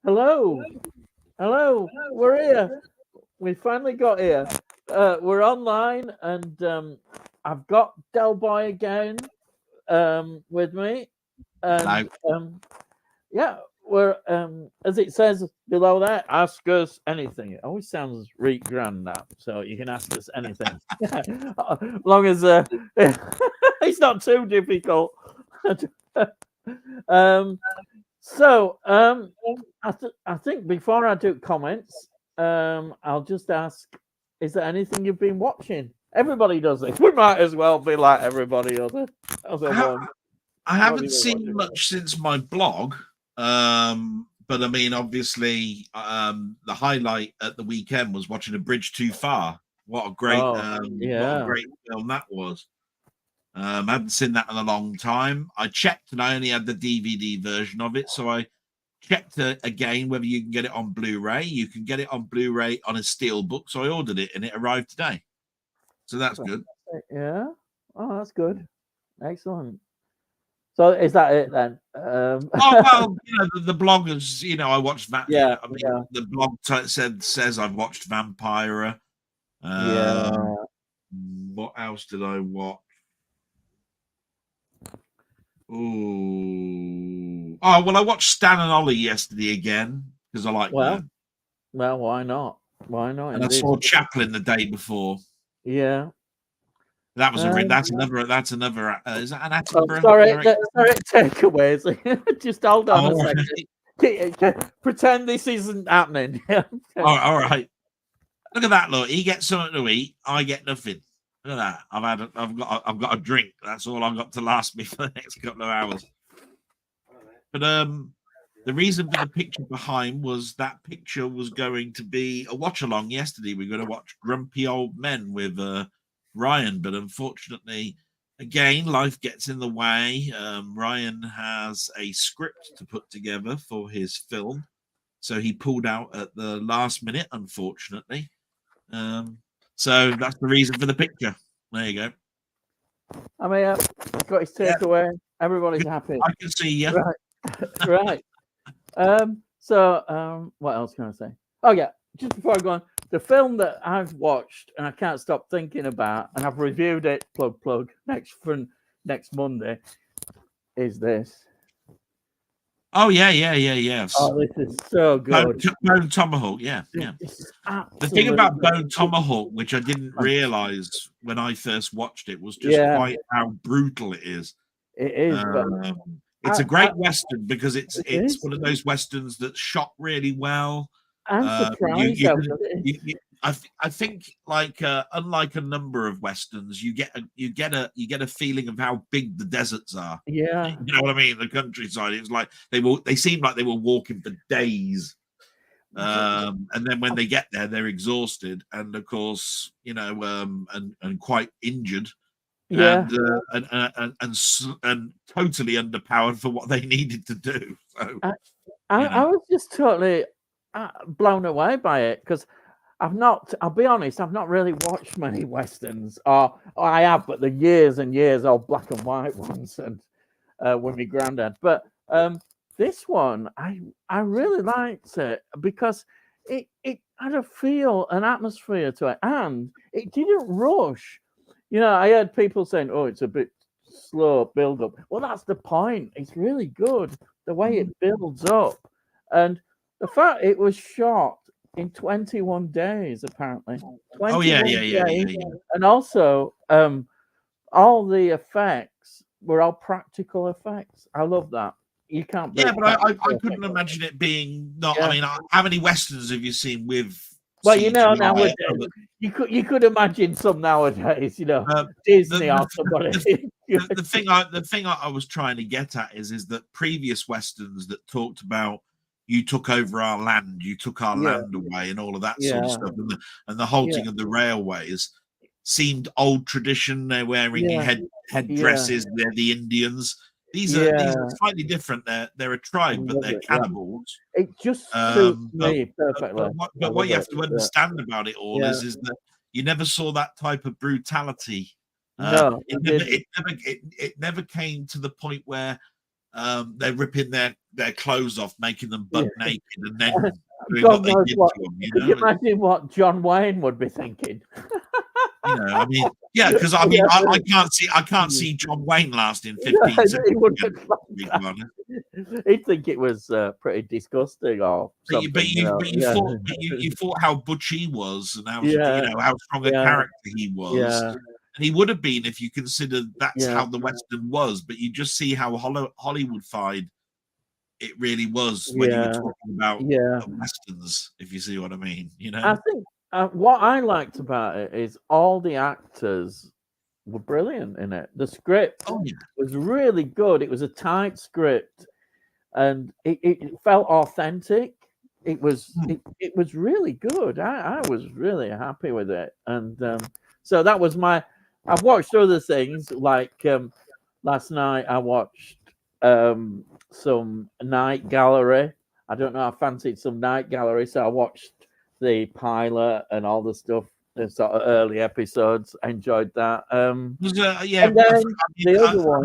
Hello, hello. We're here. We finally got here. We're online, and I've got Delboy again with me, No. and yeah, we're as it says below there. Ask us anything. It always sounds really grand that, so you can ask us anything, as long as it's not too difficult. um, so I think before I do comments, I'll just ask: is there anything you've been watching? Everybody does this. We might as well be like everybody other I, ha- one. I What have you haven't been seen watching? much since my blog. But I mean, obviously, the highlight at the weekend was watching A Bridge Too Far. Oh, What a yeah. great film that was. I haven't seen that in a long time. I checked and I only had the DVD version of it, so I checked again whether you can get it on Blu-ray. You can get it on Blu-ray on a steelbook, so I ordered it and it arrived today. So that's good. Yeah. Oh, that's good. Excellent. So is that it then? Oh well, the bloggers. I watched that. Yeah, I mean, yeah, the blog says I've watched Vampire. Um, yeah. what else did I watch? Oh, well, I watched Stan and Ollie yesterday again because I like Well, them, well, why not? Why not? and I Indeed. saw Chaplin the day before. Yeah. That was a Um, that's another that's another. Is that an oh, Attenborough sorry, director? sorry, takeaways. Just hold on a Oh, all second. right. Pretend this isn't happening. Yeah. Okay. All right. Look at that! Look, he gets something to eat. I get nothing. Look at that! I've got a drink. That's all I've got to last me for the next couple of hours. But the reason for the picture behind was that picture was going to be a watch along yesterday. We are going to watch Grumpy Old Men with Ryan, but unfortunately, again, life gets in the way. Ryan has a script to put together for his film, so he pulled out at the last minute, unfortunately. Um, so that's the reason for the picture. There you go. I mean, got his Yeah, takeaway. Everybody's happy. I can see you. Right, right. So, what else can I say? Oh yeah, just before I go on, the film that I've watched and I can't stop thinking about, and I've reviewed it. Plug next Monday is this. Oh yeah. Oh, this is so good. Bone Tomahawk, yeah, yeah. This is The thing absolutely. about Bone Tomahawk, which I didn't realize when I first watched it, was just Yeah, quite how brutal it is. it is, but It's a I great western because it it's is. one of those westerns that's shot really well. I'm surprised You how can good it is. I think like unlike a number of westerns, you get a feeling of how big the deserts are. Yeah, You know what I mean? The countryside. It's like they seem like they were walking for days. And then when they get there, they're exhausted, and of course, and quite injured, yeah. and and totally underpowered for what they needed to do. So I, I was just totally blown away by it because I've not. I'll be honest. I've not really watched many westerns, or I have, but the years and years old black and white ones, and with my granddad. But this one, I really liked it because it had a feel, an atmosphere to it, and it didn't rush. I had people saying, "Oh, it's a bit slow build up." Well, that's the point. It's really good the way it builds up, and the fact it was shot in 21 days, apparently oh yeah, 21 yeah, yeah, yeah, days, yeah. and also all the effects were all practical effects. I love that. You can't Yeah, beat but I practical couldn't effects. imagine it being not. I Yeah. mean, how many westerns have you seen with Well, CGI? nowadays you could imagine some nowadays, Uh, the, Disney or the, somebody. the, the thing I was trying to get at is that previous westerns that talked about you took over our land, you took our Yeah, land away, and all of that sort of yeah, stuff, and the yeah, halting of the railways seemed old tradition. They're wearing yeah, yeah, headdresses. They're the Indians. These are yeah. slightly different. They're a I tribe, but love they're it. Yeah, cannibals. it just suits But, me perfectly. I what love you it. have to Yeah, understand about it all yeah. is that you never saw that type of brutality. No, it didn't. It never came to the point where they're ripping their clothes off, making them butt naked, and then doing God what they knows did what. to them. Could you imagine what John Wayne would be thinking? I mean, yeah, because I mean, I can't see John Wayne lasting 15 seconds. He would Again, he'd think it was pretty disgusting or something. you thought how butch he was and how how strong a Yeah. character he was. Yeah. And he would have been if you consider that's Yeah. how the Western was, but you just see how Hollywood-fied it really was when you were talking about Westerns, if you see what I mean, I think what I liked about it is all the actors were brilliant in it. The script was really good. It was a tight script, and it felt authentic. It was it was really good. I was really happy with it, and so that was my. I've watched other things like last night. I watched some Night Gallery. I don't know. I fancied some Night Gallery, so I watched the pilot and all the stuff. The sort of early episodes. I enjoyed that. And then the other one,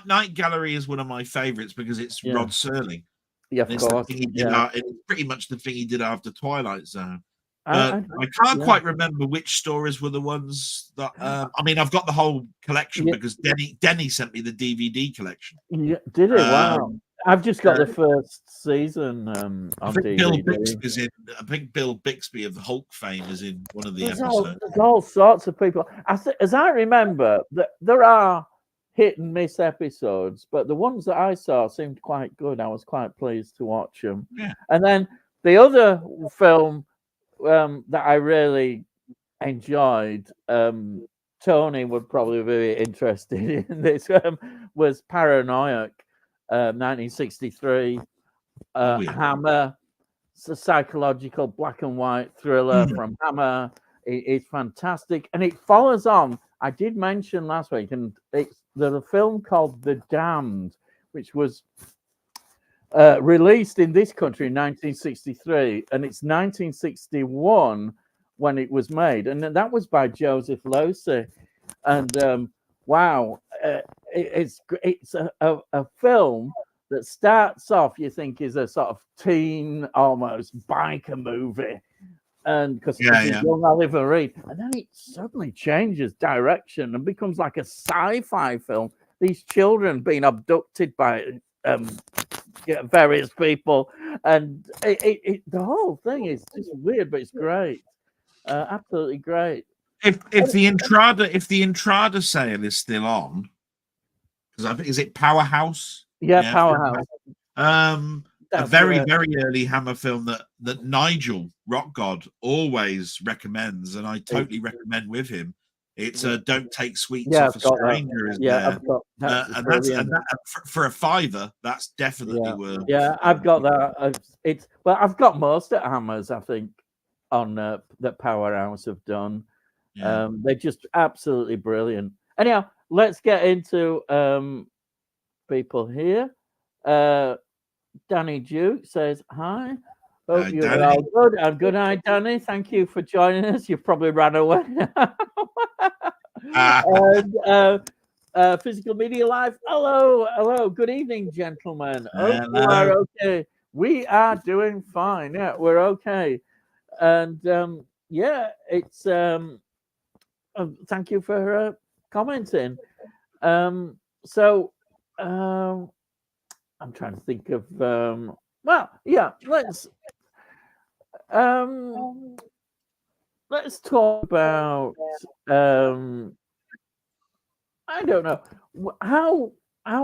Night Gallery is one of my favorites because it's Rod Serling. Yeah, of course. It's pretty much the thing he did after Twilight Zone. But I can't quite remember which stories were the ones that. I mean, I've got the whole collection because Denny sent me the DVD collection. Yeah, did it? Wow! I've just got the first season on DVD. I think Bill Bixby of the Hulk fame is in one of the episodes. There's all sorts of people. As I remember, there are hit and miss episodes, but the ones that I saw seemed quite good. I was quite pleased to watch them. Yeah. And then the other film that I really enjoyed, Tony would probably be interested in this, was Paranoid, 1963. Hammer. It's a psychological black and white thriller from Hammer. It's fantastic, and it follows on. I did mention last week, and there's a film called The Damned, which was released in this country in 1963, and it's 1961 when it was made, and that was by Joseph Losey. And wow, it's a film that starts off, you think, is a sort of teen, almost biker movie, and because it's young Oliver Reed, and then it suddenly changes direction and becomes like a sci-fi film. These children being abducted by various people, and the whole thing is just weird, but it's great, absolutely great. If the Entrada sale is still on, because I think is it Powerhouse? Yeah, Powerhouse. A very early Hammer film that Nigel Rock God always recommends, and I totally recommend with him. It's Don't Take Sweets Off a Stranger. And that's for a $5, that's definitely worth. Yeah, I've got that. I've got most at Hammers, I think, on that Powerhouse have done. Yeah. They're just absolutely brilliant. Anyhow, let's get into people here. Danny Duke says hi. Hope you're all good. I'm good. Hi, Danny. Thank you for joining us. You've probably ran away. And Physical Media Live. Hello. Good evening, gentlemen. Hope you are okay. We are doing fine. Yeah, we're okay. And it's thank you for commenting. I'm trying to think of let's talk about I don't know how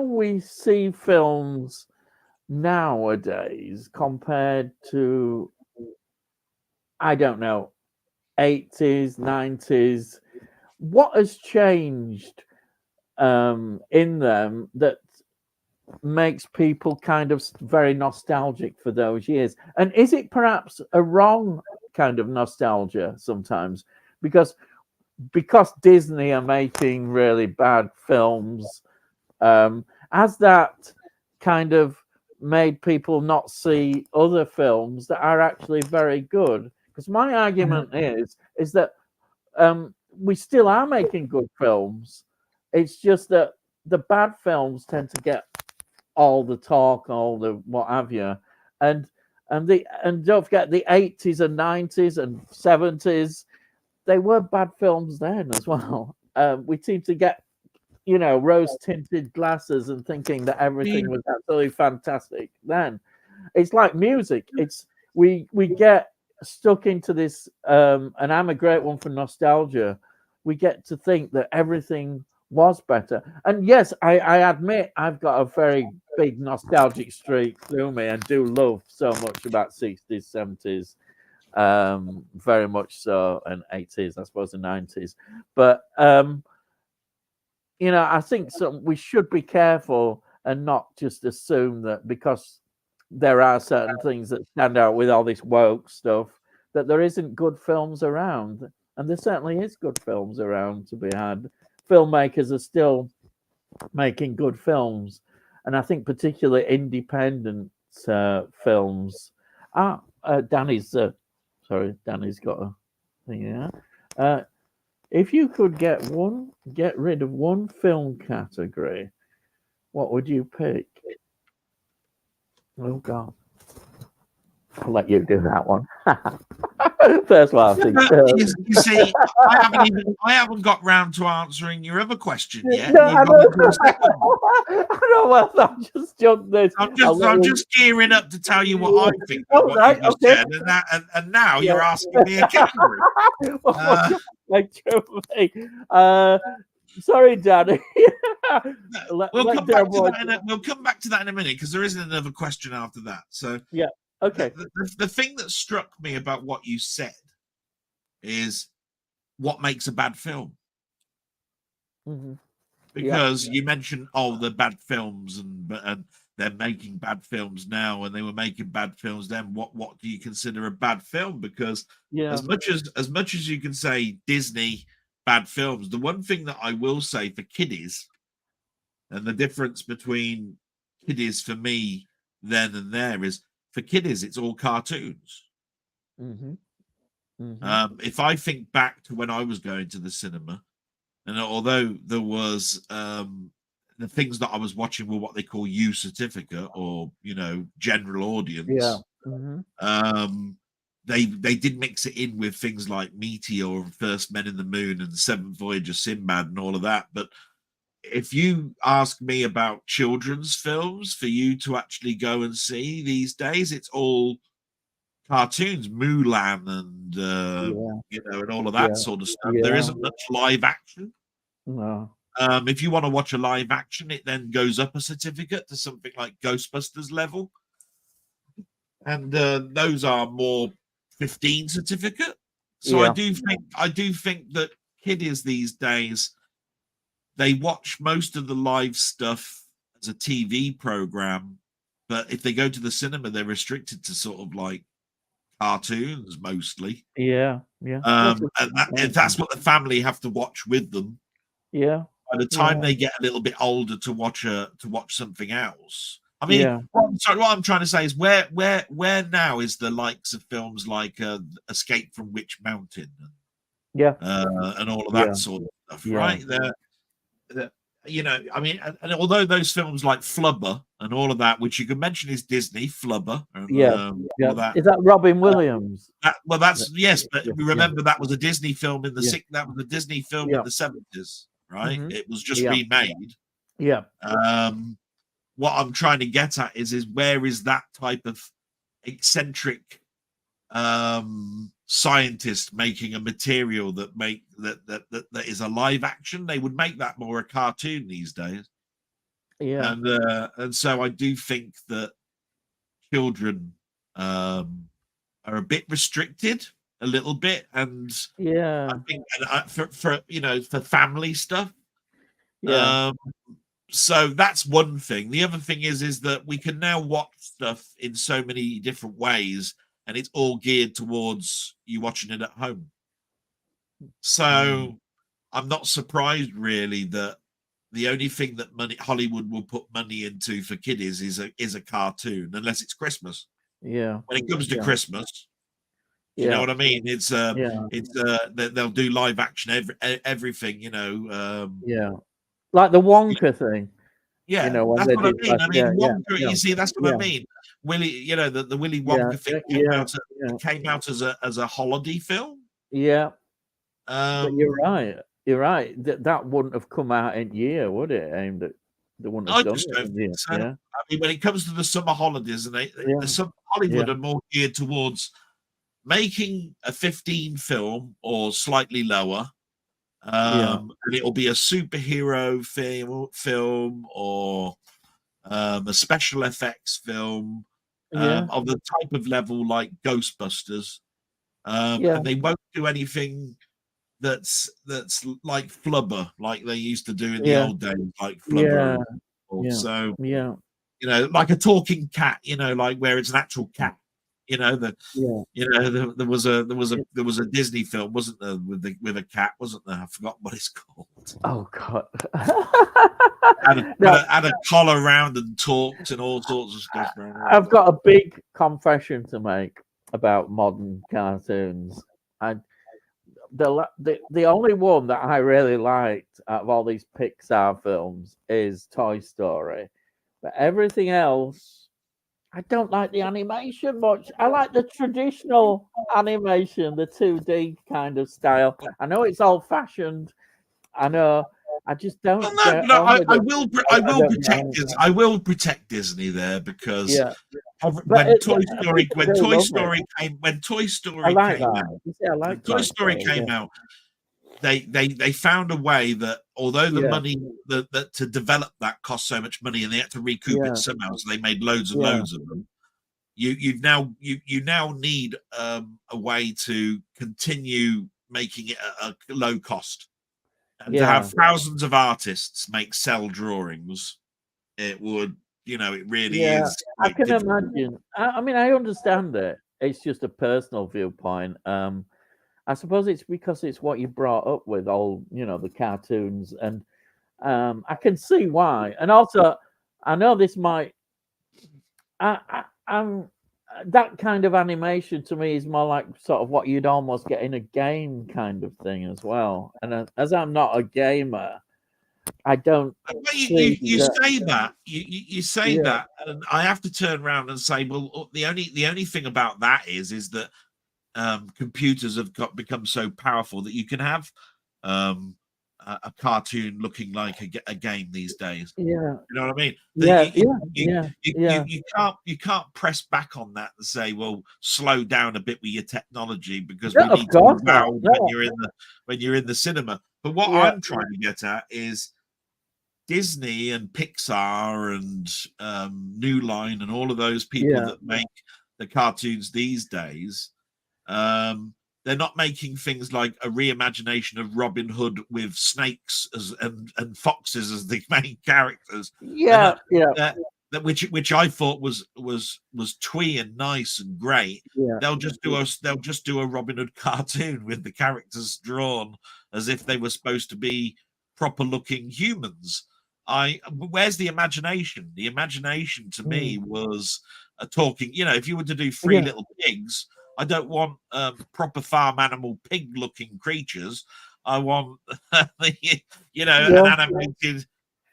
we see films nowadays compared to, I don't know, 80s, 90s. What has changed in them that makes people kind of very nostalgic for those years? And is it perhaps a wrong kind of nostalgia sometimes? Because Disney are making really bad films, has that kind of made people not see other films that are actually very good? Because my argument is that we still are making good films. It's just that the bad films tend to get all the talk, all the what have you, and and don't forget the 80s and 90s and 70s. They were bad films then as well. We seem to get rose tinted glasses and thinking that everything was absolutely fantastic then. It's like music. It's we get stuck into this, and I'm a great one for nostalgia. We get to think that everything was better. And yes, I admit I've got a very big nostalgic streak through me and do love so much about 60s, 70s, very much so, and 80s, I suppose, and 90s. But I think we should be careful and not just assume that because there are certain things that stand out with all this woke stuff that there isn't good films around. And there certainly is good films around to be had. Filmmakers are still making good films. And I think particularly independent films. Danny's, sorry, Danny's got a thing here. If you could get rid of one film category, what would you pick? Oh God, I'll let you do that one. First one, I think. You see, I haven't got round to answering your other question yet. No, I know. Well, I'm just jumped this. I'm just gearing up to tell you what I think. Oh, right, you just said, and now you're asking me a category. Sorry, Danny. We'll come back to that in a minute because there isn't another question after that. So yeah, okay. The thing that struck me about what you said is what makes a bad film. Mm-hmm. Because you mentioned the bad films and they're making bad films now, and they were making bad films then. What do you consider a bad film? Because as much as you can say Disney bad films, the one thing that I will say for kiddies, and the difference between kiddies for me then and there is, for kiddies it's all cartoons. Mm-hmm. Mm-hmm. If I think back to when I was going to the cinema, and although there was the things that I was watching were what they call U certificate, or general audience. Yeah. Mm-hmm. They did mix it in with things like Meteor, First Men in the Moon, and Seventh Voyage of Sinbad, and all of that. But if you ask me about children's films for you to actually go and see these days, it's all cartoons, Mulan, and and all of that sort of stuff. There isn't much live action. No. If you want to watch a live action, it then goes up a certificate to something like Ghostbusters level, and those are more 15 certificate. So I do think that kiddies these days, they watch most of the live stuff as a TV program, but if they go to the cinema, they're restricted to sort of like cartoons mostly. Yeah. And that's what the family have to watch with them. Yeah. By the time they get a little bit older to watch something else. I mean, what I'm trying to say is where now is the likes of films like Escape from Witch Mountain, and all of that sort of stuff, right? I mean, and although those films like Flubber and all of that, which you can mention is Disney, Flubber, and all that. Is that Robin Williams? Yes, but remember that was a Disney film in the that was a Disney film in the 70s, right? Mm-hmm. It was just remade. Yeah. What I'm trying to get at is where is that type of eccentric scientist making a material that is a live action? They would make that more a cartoon these days. Yeah. And so I do think that children are a bit restricted, a little bit, and I think for family stuff. So that's one thing. The other thing is that we can now watch stuff in so many different ways, and it's all geared towards you watching it at home. So I'm not surprised really that the only thing that Hollywood will put money into for kiddies is a cartoon, unless it's Christmas. Yeah. When it comes to Christmas, you know what I mean? It's they'll do live action everything, like the Wonka thing. Yeah, You know, when that's they what I did mean. like, I mean, yeah, yeah, Wonka. yeah, You see, that's what I yeah, mean. Willy, the Willy yeah, Wonka thing yeah, came out as a holiday film. yeah. But you're Um, right. You're right. That wouldn't have come out in year, would it? Aimed at they wouldn't have I done just it don't in think year. so. Yeah, I mean, when it comes to the summer holidays, and the yeah, some yeah, Hollywood are more geared towards making a 15 film or slightly lower, yeah, and it'll be a superhero film or a special effects film yeah, of the type of level like Ghostbusters, yeah, and they won't do anything that's like Flubber, like they used to do in the yeah, old days, like Flubber. yeah, yeah, So yeah, like a talking cat, like where it's an actual cat. The yeah. there was a Disney film, wasn't there, with a cat, wasn't there? I forgot what it's called. Oh God. No, Had a collar round and talked and all sorts of stuff. I've got a big confession to make about modern cartoons. I the only one that I really liked out of all these Pixar films is Toy Story, but everything else, I don't like the animation much. I like the traditional animation, the 2D kind of style. I know it's old fashioned. I know. I just Well, don't no, get no, on with it. I don't get on with it. I will protect Disney there because Yeah, but people do love it. When Toy I Story like came out, that. You see, I when like Toy Toy Story Story. came out, they found a way that although the Yeah, money that to develop that cost so much money and they had to recoup it yeah, somehow, so they made loads and yeah, loads of them. You now need a way to continue making it a low cost. And to yeah, have thousands of artists make cell drawings, it would, it really yeah. is I quite can difficult. imagine. I mean, I understand it. It's just a personal viewpoint. I suppose it's because it's what you brought up with, all the cartoons, and I can see why. And also, I know this might. I'm that kind of animation to me is more like sort of what you'd almost get in a game kind of thing as well. And as I'm not a gamer, I don't Well, see you that. say that you say Yeah, that, and I have to turn around and say, well, the only thing about that is that computers have become so powerful that you can have um, a cartoon looking like a game these days. yeah, You know what I mean? That yeah, yeah, yeah, yeah, you can't press back on that and say, well, slow down a bit with your technology because no, we of need to be course not. wowed No, when you're in the cinema. But what yeah, I'm trying to get at is Disney and Pixar and New Line and all of those people yeah, that make the cartoons these days. They're not making things like a reimagination of Robin Hood with snakes and foxes as the main characters. They're yeah, not yeah, that which I thought was twee and nice and great. yeah, They'll just do a Robin Hood cartoon with the characters drawn as if they were supposed to be proper looking humans. Where's the imagination? The imagination to me mm, was a talking. If you were to do Three yeah, Little Pigs, I don't want proper farm animal pig looking creatures. I want an yeah, animated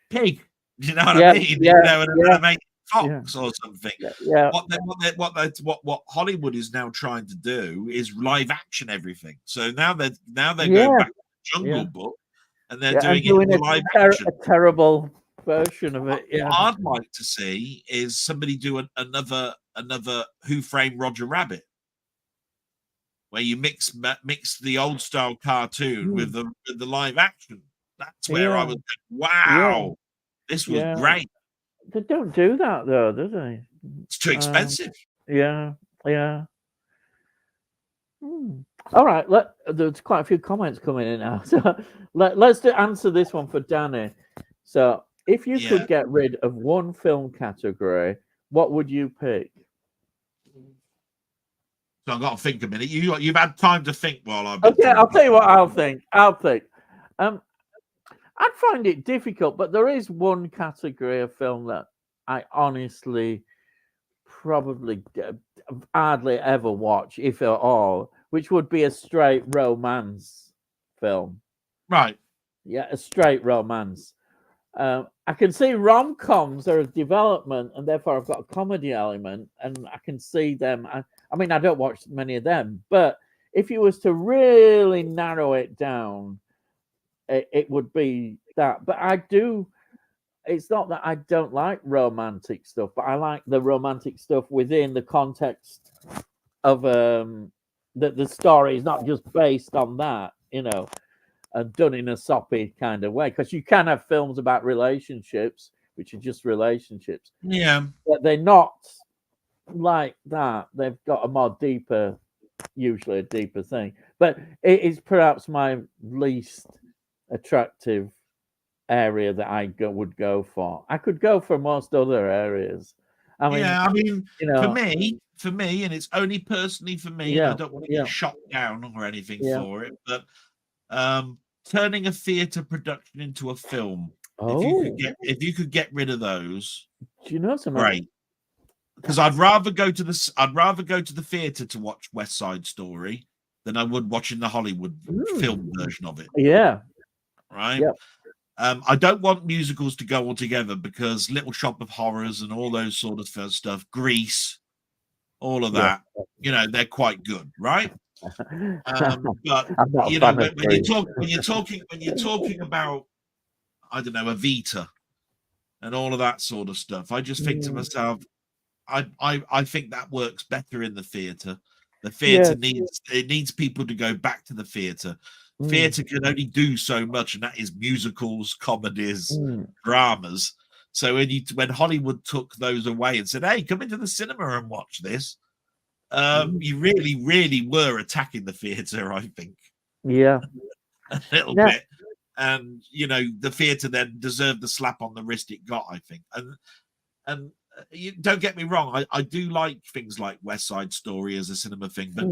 pig. Do you know what I yeah, mean? yeah, An yeah, animated yeah, fox or something. yeah, yeah, What Hollywood is now trying to do is live action everything. So now they're going yeah, back to yeah, Jungle Book and they're yeah, and doing it doing as live a action. terrible version of it. What Yeah, I'd like to see is somebody do another Who Framed Roger Rabbit, where you mix the old style cartoon mm, with the live action. That's where I yeah, was going, yeah, wow, this was yeah. great. They don't do that though, do they? It's too Um, expensive. yeah, yeah. Hmm. All right. There's quite a few comments coming in now. So let's answer this one for Danny. So, if you Yeah. could get rid of one film category, what would you pick? So I've got to think a minute. You've had time to think while I've been Okay, talking. I'll tell you what I'll think. Um, I'd find it difficult, but there is one category of film that I honestly probably hardly ever watch, if at all, which would be a straight romance film. Right. Yeah, a straight romance. I can see rom-coms are a development, and therefore I've got a comedy element, and I can see them. I mean, I don't watch many of them, but if you was to really narrow it down, it would be that. But I do. It's not that I don't like romantic stuff, but I like the romantic stuff within the context of that the story is not just based on that, and done in a soppy kind of way. Because you can have films about relationships, which are just relationships, Yeah. but they're not like that. They've got a more deeper, usually a deeper thing. But it is perhaps my least attractive area that would go for. I could go for most other areas. I mean, Yeah, I mean, you for know, me, and it's only personally for me, and I yeah, don't want to yeah, get shot down or anything yeah. for it, but turning a theatre production into a film, Oh, if you could get rid of those, do you know something? great. Because I'd rather go to the theatre to watch West Side Story than I would watching the Hollywood film version of it. Yeah, Right. yeah, I don't want musicals to go all together because Little Shop of Horrors and all those sort of stuff, Grease, all of yeah. that, they're quite good, right? But I'm not a fan of Grease. when you're talking about, I don't know, Evita and all of that sort of stuff, I just think to myself, I think that works better in the theatre. The Yeah. theatre needs people to go back to the theatre. Mm, Theatre can only do so much, and that is musicals, comedies, mm, dramas. So when Hollywood took those away and said, "Hey, come into the cinema and watch this," mm. you really, really were attacking the theatre, I think, Yeah. a little Yeah. bit. And the theatre then deserved the slap on the wrist it got, I think. And you don't get me wrong, I do like things like West Side Story as a cinema thing, but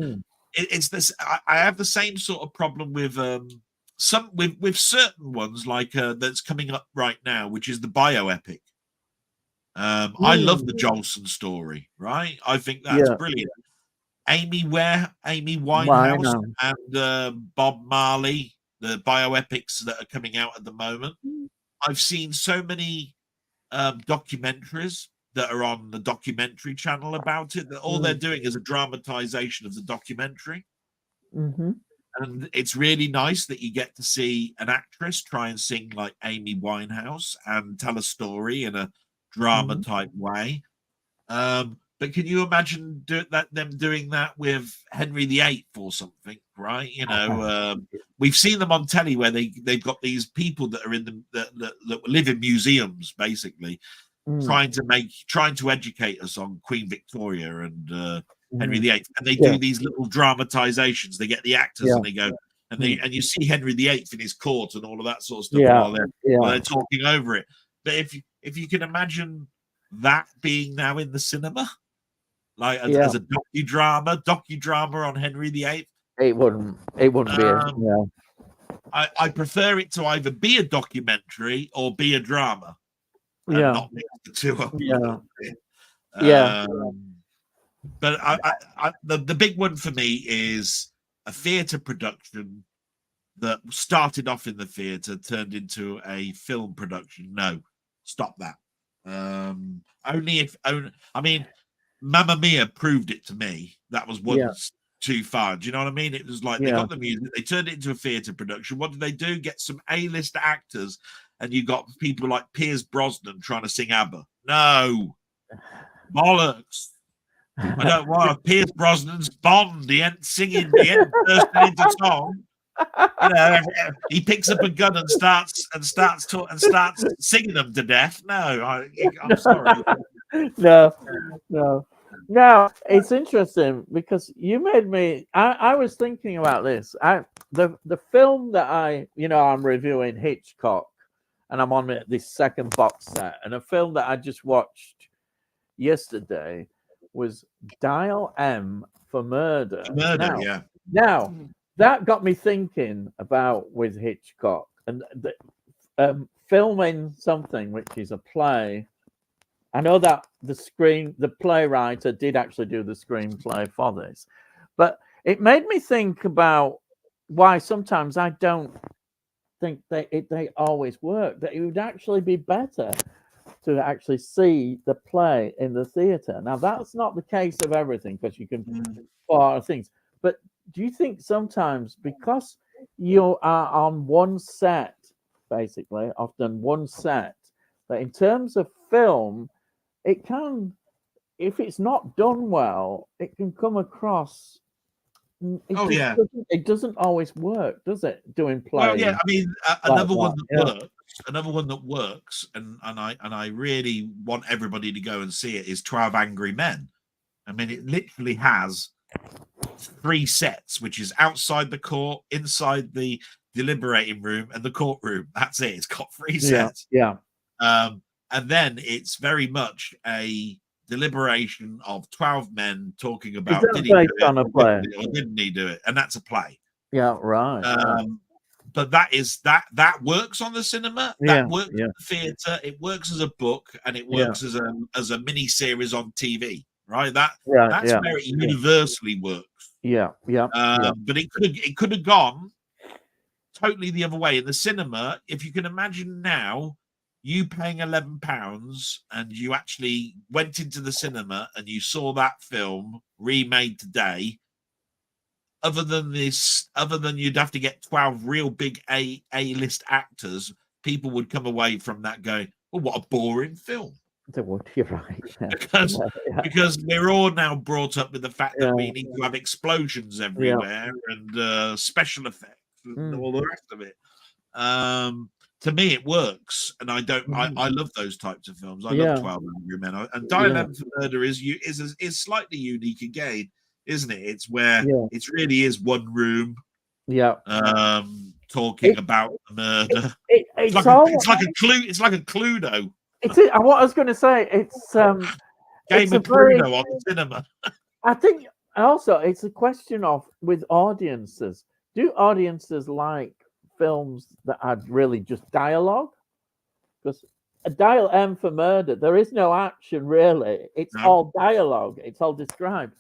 it's this. I have the same sort of problem with with certain ones like that's coming up right now, which is the bioepic. I love the Jolson story, right? I think that's Yeah. brilliant. Amy Why Winehouse not? and Bob Marley, the bioepics that are coming out at the moment. I've seen so many documentaries that are on the documentary channel about it, that all they're doing is a dramatization of the documentary. Mm-hmm. And it's really nice that you get to see an actress try and sing like Amy Winehouse and tell a story in a drama type way. But can you imagine them doing that with Henry VIII or something, right? We've seen them on telly where they've got these people that are in that live in museums, basically, trying to educate us on Queen Victoria and Henry VIII, and they do these little dramatizations. They get the actors and they go and you see Henry VIII in his court and all of that sort of stuff while they're talking over it. But if you can imagine that being now in the cinema, like as a docudrama on Henry VIII, it wouldn't be. I prefer it to either be a documentary or be a drama, and not mix the two up a little bit. But the big one for me is a theatre production that started off in the theatre, turned into a film production. No, stop that. I mean, Mamma Mia proved it to me. That was once too far. Do you know what I mean? It was like they got the music, they turned it into a theatre production. What did they do? Get some A-list actors, and you got people like Pierce Brosnan trying to sing ABBA. No, bollocks. I don't want Pierce Brosnan's Bond. He ain't singing, he ain't bursting into song. He picks up a gun and starts singing them to death. No, I'm sorry. No. Now it's interesting because you made me. I was thinking about this. The film that I'm reviewing, Hitchcock, and I'm on this second box set, and a film that I just watched yesterday was Dial M for Murder. Now that got me thinking about with Hitchcock and filming something which is a play. I know that the playwright did actually do the screenplay for this, but it made me think about why sometimes I don't think they always work. That it would actually be better to actually see the play in the theatre. Now that's not the case of everything because you can for things. But do you think sometimes because you are on one set, basically, often one set, that in terms of film, it can, if it's not done well, it can come across. Oh yeah. It doesn't always work, does it? Doing Well, yeah. plays I mean, like another one that. that Yeah. works. Another one that works, and I really want everybody to go and see it, is 12 Angry Men. I mean, it literally has 3 sets, which is outside the court, inside the deliberating room, and the courtroom. That's it. It's got 3 Yeah. sets. Yeah. And then it's very much a deliberation of 12 men talking about Is did that he do based it on a play? or didn't he do it, and that's a play. Yeah. Right. But that works on the cinema, that works in the theatre, it works as a book, and it works as a mini series on TV, right? That's where it universally works. But it could have gone totally the other way in the cinema. If you can imagine now, you paying £11 and you actually went into the cinema and you saw that film remade today. Other than you'd have to get 12 real big A-list actors, people would come away from that going, "Oh, what a boring film." You're right. Because we're all now brought up with the fact that we need to have explosions everywhere and special effects and all the rest of it. To me, it works, and I love those types of films. I love 12 Angry Men, and Dial for Murder is slightly unique again, isn't it? It's where it really is one room, talking about the murder. It's like a Cluedo. It's what I was going to say. It's Game of Cluedo on the cinema. I think also it's a question of with audiences. Do audiences like films that are really just dialogue? Because a Dial M for Murder, there is no action really. It's all dialogue. It's all described.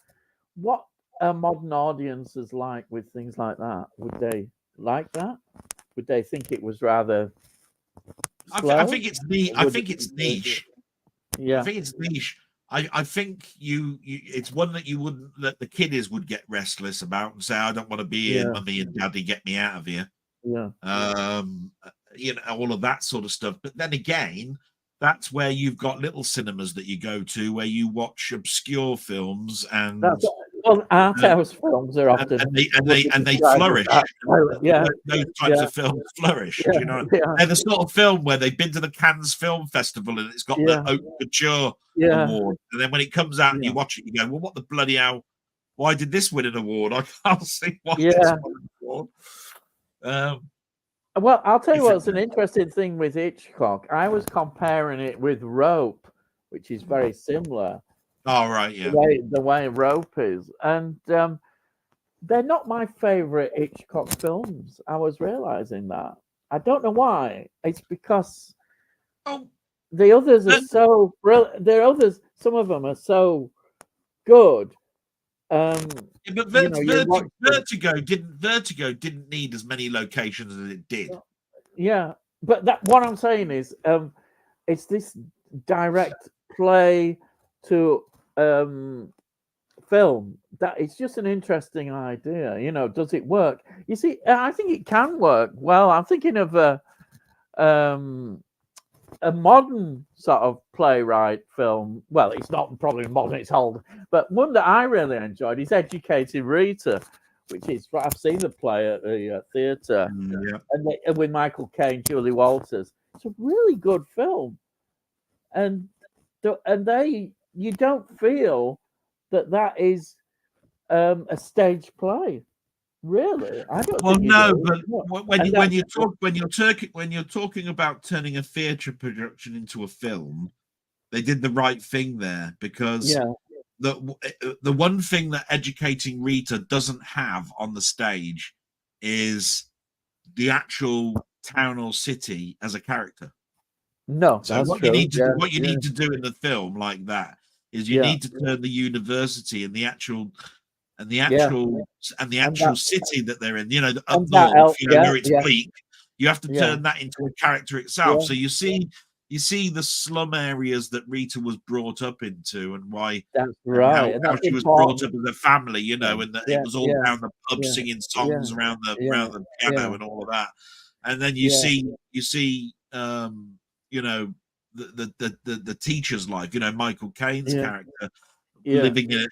What are modern audiences like with things like that? Would they like that? Would they think it was rather slow? I think it's niche. I think it's niche. Yeah, I think it's niche. I think it's one that the kiddies would get restless about and say, "I don't want to be here, mummy and daddy, get me out of here." Yeah. All of that sort of stuff. But then again, that's where you've got little cinemas that you go to where you watch obscure films and art house films are often and they flourish. Those types of films flourish. You know, they're the sort of film where they've been to the Cannes Film Festival and it's got the Haute Couture award, and then when it comes out and you watch it, you go, "Well, what the bloody hell? Why did this win an award? I can't see why this won an award." Well, I'll tell you what's an interesting thing with Hitchcock. I was comparing it with Rope, which is very similar. Oh, right, yeah. The way Rope is. And they're not my favorite Hitchcock films. I was realizing that. I don't know why. It's because the others are so brilliant. Some of them are so good. But Vertigo didn't need as many locations as it did. Yeah, but what I'm saying is, it's this direct play to film that it's just an interesting idea. You know, does it work? You see, I think it can work. Well, I'm thinking of a modern sort of playwright film. Well, it's not probably modern, it's old, but one that I really enjoyed is Educated Rita, which is, I've seen the play at the theatre, and with Michael Caine, Julie Walters. It's a really good film, and you don't feel that is a stage play. Really, I don't. Well, no, but when you're talking about turning a theatre production into a film, they did the right thing there, because the one thing that Educating Rita doesn't have on the stage is the actual town or city as a character. No, so what you need to do in the film like that is you need to turn the university and the actual city that they're in, up north, where it's bleak, You have to Yeah. turn that into a character itself. Yeah. So you see the slum areas that Rita was brought up into, and why That's and right. how And that's she was brought important. up as a family, you know, Yeah. and that Yeah. it was all Yeah. around the pub Yeah. singing Yeah. songs around the Yeah. piano Yeah. and all of that. And then Yeah. you see you know, the teacher's life, you know, Michael Caine's Yeah. character Yeah.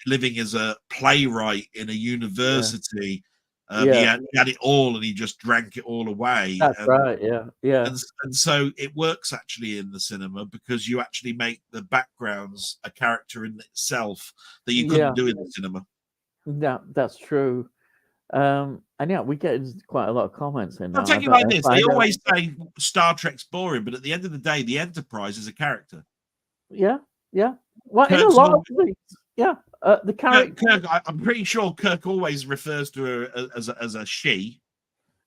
living as a playwright in a Yeah. university. Yeah. He had it all, and he just drank it all away. That's right. Yeah. Yeah. And so it works actually in the cinema, because you actually make the backgrounds a character in itself that you Yeah. couldn't do in the cinema. Yeah. That's true. And yeah, we get quite a lot of comments in I'll now. take I you don't like know this: if I they know. always say Star Trek's boring, but at the end of the day, the Enterprise is a character. Yeah. Yeah. Well, in a Kirk's lot of things. Yeah. The character. Kirk, I'm pretty sure Kirk always refers to her as a she.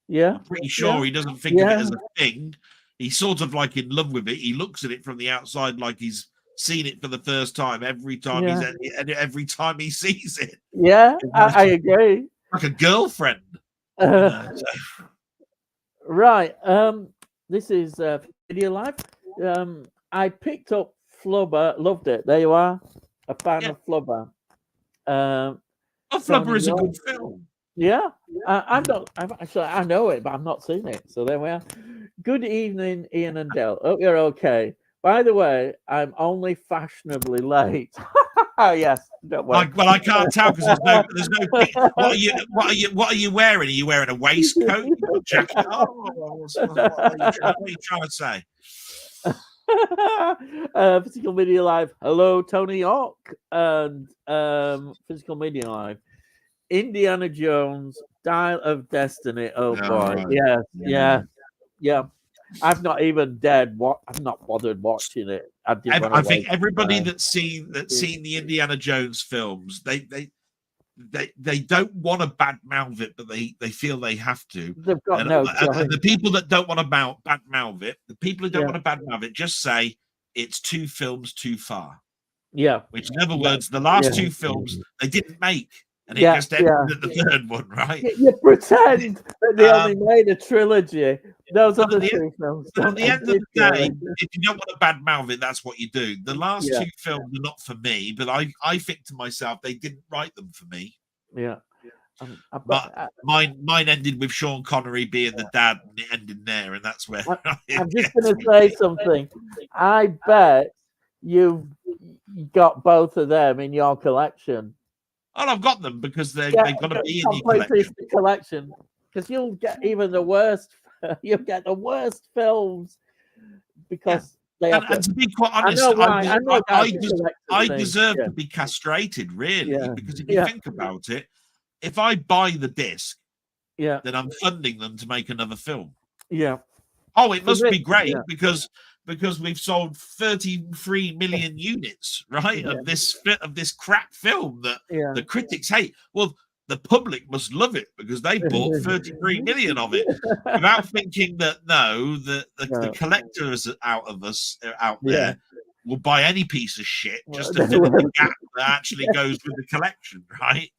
Yeah. I'm pretty Yeah. sure he doesn't think of it Yeah. as a thing. He's sort of like in love with it. He looks at it from the outside like he's seen it for the first time every time Yeah. every time he sees it. Yeah. I agree. Like a girlfriend. You know, so. Right. This is Video Live. I picked up Flubber, loved it. There you are, a fan Yeah. of Flubber. Flubber Tony is a York. good film. Yeah, I know it, but I've not seen it. So there we are. Good evening, Ian and Del. Hope you're okay. By the way, I'm only fashionably late. Oh yes, don't worry. Well, I can't tell because there's no. What are you wearing? Are you wearing a waistcoat? You got a jacket? Oh, what are you trying to say? Physical Media Live. Hello, Tony York, and Physical Media Live. Indiana Jones, Dial of Destiny. Oh boy, right. yeah. I've not even dared. I've not bothered watching it. I think everybody that's seen the Indiana Jones films, they don't want to badmouth it, but they feel they have to. They've got and the people that don't want to badmouth it, the people who don't want to badmouth it, just say it's 2 films too far. Yeah. Which, in other words, the last 2 films they didn't make. And it just ended at the 3rd one, right? You pretend that they only made a trilogy. Those are the 2 films. At the end of the day, if you don't want to badmouth it, that's what you do. The last 2 films are not for me, but I think to myself, they didn't write them for me. Yeah. But mine ended with Sean Connery being the dad, and it ended there, and that's where I'm just going to say something. I bet you've got both of them in your collection. Well, I've got them because they've got to be in your collection. Because you'll get even the worst. You'll get the worst films because they have. And to be quite honest, I deserve to be castrated, really, because if you think about it, if I buy the disc, then I'm funding them to make another film. Yeah. Oh, it must be great because we've sold 33 million units, right, of this crap film that the critics hate. Well, the public must love it because they bought 33 million of it, without thinking that the collectors out there will buy any piece of shit just to fill in the gap that actually goes with the collection, right?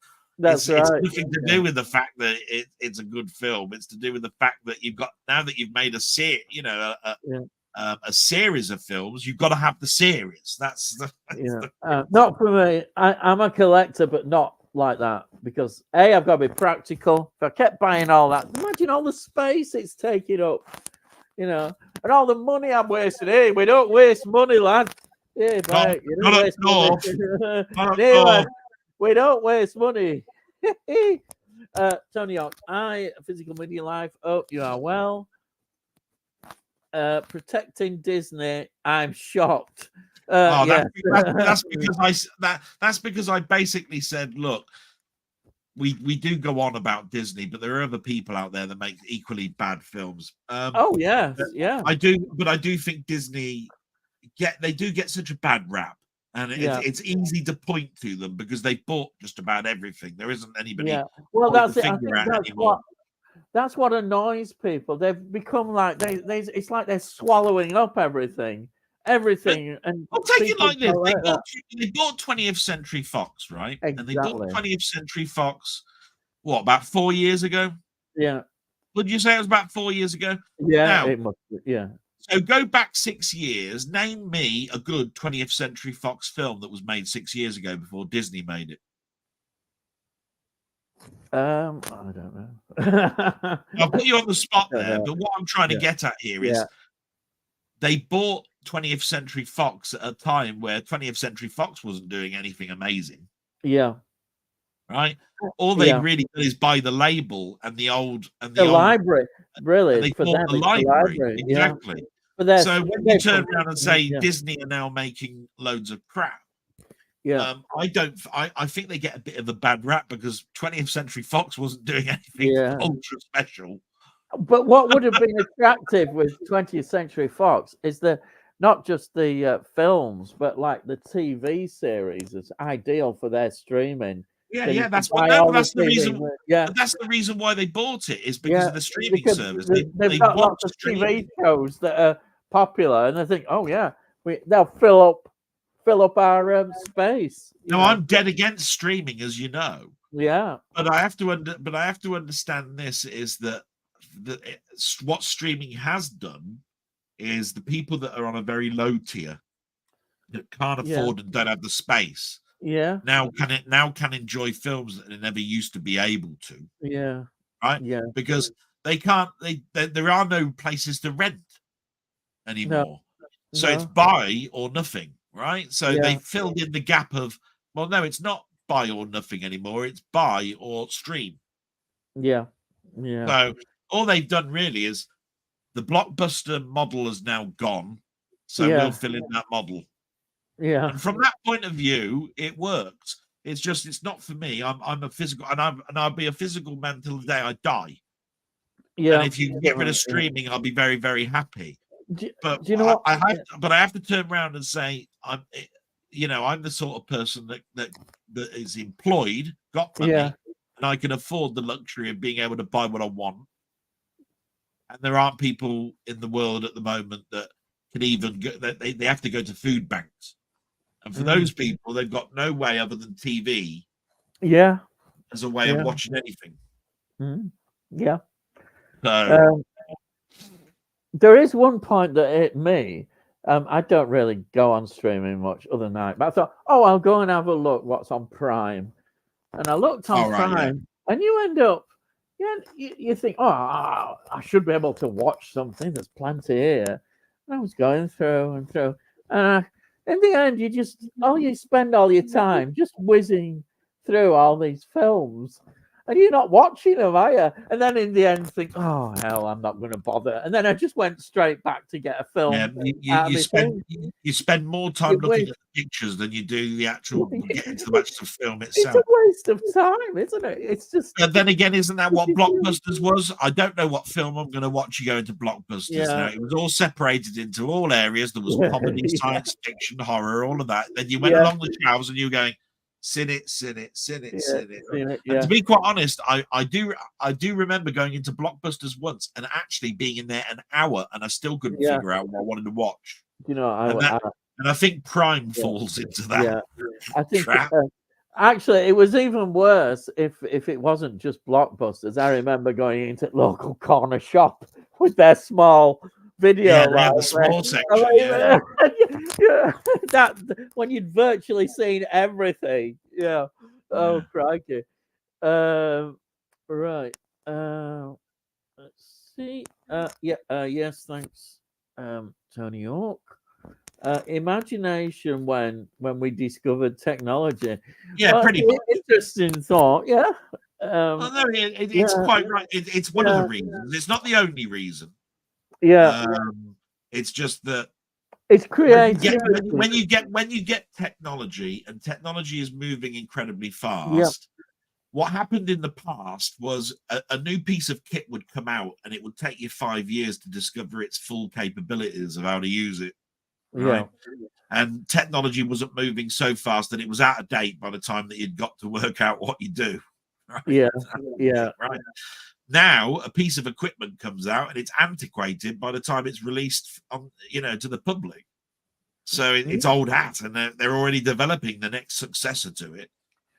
It's nothing to do with the fact that it's a good film. It's to do with the fact that now that you've made a series of films, you've got to have the series. That's not for me. I'm a collector, but not like that, because I've got to be practical. If I kept buying all that, imagine all the space it's taking up, and all the money I'm wasting. Hey, we don't waste money, lad. Hey, mate, we don't waste money. Tony York, Physical Media Life. Hope you are well. Protecting Disney. I'm shocked. That's because I basically said, look, we do go on about Disney, but there are other people out there that make equally bad films. I do think Disney get such a bad rap, and it's easy to point to them because they bought just about everything. There isn't anybody. Yeah. Well, that's it. I think that's what annoys people. They've become like it's like they're swallowing up everything. And I'll take it like this: they bought 20th Century Fox, right? Exactly. And they bought 20th Century Fox, about 4 years ago? Yeah. Would you say it was about 4 years ago? Yeah, Now, it must be. Yeah. so go back 6 years. Name me a good 20th Century Fox film that was made 6 years ago before Disney made it. I don't know. I'll put you on the spot Don't there, know. but what I'm trying to Yeah. get at here is Yeah. they bought 20th Century Fox at a time where 20th Century Fox wasn't doing anything amazing, Yeah. right? All they Yeah. really did is buy the label and the old The library, and really, they for bought them, the it's the library. library. Yeah. Exactly. For their, So when you they're turn around and say yeah. Disney are now making loads of crap, Yeah. I think they get a bit of a bad rap because 20th Century Fox wasn't doing anything Yeah. ultra special. But what would have been attractive with 20th Century Fox is not just the films, but like the TV series is ideal for their streaming. Yeah, So you yeah, can that's buy what. all That's the the TV reason. Yeah, But that's the reason why they bought it is because yeah, of the streaming because service. they've They got want lots of streaming. TV shows that are popular, and they think, oh yeah, they'll fill up our space. Now, I'm dead against streaming, as you know. Yeah, But I have to understand this is that what streaming has done is the people that are on a very low tier that can't afford and don't have the space yeah, now can enjoy films that they never used to be able to, yeah, right? yeah. Because there are no places to rent No, anymore. So it's no, buy or nothing, right? So they yeah, filled in the gap of, well, no, it's not buy or nothing anymore. It's buy or stream. yeah, yeah, So all they've done really is the blockbuster model has now gone. So we'll yeah, fill in that model. yeah, And from that point of view, it works. It's just it's not for me. I'm a physical and I'll be a physical man till the day I die. yeah. And if you can get rid of streaming, I'll be very, very happy. But Do you know what? I have to turn around and say I'm the sort of person that is employed, got money, Yeah, and I can afford the luxury of being able to buy what I want. And there aren't people in the world at the moment that can even go, that they have to go to food banks. And for those people, they've got no way other than TV yeah, as a way of watching anything. yeah. So There is one point that hit me. I don't really go on streaming much other night, but I thought, oh, I'll go and have a look what's on Prime. And I looked on Prime, and you end up, you think, oh, I should be able to watch something. There's plenty here. And I was going through and through, and in the end, you spend all your time just whizzing through all these films, and you're not watching them, are you? And then in the end, think, oh hell, I'm not going to bother. And then I just went straight back to get a film. You spend more time looking at the pictures than you do the actual getting to the actual film itself. It's a waste of time, isn't it? It's just. But then again, isn't that what Blockbusters was? I don't know what film I'm going to watch. You go into Blockbusters now. It was all separated into all areas. There was comedy, science fiction, horror, all of that. Then you went along the shelves and you were going, sit it. And to be quite honest, I do remember going into Blockbusters once and actually being in there an hour, and I still couldn't figure out what I wanted to watch. You know, and I think Prime falls into that. Yeah, I think trap. Actually, it was even worse if it wasn't just Blockbusters. I remember going into local corner shop with their small video. The small section. That when you'd virtually seen everything. Yeah. Oh crikey. Right. Let's see. Yes. Thanks, Tony Hawk. Imagination when we discovered technology. Pretty much. Interesting thought. Yeah. It's quite right. It's one of the reasons. It's not the only reason. Yeah. It's just that it's creative. When you get technology, and technology is moving incredibly fast. What happened in the past was a new piece of kit would come out, and it would take you 5 years to discover its full capabilities of how to use it. Right. And technology wasn't moving so fast that it was out of date by the time that you'd got to work out what you do. Right? Yeah. Right. Now a piece of equipment comes out and it's antiquated by the time it's released on, to the public. So it's old hat, and they're already developing the next successor to it.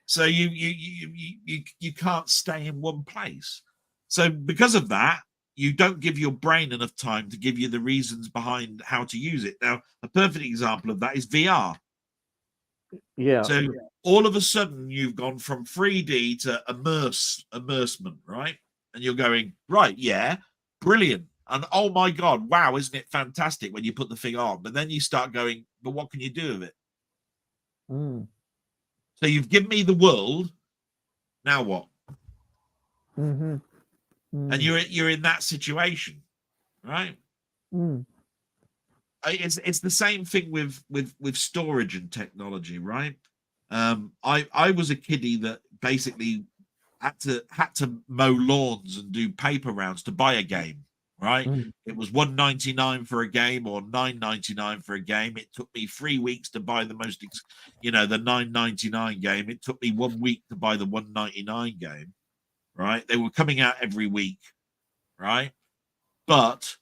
So you can't stay in one place. So because of that, you don't give your brain enough time to give you the reasons behind how to use it. Now, a perfect example of that is VR. Yeah. So all of a sudden you've gone from 3D to immersement, right? And you're going, right, yeah, brilliant. And oh my God, wow, isn't it fantastic when you put the thing on? But then you start going, but what can you do with it? Mm. So you've given me the world. Now what? Mm-hmm. Mm. And you're in that situation, right? Mm. It's the same thing with storage and technology, right? I was a kiddie that basically had to mow lawns and do paper rounds to buy a game, right? Mm. It was $1.99 for a game or $9.99 for a game. It took me 3 weeks to buy the the $9.99 game. It took me 1 week to buy the $1.99 game, right? They were coming out every week, right? But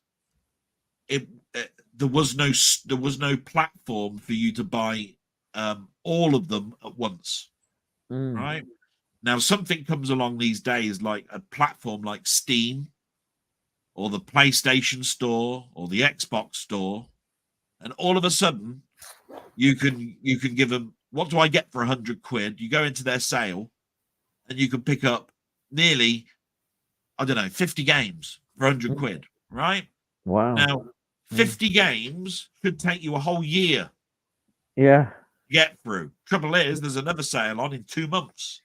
there was no platform for you to buy all of them at once, right? Now, something comes along these days, like a platform like Steam or the PlayStation Store or the Xbox Store, and all of a sudden, you can give them, what do I get for £100? You go into their sale, and you can pick up nearly, I don't know, 50 games for £100, right? Wow. Now, 50 games could take you a whole year. Yeah. To get through. Trouble is, there's another sale on in 2 months,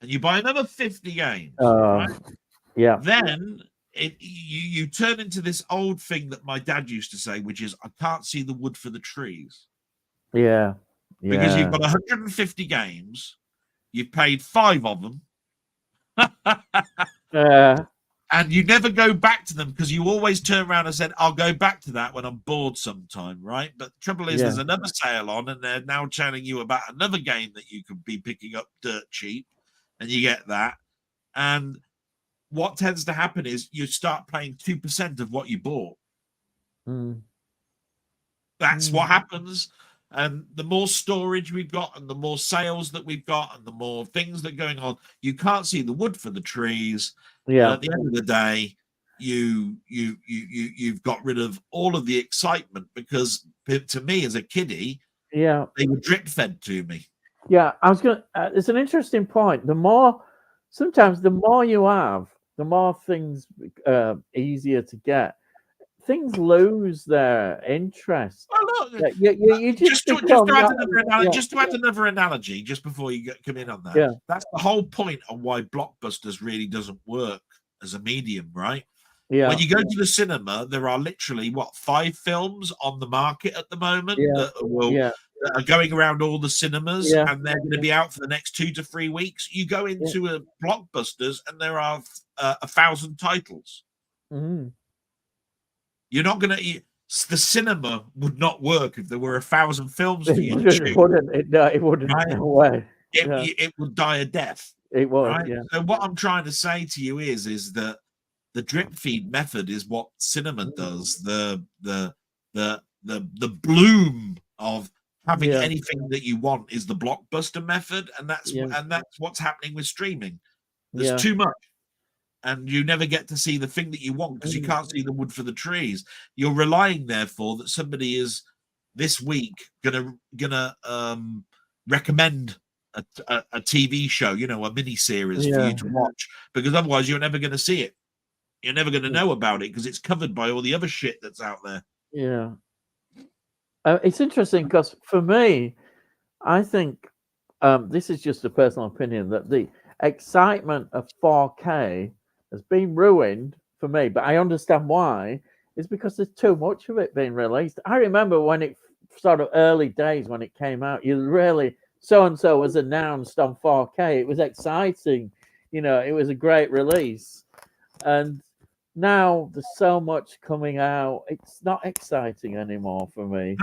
and you buy another 50 games. Right? Yeah. Then you turn into this old thing that my dad used to say, which is, I can't see the wood for the trees. Yeah. Because you've got 150 games, you've paid 5 of them. And you never go back to them because you always turn around and said, I'll go back to that when I'm bored sometime, right? But the trouble is, there's another sale on, and they're now telling you about another game that you could be picking up dirt cheap, and you get that. And what tends to happen is you start paying 2% of what you bought. That's what happens. And the more storage we've got, and the more sales that we've got, and the more things that are going on, you can't see the wood for the trees. Yeah. At the end of the day, you've got rid of all of the excitement, because to me as a kiddie, they were drip fed to me. Yeah, I was gonna. It's an interesting point. Sometimes the more you have, the more things easier to get. Things lose their interest. Well, look, you just to add another analogy, just before you come in on that. Yeah. That's the whole point of why Blockbusters really doesn't work as a medium, right? Yeah. When you go to the cinema, there are literally 5 films on the market at the moment that are going around all the cinemas, and they're going to be out for the next 2 to 3 weeks. You go into a Blockbusters, and there are 1,000 titles. You're not going to. The cinema would not work if there were 1,000 films for you to choose. It wouldn't. Right? No way. It would die a death. It would. Right? Yeah. So what I'm trying to say to you is that the drip feed method is what cinema does. The bloom of having anything that you want is the Blockbuster method, and that's what's happening with streaming. There's too much, and you never get to see the thing that you want because you can't see the wood for the trees. You're relying, therefore, that somebody is this week gonna recommend a TV show, a mini series for you to watch, because otherwise you're never going to see it. You're never going to know about it because it's covered by all the other shit that's out there. Yeah. It's interesting because for me, I think this is just a personal opinion that the excitement of 4K has been ruined for me, but I understand why. It's because there's too much of it being released. I remember when it sort of early days when it came out, you really so-and-so was announced on 4K. It was exciting. It was a great release. And now there's so much coming out. It's not exciting anymore for me.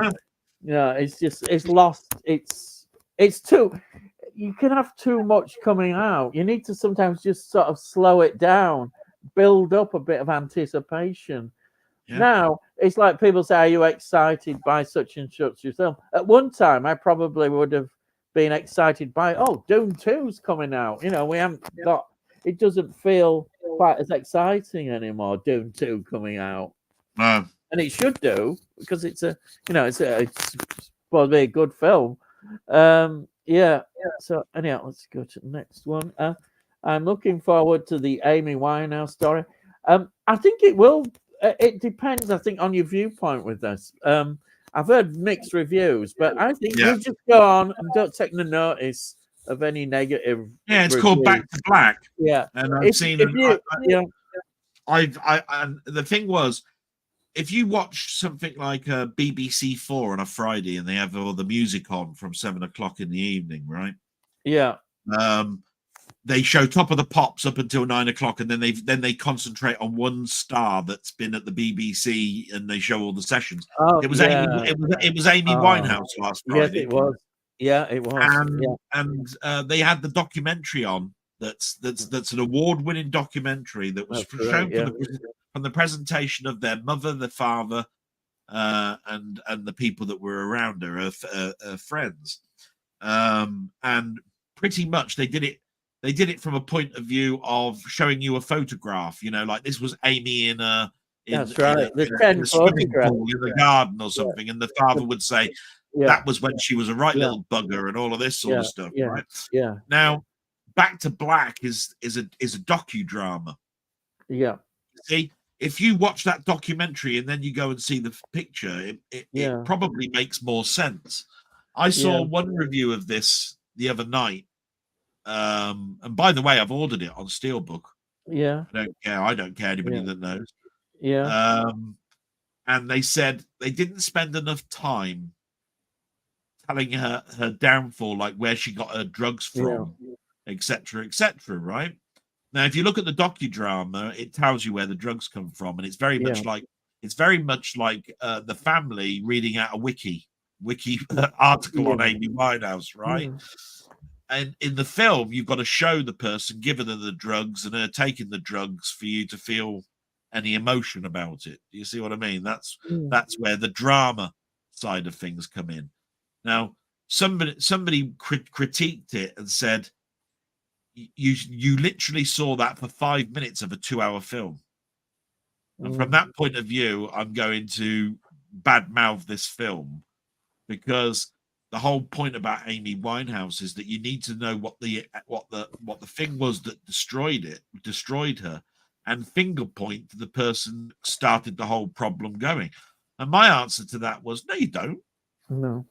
It's lost. It's too, you can have too much coming out. You need to sometimes just sort of slow it down, build up a bit of anticipation. Now it's like people say, are you excited by such and such a film? At one time I probably would have been excited by, Doom 2's coming out. We haven't got, it doesn't feel quite as exciting anymore. Doom 2 coming out, No. and it should do because it's it's supposed to be a good film. Yeah. So anyhow, let's go to the next one. I'm looking forward to the Amy Winehouse story. I think it will. It depends, I think, on your viewpoint with this. I've heard mixed reviews, but I think you just go on and don't take no notice of any negative. Yeah, it's called reviews. Back to Black. Yeah, and I've seen. And the thing was, if you watch something like BBC 4 on a Friday and they have all the music on from 7 o'clock in the evening, right? Yeah. They show Top of the Pops up until 9 o'clock, and then they concentrate on one star that's been at the BBC, and they show all the sessions. Oh, it was Amy Winehouse last Friday. Yes, it was. Yeah, it was. And they had the documentary on. That's an award-winning documentary that was shown from the presentation of their mother, the father, and the people that were around her, her friends, and pretty much they did it from a point of view of showing you a photograph. Like this was Amy in a swimming pool in the garden or something, and the father would say that was when she was a right little bugger and all of this sort of stuff, right? Yeah. Now, Back to Black is a docudrama. Yeah. See, if you watch that documentary and then you go and see the picture, it probably makes more sense. I saw one review of this the other night. And by the way, I've ordered it on Steelbook. Yeah. I don't care anybody that knows. Yeah. And they said they didn't spend enough time telling her downfall, like where she got her drugs from, etc., right? Now, if you look at the docudrama, it tells you where the drugs come from, and it's very much like the family reading out a wiki article on Amy Winehouse, right? And in the film, you've got to show the person giving her the drugs and her taking the drugs for you to feel any emotion about it. Do you see what I mean? That's where the drama side of things come in. Now, somebody critiqued it and said, you literally saw that for 5 minutes of a 2-hour film. And from that point of view, I'm going to badmouth this film, because the whole point about Amy Winehouse is that you need to know what the thing was that destroyed her, and finger point to the person started the whole problem going. And my answer to that was, no, you don't. No.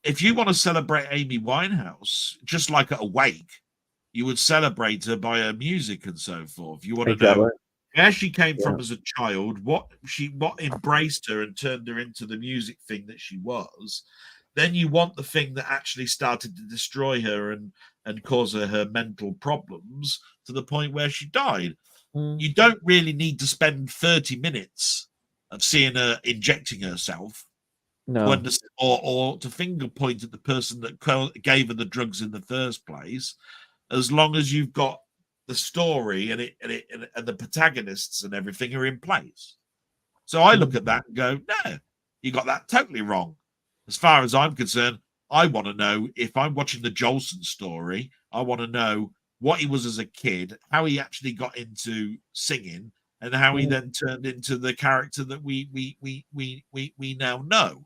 If you want to celebrate Amy Winehouse, just like at a wake, you would celebrate her by her music and so forth. You want to know where she came from as a child, what embraced her and turned her into the music thing that she was. Then you want the thing that actually started to destroy her and cause her mental problems to the point where she died. You don't really need to spend 30 minutes of seeing her injecting herself or to finger point at the person that gave her the drugs in the first place, as long as you've got the story and the protagonists and everything are in place. So I look at that and go, no, you got that totally wrong. As far as I'm concerned, I want to know, if I'm watching the Jolson story, I want to know what he was as a kid, how he actually got into singing, and how he then turned into the character that we now know,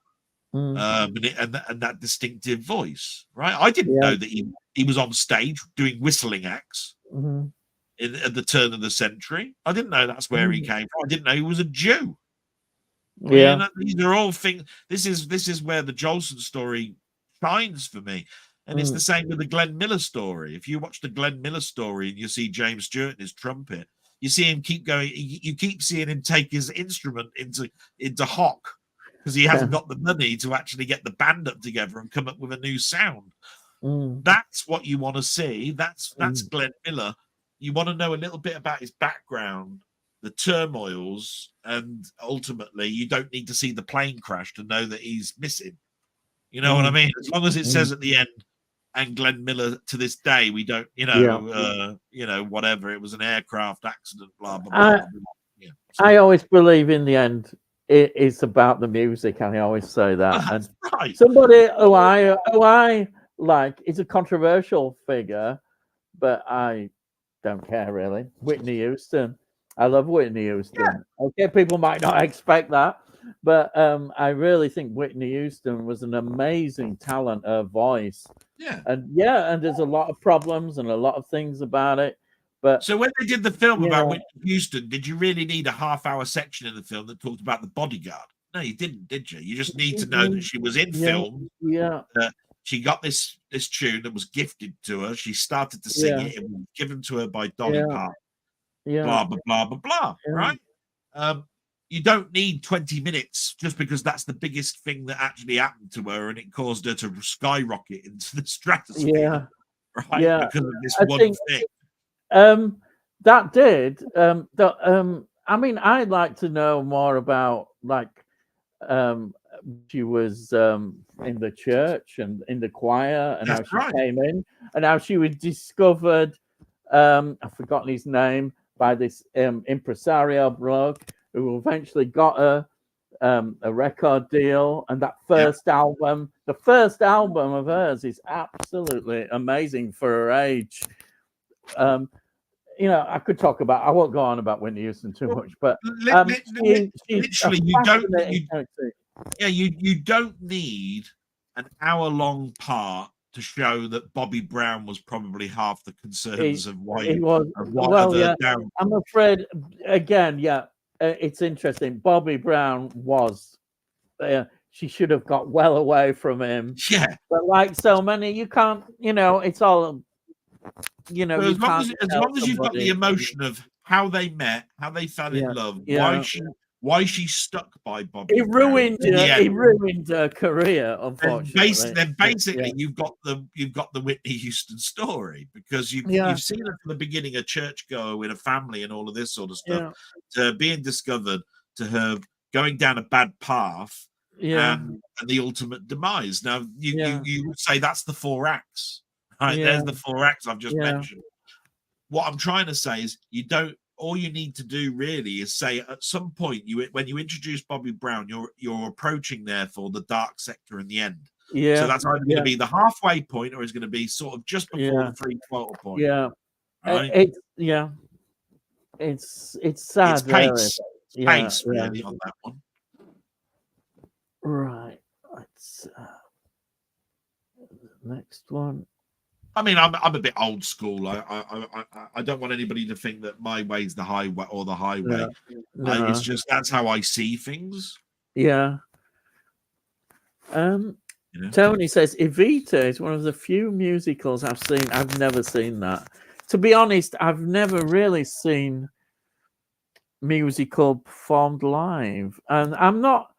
and that distinctive voice, right? I didn't know that he was on stage doing whistling acts at the turn of the century. I didn't know that's where he came from. I didn't know he was a Jew. These are all things. This is where the Jolson story shines for me, and it's the same with the Glenn Miller story. If you watch the Glenn Miller story and you see James Stewart and his trumpet, you see him keep going. You keep seeing him take his instrument into hock, because he hasn't got the money to actually get the band up together and come up with a new sound. That's what you want to see. That's Glenn Miller. You want to know a little bit about his background, the turmoils, and ultimately you don't need to see the plane crash to know that he's missing. You know what I mean? As long as it says at the end, and Glenn Miller, to this day, we don't, whatever, it was an aircraft accident, blah, blah, blah. I always believe in the end it's about the music, and I always say that. And right. Somebody who I like is a controversial figure, but I don't care really. Whitney Houston. I love Whitney Houston. Okay, people might not expect that, but I really think Whitney Houston was an amazing talent, her voice. Yeah. And yeah, and there's a lot of problems and a lot of things about it. But So when they did the film you about know, Whitney Houston, did you really need a half-hour section in the film that talked about the bodyguard? No, you didn't, did you? You just need to know that she was in yeah, film, yeah, that she got this tune that was gifted to her. She started to sing yeah, it. It was given to her by Dolly yeah, Parton. yeah, Blah blah blah blah blah. yeah, Right? You don't need 20 minutes just because that's the biggest thing that actually happened to her, and it caused her to skyrocket into the stratosphere, yeah, right? yeah. Because of this I one think thing. that did. I mean, I'd like to know more about like um she was in the church and in the choir and how That's she right. came in and how she was discovered. I've forgotten his name by this impresario bloke who eventually got a record deal, and that Yeah. the first album of hers is absolutely amazing for her age. Um, I could talk about. I won't go on about Whitney Houston too Well, much, but she's a literally, fascinating character. you don't need an hour-long part to show that Bobby Brown was probably half the He, concerns of why he was of well, the yeah. down. I'm afraid again, yeah. It's interesting. Bobby Brown was. She should have got well away from him, Yeah. but like so many, you can't. It's all. So You can't as tell long as you've got the somebody. emotion of how they met, how they fell in Yeah, love, yeah. why she stuck by Bobby He Brown ruined in the he end. ruined her career, unfortunately. Then Yeah, basically you've got the Whitney Houston story, because yeah, you've seen her from the beginning, a churchgoer with a family and all of this sort of stuff, yeah, to being discovered, to her going down a bad path, yeah, and the ultimate demise. Now yeah, you would say that's the four acts, right? yeah, There's the four acts I've just yeah, mentioned. What I'm trying to say is all you need to do really is say at some point, when you introduce Bobby Brown, you're approaching therefore the dark sector in the end. So yeah, that's either going to be the halfway point, or is going to be sort of just before yeah, the 3/4 point. yeah. Right? Yeah. It's It's sad, really. pace. It's Yeah, pace yeah. really on that one. Right. Let's next one. I mean, I'm a bit old school. I don't want anybody to think that my way's the highway or the highway. No, It's no. just that's how I see things. Yeah. You know? Tony says Evita is one of the few musicals I've seen. I've never seen that. To be honest, I've never really seen musical performed live, and I'm not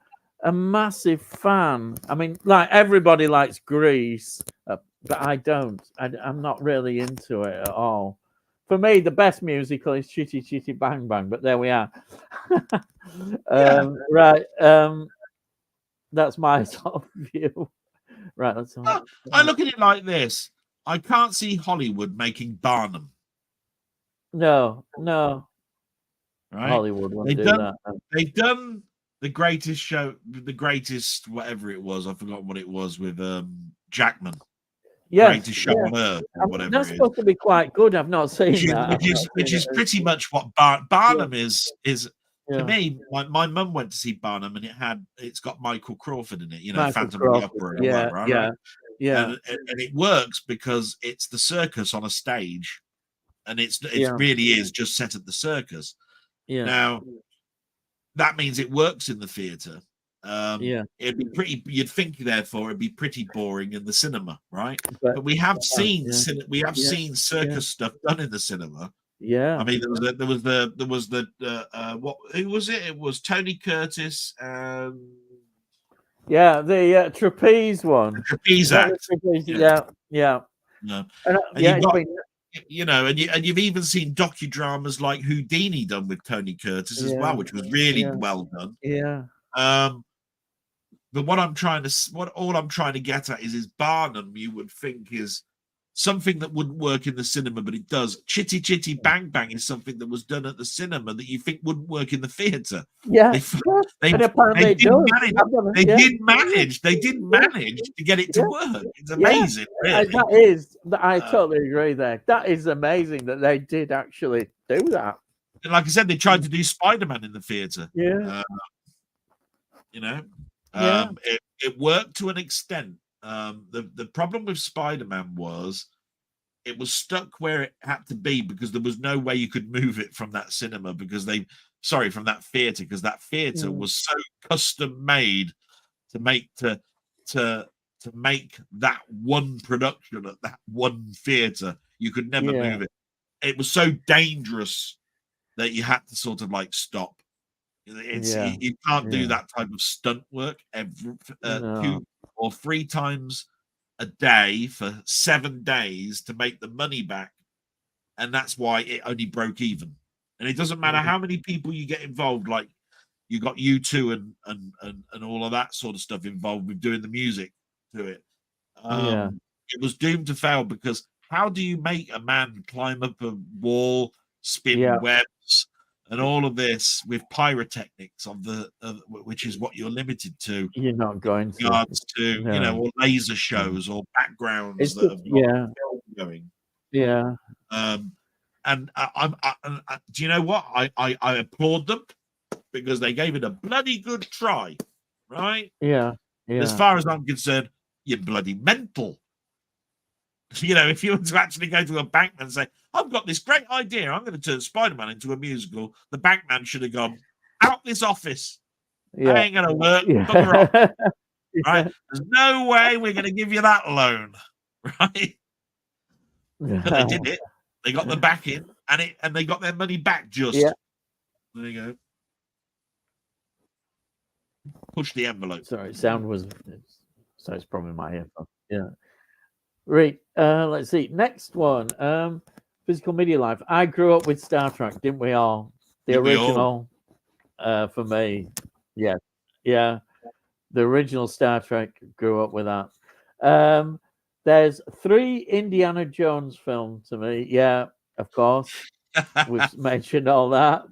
a massive fan. I mean, like everybody likes Grease, but I don't. I'm not really into it at all. For me, the best musical is Chitty Chitty Bang Bang. But there we are. Right. That's my sort of view. Right. Let's. I look at it like this. I can't see Hollywood making Barnum. No. Right? Hollywood won't do that. They've done the greatest show, the greatest whatever it was. I forgot what it was with Jackman. Yes, Greatest show on earth, or whatever that's it is. supposed to be quite good. I've not seen that. Which is pretty much what Barnum is. To me, my mum went to see Barnum, and it's got Michael Crawford in it. Michael Phantom Crawford, of the Opera. yeah, Right? yeah, yeah. And it works because it's the circus on a stage, and it really is just set at the circus. Yeah. Now, that means it works in the theatre. It'd be pretty. You'd think, therefore, it'd be pretty boring in the cinema, right? But we have seen seen circus stuff done in the cinema. Yeah. I mean, there was the what? Who was it? It was Tony Curtis. Yeah, the trapeze one. The trapeze act. Yeah. No. And and you've even seen docudramas like Houdini done with Tony Curtis as well, which was really well done. Yeah. But all I'm trying to get at is Barnum, you would think, is something that wouldn't work in the cinema, but it does. Chitty Chitty Bang Bang is something that was done at the cinema that you think wouldn't work in the theater. Yeah, They apparently did manage. They did manage. They did manage to get it to work. It's amazing, really. That is. I totally agree there. That is amazing that they did actually do that. And like I said, they tried to do Spider-Man in the theater. Yeah. It worked to an extent. The problem with Spider-Man was it was stuck where it had to be because there was no way you could move it from that cinema from that theater, because that theater was so custom made to make that one production at that one theater. You could never move it. It was so dangerous that you had to sort of like stop. You can't do that type of stunt work every 2 or 3 times a day for 7 days to make the money back, and that's why it only broke even. And it doesn't matter how many people you get involved, like you got U2 and all of that sort of stuff involved with doing the music to it. It was doomed to fail, because how do you make a man climb up a wall, spin webs, and all of this with pyrotechnics which is what you're limited to? You're not going to. Regards to or laser shows or backgrounds that have got film going. Yeah. And do you know what? I applaud them, because they gave it a bloody good try, right? Yeah. As far as I'm concerned, you're bloody mental. If you were to actually go to a bankman and say, I've got this great idea, I'm going to turn Spider-Man into a musical, the bankman should have gone, out this office. That ain't going to work. Bugger off. Right? There's no way we're going to give you that loan. Right? But they did it. They got the backing, and they got their money back just. Yeah. There you go. Push the envelope. Sorry, sound was. So it's probably my earphone. Yeah. Right. Let's see. Next one. Physical media life. I grew up with Star Trek, didn't we all? The original. For me. Yeah. Yeah. The original Star Trek, grew up with that. There's 3 Indiana Jones films to me. Yeah, of course. We've mentioned all that.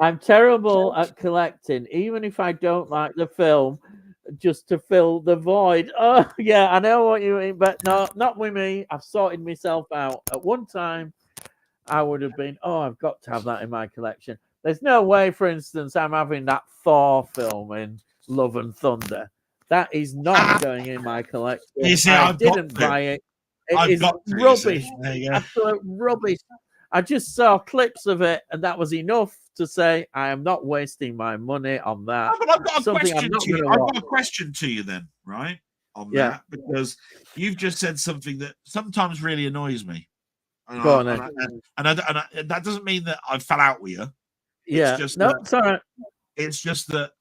I'm terrible at collecting, even if I don't like the film, just to fill the void. Oh, yeah, I know what you mean, but no, not with me. I've sorted myself out. At one time, I would have been, I've got to have that in my collection. There's no way, for instance, I'm having that Thor film in Love and Thunder. That is not going in my collection. You see, I didn't buy it. It is rubbish. Absolute rubbish. I just saw clips of it, and that was enough to say I am not wasting my money on that. But I've got a question to you then, right? On that, because you've just said something that sometimes really annoys me. Go on then. And that doesn't mean that I fell out with you. Yeah. It's all right. It's just that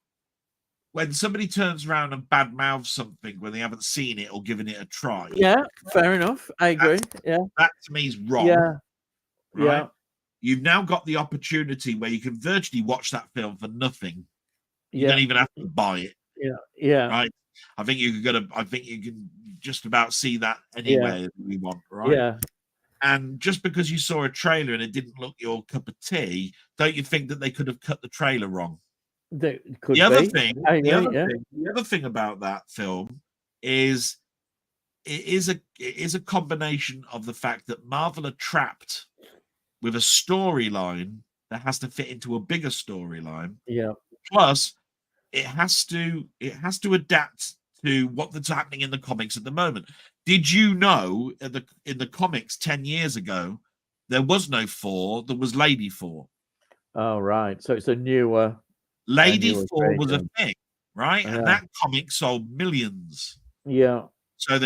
when somebody turns around and badmouths something when they haven't seen it or given it a try. Yeah, fair enough. I agree. That to me is wrong. Yeah. Right? Yeah. You've now got the opportunity where you can virtually watch that film for nothing. You don't even have to buy it. Yeah. Yeah. Right. I think you can just about see that anywhere you want, right? Yeah. And just because you saw a trailer and it didn't look your cup of tea, don't you think that they could have cut the trailer wrong? The other thing about that film is it is a combination of the fact that Marvel are trapped with a storyline that has to fit into a bigger storyline. Yeah. Plus, it has to adapt to what's happening in the comics at the moment. Did you know in the comics 10 years ago there was no Thor, there was Lady Thor? Oh, right. So it's a newer. Lady Thor was a thing, right? Yeah. And that comic sold millions. Yeah. So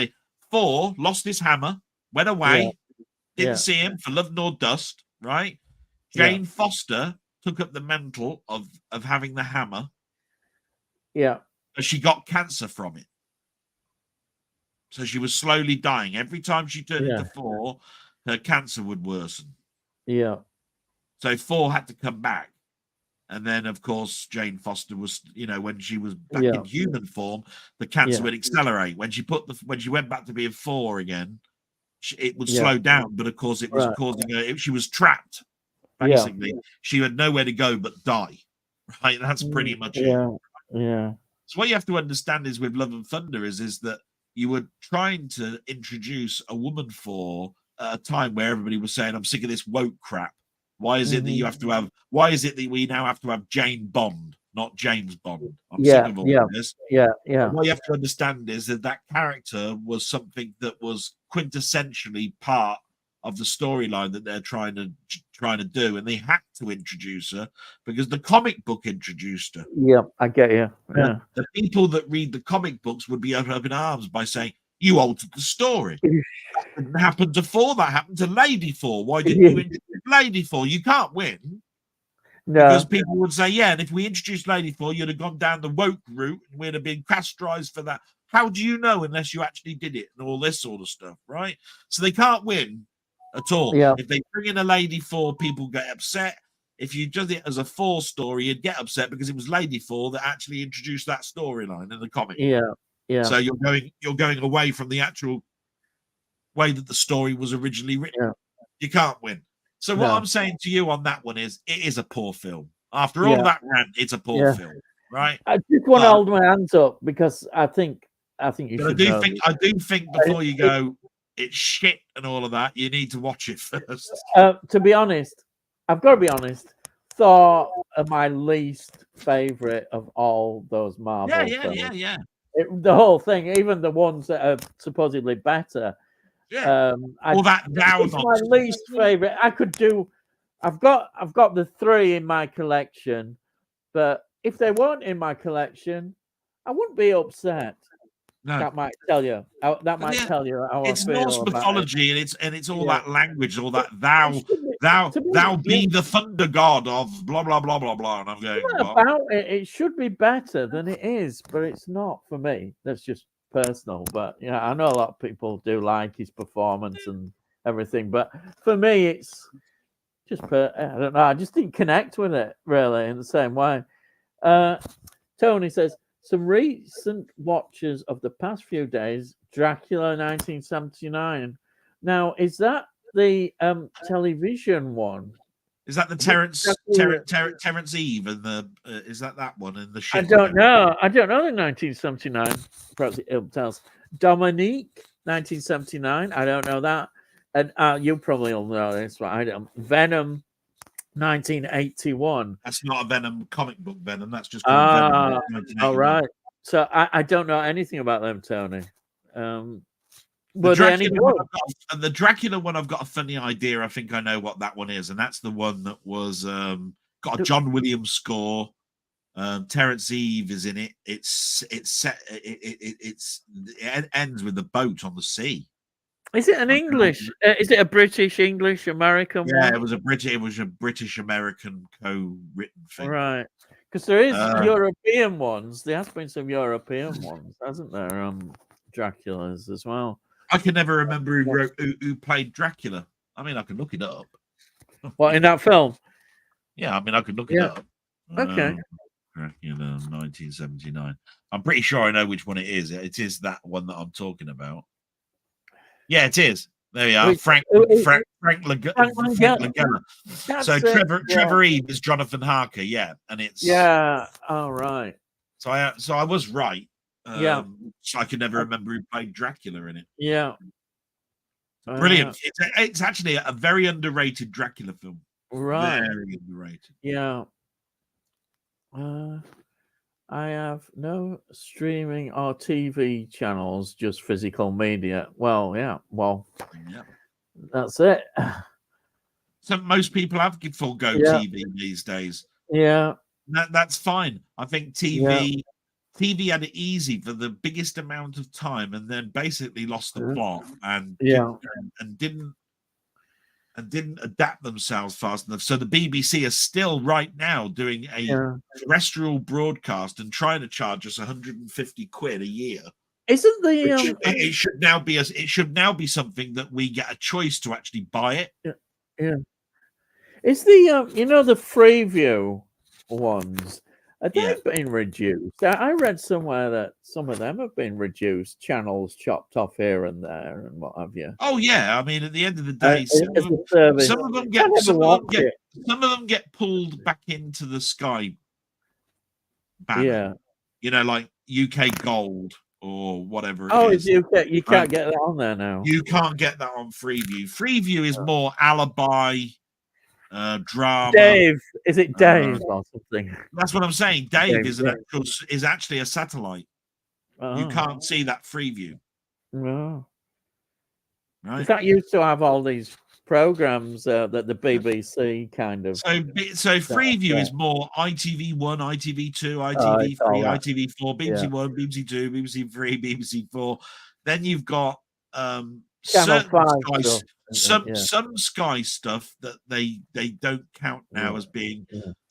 Thor lost his hammer, went away, didn't see him for love nor dust, right? Jane Foster took up the mantle of having the hammer. Yeah. But she got cancer from it. So she was slowly dying. Every time she turned into Thor, her cancer would worsen. Yeah. So Thor had to come back. And then, of course, Jane Foster was, when she was back in human form, the cancer would accelerate. When she went back to being Thor again, it would slow down, but of course it was causing her. She was trapped. Basically, she had nowhere to go but die. Right, that's pretty much it. Yeah. So what you have to understand is with Love and Thunder is that you were trying to introduce a woman for a time where everybody was saying, "I'm sick of this woke crap. Why is it that you have to have? Why is it that we now have to have Jane Bond, not James Bond? I'm sick of all this." Yeah. And what you have to understand is that character was something that was quintessentially part of the storyline that they're trying to do, and they had to introduce her because the comic book introduced her. Yeah, I get you. Yeah. The people that read the comic books would be up in arms by saying, "You altered the story." That didn't happen to Four. That happened to Lady Four. Why didn't you introduce Lady Four? You can't win. No. Because people would say, yeah, and if we introduced Lady Four, you'd have gone down the woke route and we'd have been castrated for that. How do you know unless you actually did it and all this sort of stuff, right? So they can't win at all. Yeah. If they bring in a Lady Four, people get upset. If you did it as a Four story, you'd get upset because it was Lady Four that actually introduced that storyline in the comic. Yeah. So you're going away from the actual way that the story was originally written. Yeah. You can't win. So what I'm saying to you on that one is, it is a poor film. After all of that rant, it's a poor film, right? I just want to hold my hands up because I think you should know. I do think before you go, it's shit and all of that, you need to watch it first. To be honest, I've got to be honest. Thor are my least favorite of all those Marvel films. Yeah. The whole thing, even the ones that are supposedly better. Yeah. It's my least favorite. I've got the 3 in my collection, but if they weren't in my collection, I wouldn't be upset. No. That might tell you. That might tell you how it's I feel. Norse mythology, and it's all that language, all that thou be the thunder god of blah blah blah blah blah. And I'm going about it. It should be better than it is, but it's not for me. That's just personal. But I know a lot of people do like his performance and everything, but for me, it's just I don't know. I just didn't connect with it really in the same way. Tony says, some recent watches of the past few days, Dracula 1979. Now, is that the television one? Is that the Terence Eve and the is that one in the ship? I don't know. I don't know the 1979. Perhaps it tells. Dominique 1979. I don't know that. And you probably all know this, but I don't. Venom 1981. That's not a Venom comic book Venom. That's just Venom. All right. So I don't know anything about them, Tony. The Dracula one, I've got a funny idea. I think I know what that one is, and that's the one that was got a John Williams score. Terence Eve is in it. It ends with the boat on the sea. Is it an English? Is it a British, English, American one? Yeah, it was a British American co-written thing. Right. Because there is European ones. There has been some European ones, hasn't there? Draculas as well. I can never remember who played Dracula. I mean, I can look it up. What, in that film? Yeah, I mean, I could look it up. Okay. Dracula 1979. I'm pretty sure I know which one it is. It is that one that I'm talking about. Yeah, it is. There you are. Frank Langella. So Trevor Eve is Jonathan Harker, and it's all right. So I was right. So I could never remember who played Dracula in it. Yeah. Brilliant. It's actually a very underrated Dracula film. Right. Very underrated. Yeah. I have no streaming or TV channels, just physical media. Well, that's it. So most people have full go TV these days. Yeah. That's fine. I think TV had it easy for the biggest amount of time and then basically lost the plot and didn't adapt themselves fast enough. So the BBC is still right now doing a terrestrial broadcast and trying to charge us 150 quid a year. Isn't the it should now be something that we get a choice to actually buy it. Yeah. Is the the Freeview ones? Are they being reduced? I read somewhere that some of them have been reduced, channels chopped off here and there, and what have you. Oh yeah, I mean, at the end of the day, some As of a service, them I get never watched it. some of them get pulled back into the Sky banner. Yeah. You know, like UK Gold or whatever it Oh, is. you can't get that on there now. You can't get that on Freeview. Freeview is more alibi, drama. Dave, is it Dave or something? That's what I'm saying. Dave Dave, is actually a satellite. You can't see that Freeview. No. Right. That used to have all these programs that the BBC kind of. So Freeview is more ITV1, ITV2, ITV3, ITV4, BBC1, BBC2, BBC3, BBC4. Then you've got some Sky stuff that they don't count now as being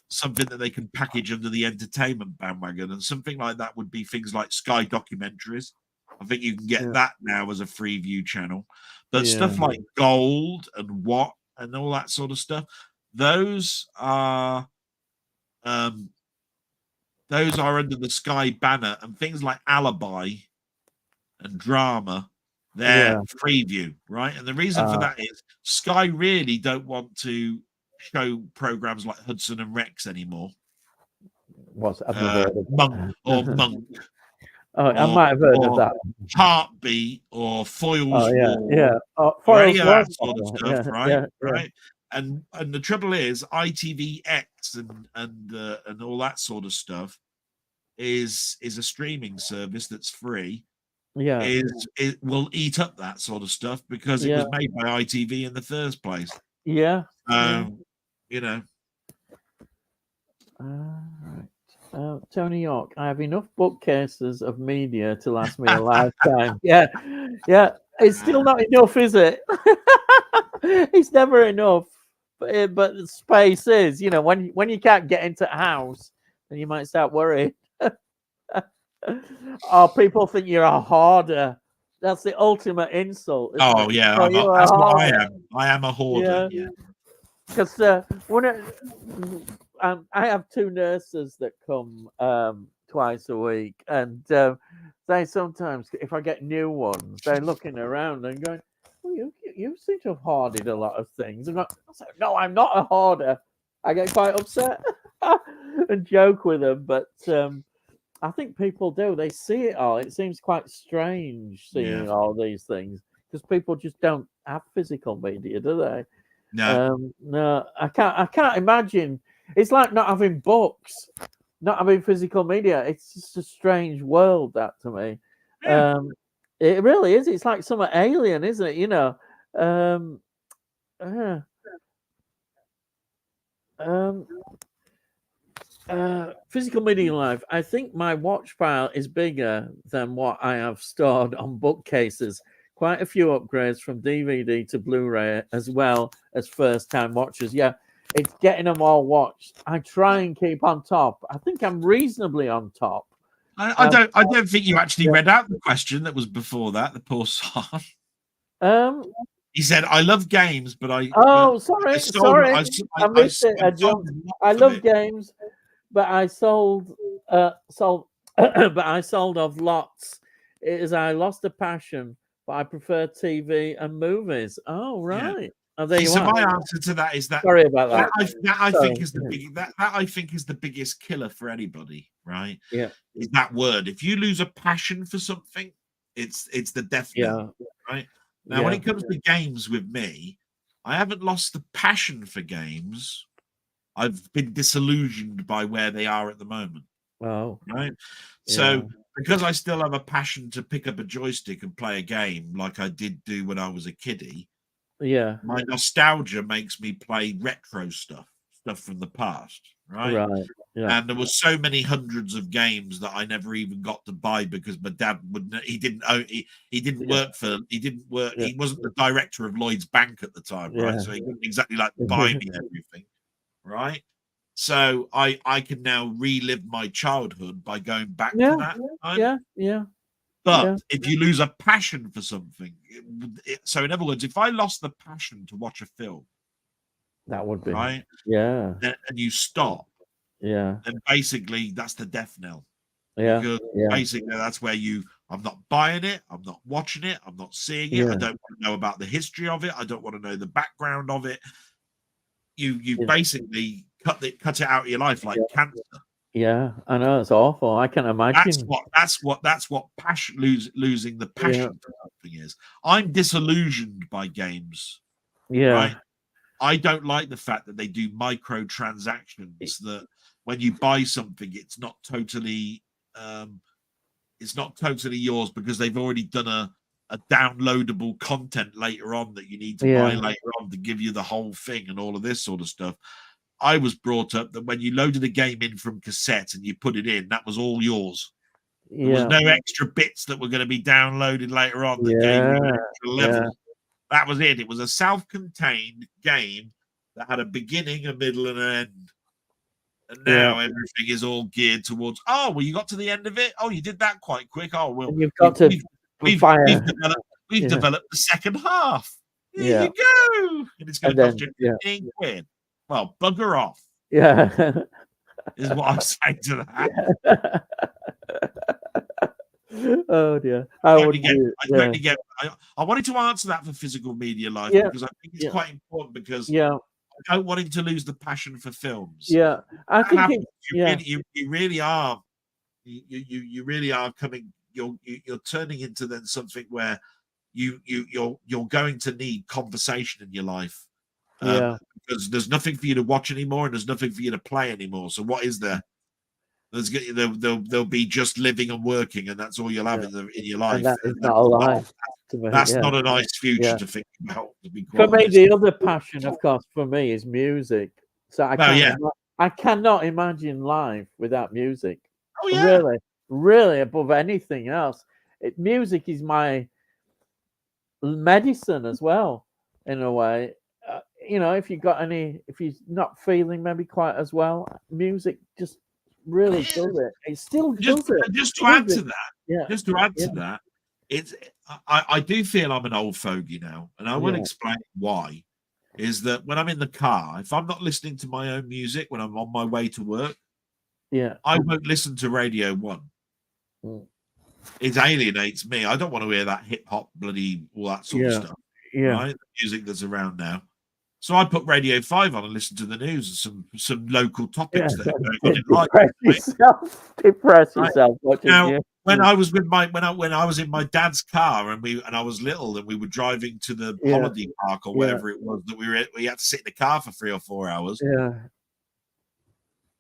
something that they can package under the entertainment bandwagon, and something like that would be things like Sky documentaries. I think you can get that now as a Freeview channel. But stuff like Gold and What and all that sort of stuff, those are under the Sky banner, and things like Alibi and Drama, they're Freeview, right? And the reason for that is Sky really don't want to show programs like Hudson and Rex anymore. What's Monk? Oh, I might have heard of that. Heartbeat or Foyle's War. Yeah. Foyle's War. That sort of stuff, right? Right. And the trouble is, ITVX and all that sort of stuff is a streaming service that's free. Yeah. It will eat up that sort of stuff because it was made by ITV in the first place. Yeah. You know. Right. Tony York, I have enough bookcases of media to last me a lifetime. Yeah. It's still not enough, is it? It's never enough. But the space is, when you can't get into a house, then you might start worrying. Oh, people think you're a hoarder. That's the ultimate insult. Oh, yeah. That's what I am. I am a hoarder. Yeah. Because I have two nurses that come twice a week, and they sometimes, if I get new ones, they're looking around and going, "Well, you seem to have hoarded a lot of things." I say, "No, I'm not a hoarder." I get quite upset and joke with them, but I think people do. They see it all. It seems quite strange seeing all these things because people just don't have physical media, do they? No. No, I can't imagine. It's like not having books, not having physical media. It's just a strange world, that to me. Yeah. It really is. It's like some alien, isn't it? Physical media life. I think my watch pile is bigger than what I have stored on bookcases. Quite a few upgrades from DVD to Blu-ray, as well as first-time watchers. Yeah, it's getting them all watched. I try and keep on top. I think I'm reasonably on top. I don't think you actually read out the question that was before that. The poor son. He said, "I love games, but I." Oh, sorry. I missed it. I love games, but I sold. But I sold off lots. It is I lost a passion. But I prefer TV and movies. Oh, right. Yeah. So my answer to that is that. Sorry about that. I think is the biggest killer for anybody, right? Yeah. Is that word? If you lose a passion for something, it's the death knell, right? Now, when it comes to games with me, I haven't lost the passion for games. I've been disillusioned by where they are at the moment. Oh, right. So because I still have a passion to pick up a joystick and play a game like I did do when I was a kiddie, my nostalgia makes me play retro stuff from the past, right? And there were so many hundreds of games that I never even got to buy because my dad he didn't work. He wasn't the director of Lloyd's Bank at the time, right? So he wouldn't exactly buy me everything, right? So I can now relive my childhood by going back to that time. But if you lose a passion for something, so in other words, if I lost the passion to watch a film, that would be right. And you stop. Yeah. then basically that's the death knell. Yeah. Because Yeah. basically that's where I'm not buying it, I'm not watching it, I'm not seeing it. Yeah. I don't want to know about the history of it. I don't want to know the background of it. You Yeah. basically cut it out of your life like cancer. Yeah, I know, it's awful. I can imagine. That's what passion losing the passion for something is. I'm disillusioned by games. Yeah. Right. I don't like the fact that they do microtransactions, that when you buy something, it's not totally yours, because they've already done a downloadable content later on that you need to buy later on to give you the whole thing and all of this sort of stuff. I was brought up that when you loaded a game in from cassette and you put it in, that was all yours. There was no extra bits that were going to be downloaded later on that gave you an extra level. That was it. It was a self-contained game that had a beginning, a middle, and an end. And now everything is all geared towards, oh, well, you got to the end of it. Oh, you did that quite quick. Oh, well, and you've got we've developed the second half. There you go. And it's going to cost you 15 quid. Well, bugger off. Yeah. Is what I'm saying to that. Oh dear. I wanted to answer that for physical media life, because I think it's quite important, because I don't want him to lose the passion for films. Yeah. I think you really are coming, you're turning into then something where you're going to need conversation in your life. Because there's nothing for you to watch anymore, and there's nothing for you to play anymore. So what is there? There'll be just living and working, and that's all you'll have in your life. And that is not a life. That's not a nice future to think about. To be for me, the other passion, of course, for me is music. So I cannot imagine life without music. Oh yeah, really above anything else. Music is my medicine as well, in a way. If you're not feeling maybe quite as well, music just really does it. It still does it. Just to add to that, I do feel I'm an old fogey now, and I will explain why. Is that when I'm in the car, if I'm not listening to my own music when I'm on my way to work, I won't listen to Radio 1. It alienates me. I don't want to hear that hip hop, bloody all that sort of stuff. Right, the music that's around now. So I put Radio 5 on and listen to the news and some local topics that are going on in life. Depress yourself. Now, when I was in my dad's car and I was little, and we were driving to the holiday park or wherever it was that we had to sit in the car for 3 or 4 hours.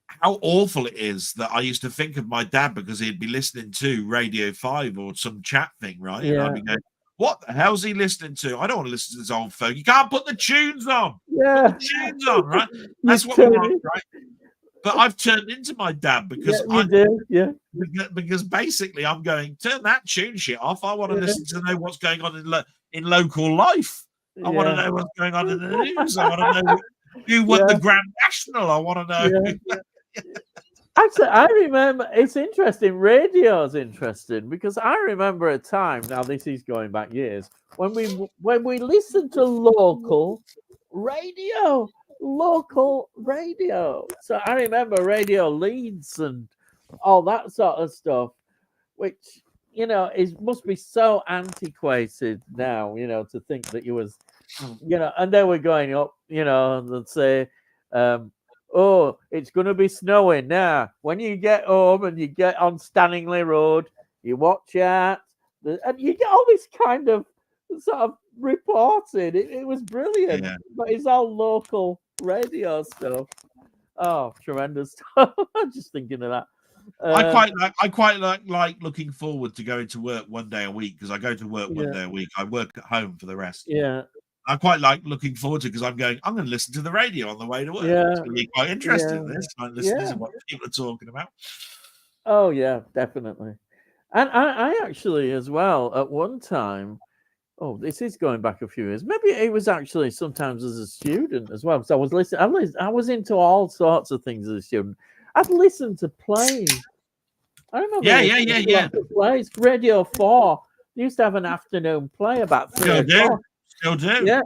How awful it is that I used to think of my dad because he'd be listening to Radio 5 or some chat thing, right? And I'd be going, what the hell's he listening to? I don't want to listen to this old folk. You can't put the tunes on. Put the tunes on, right? That's what we want, right? But I've turned into my dad because because basically I'm going, turn that tune shit off. I want to listen to know what's going on in local life. I want to know what's going on in the news. I want to know who won the Grand National. I want to know. Actually, I remember, it's interesting. Radio's interesting because I remember a time, now this is going back years, when we listened to local radio. So I remember Radio Leeds and all that sort of stuff, which, must be so antiquated now, to think that you was, and they were going up, and they'd say, oh, it's going to be snowing now. When you get home and you get on Stanningley Road, you watch out, and you get all this kind of sort of reporting. It was brilliant, but it's all local radio stuff. Oh, tremendous stuff! I'm just thinking of that. I quite like looking forward to going to work one day a week, because I go to work one day a week. I work at home for the rest. Yeah. I quite like looking forward to, because I'm going to listen to the radio on the way to work. It's going to be quite interesting. This, like listening to what people are talking about. Oh yeah, definitely. And I actually as well at one time. Oh, this is going back a few years. Maybe it was actually sometimes as a student as well. So I was listening. I was into all sorts of things as a student. I'd listen to plays. I remember. Yeah. Plays. Radio 4. They used to have an afternoon play about 3 o'clock. Still do.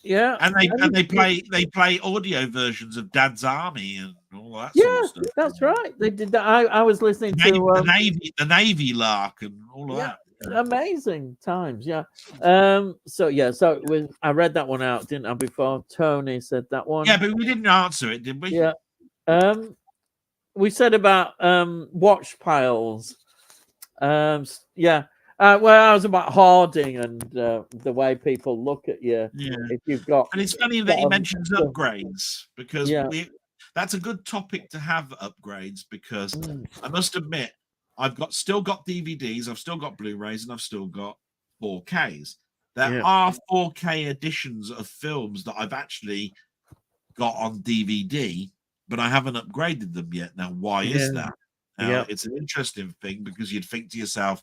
Yeah. And they play audio versions of Dad's Army and all all that Yeah, sort of stuff. that's right. They did that. I was listening to the Navy lark and all of that. amazing times. Yeah. So I read that one out, didn't I? Before Tony said that one. Yeah, but we didn't answer it, did we? Yeah. We said about watch piles. Yeah. Well, I was about hoarding and the way people look at you. Yeah. If you've got, and it's funny that he mentions upgrades because that's a good topic to have upgrades because I must admit I've still got DVDs, I've still got Blu-rays, and I've still got 4Ks. There are 4K editions of films that I've actually got on DVD, but I haven't upgraded them yet. Now, why is that? Now, it's an interesting thing because you'd think to yourself,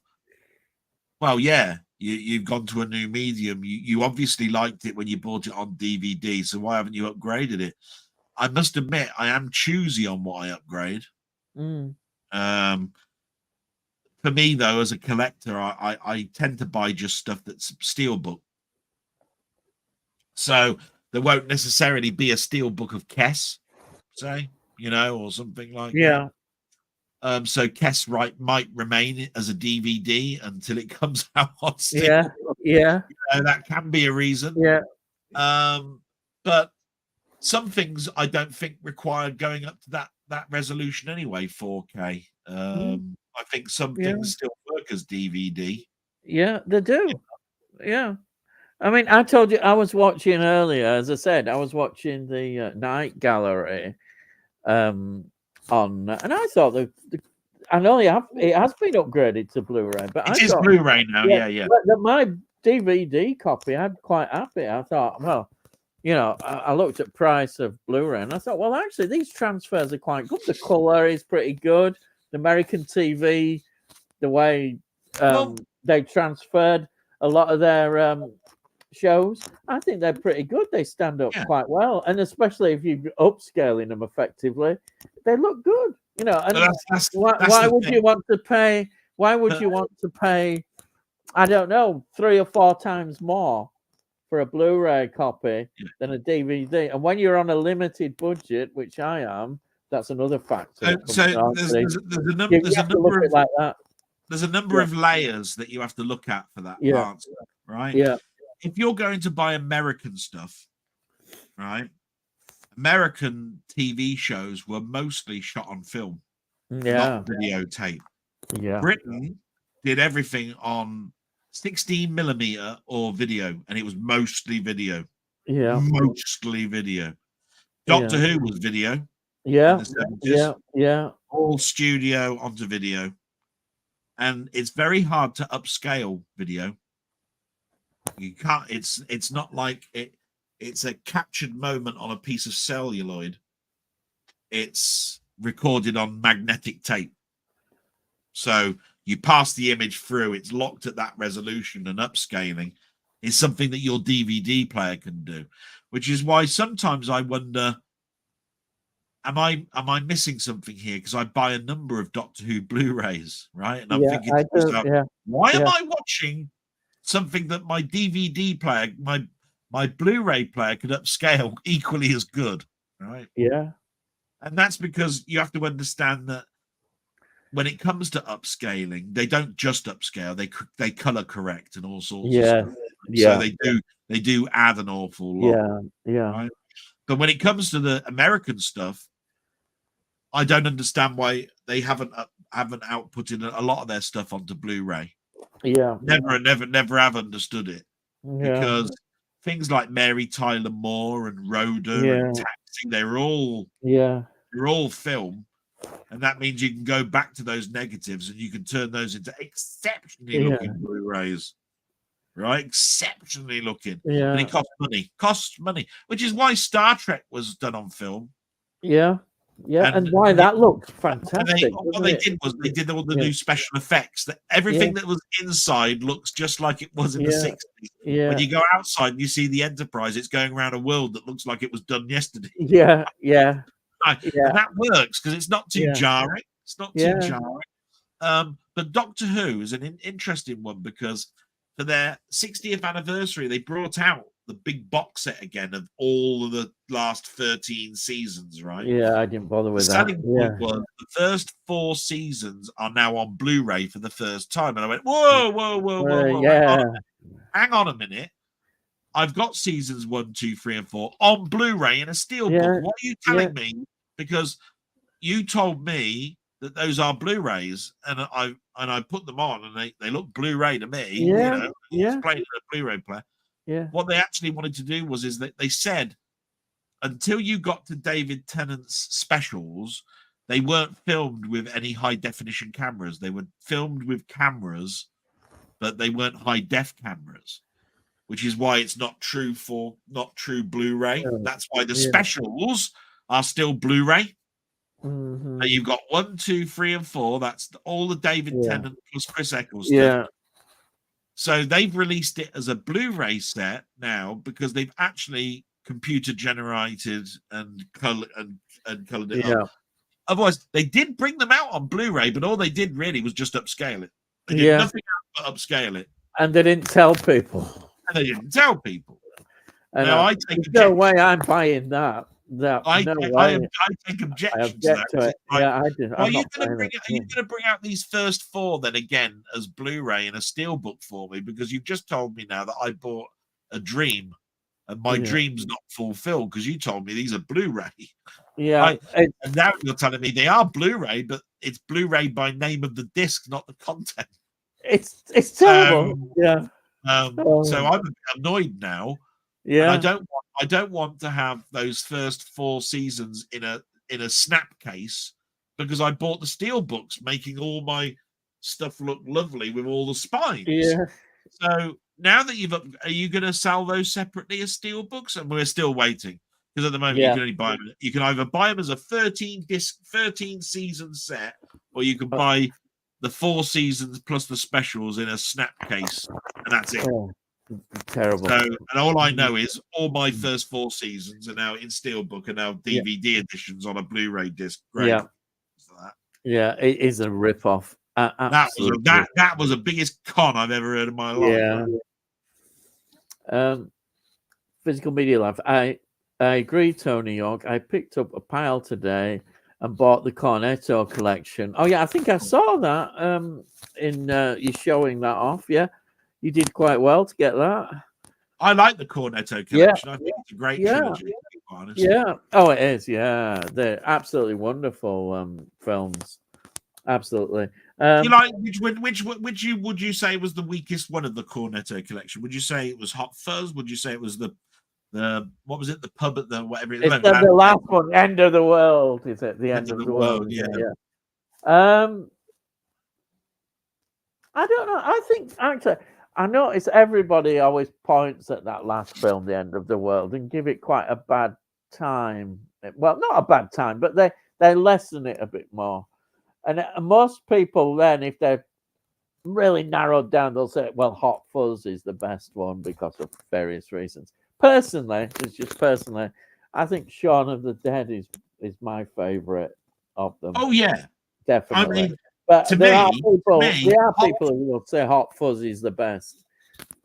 well, yeah, you've gone to a new medium. You obviously liked it when you bought it on DVD, so why haven't you upgraded it? I must admit, I am choosy on what I upgrade. For me, though, as a collector, I tend to buy just stuff that's steelbook. So there won't necessarily be a steelbook of Kess, say, or something like that. So Kess might remain as a DVD until it comes out on steelbook. That can be a reason. But some things I don't think require going up to that resolution anyway, 4K. I think some things still work as DVD. Yeah, they do. Yeah. I mean, I told you I was watching earlier, as I said, I was watching the Night Gallery and I thought I know it has been upgraded to Blu-ray, but it is Blu-ray now. Yeah. But my DVD copy, I'm quite happy. I thought, well, I looked at price of Blu-ray and I thought, well, actually, these transfers are quite good. The color is pretty good. The American TV, the way they transferred a lot of their shows, I think they're pretty good. They stand up quite well, and especially if you're upscaling them effectively, they look good. And why would you want to pay? Why would you want to pay? I don't know, 3 or 4 times more for a Blu-ray copy than a DVD. And when you're on a limited budget, which I am, that's another factor. So there's a number of layers that you have to look at for that answer, right? Yeah. If you're going to buy American stuff, right? American TV shows were mostly shot on film, not videotape. Yeah. Britain did everything on 16mm or video, and it was mostly video. Yeah. Mostly video. Doctor Who was video. Yeah. All studio onto video. And it's very hard to upscale video. You can't, it's not like it's a captured moment on a piece of celluloid. It's recorded on magnetic tape. So you pass the image through, it's locked at that resolution, and upscaling is something that your DVD player can do, which is why sometimes I wonder, am I missing something here? Because I buy a number of Doctor Who Blu-rays, right? And I'm thinking to myself, why am I watching something that my DVD player, my Blu-ray player could upscale equally as good, right? Yeah. And that's because you have to understand that when it comes to upscaling, they don't just upscale; they color correct and all sorts of stuff. So they do add an awful lot. Right? But when it comes to the American stuff, I don't understand why they haven't outputted a lot of their stuff onto Blu-ray. Never have understood it. Because things like Mary Tyler Moore and Rhoda and Taxi, they're all film. And that means you can go back to those negatives and you can turn those into exceptionally looking Blu-rays, right? Exceptionally looking. And it costs money, which is why Star Trek was done on film. And why that looked fantastic. What they did was they did all the new special effects. That everything that was inside looks just like it was in the 60s. When you go outside and you see the Enterprise, it's going around a world that looks like it was done yesterday. And that works because it's not too jarring. It's not too jarring. But Doctor Who is an interesting one because for their 60th anniversary, they brought out the big box set again of all of the last 13 seasons, right? Yeah, I didn't bother The with that. selling point was the first 4 seasons are now on Blu-ray for the first time. And I went, whoa. Yeah. Hang on a minute. I've got seasons 1, 2, 3, and 4 on Blu-ray in a steelbook. What are you telling me? Because you told me that those are Blu-rays, and I put them on, and they look Blu-ray to me. It's playing in a Blu-ray player. Yeah. What they actually wanted to do is that they said until you got to David Tennant's specials, they weren't filmed with any high definition cameras. They were filmed with cameras, but they weren't high def cameras, which is why it's not true Blu-ray. That's why the specials are still Blu-ray. Mm-hmm. You've got 1, 2, 3, and 4. That's all the David Tennant plus Chris Eccleston. Yeah. So they've released it as a Blu-ray set now because they've actually computer generated and colored it up. Otherwise, they did bring them out on Blu-ray, but all they did really was just upscale it. They did nothing else but upscale it. And they didn't tell people. And they didn't tell people. And now, I take no way I'm buying that. I take objections to that. I did. Are you going to bring out these first 4 then again as Blu-ray in a steelbook for me? Because you've just told me now that I bought a dream and my dream's not fulfilled because you told me these are Blu-ray. Yeah. And now you're telling me they are Blu-ray, but it's Blu-ray by name of the disc, not the content. It's terrible. So I'm annoyed now. Yeah. And I don't want to have those first 4 seasons in a snap case because I bought the steel books, making all my stuff look lovely with all the spines. Yeah. So now that are you going to sell those separately as steel books? And we're still waiting because at the moment you can only buy them. You can either buy them as a 13 season set, or you can buy the 4 seasons plus the specials in a snap case, and that's it. Terrible. So, and all I know is all my first 4 seasons are now in steelbook and now DVD editions on a Blu-ray disc. Great. Yeah, it is a rip-off. That was the biggest con I've ever heard in my life. Yeah. Physical Media Life. I agree, Tony York. I picked up a pile today and bought the Cornetto collection. Oh yeah, I think I saw that. In you showing that off. Yeah. You did quite well to get that. I like the Cornetto collection. I think it's a great trilogy, to be honest. Yeah. Oh, it is. Yeah. They're absolutely wonderful films. Absolutely. You like which would you say was the weakest one of the Cornetto collection? Would you say it was Hot Fuzz? Would you say it was the what was it? The pub at the whatever it was? It's the last one, End of the World. Is it the End of the World? Yeah. I don't know. I think actually I notice everybody always points at that last film, The End of the World, and give it quite a bad time. Well, not a bad time, but they lessen it a bit more. And most people then, if they're really narrowed down, they'll say, well, Hot Fuzz is the best one because of various reasons. Personally, I think Shaun of the Dead is my favourite of them. Oh, yeah. Definitely. I mean, but there are people who will say Hot Fuzz is the best.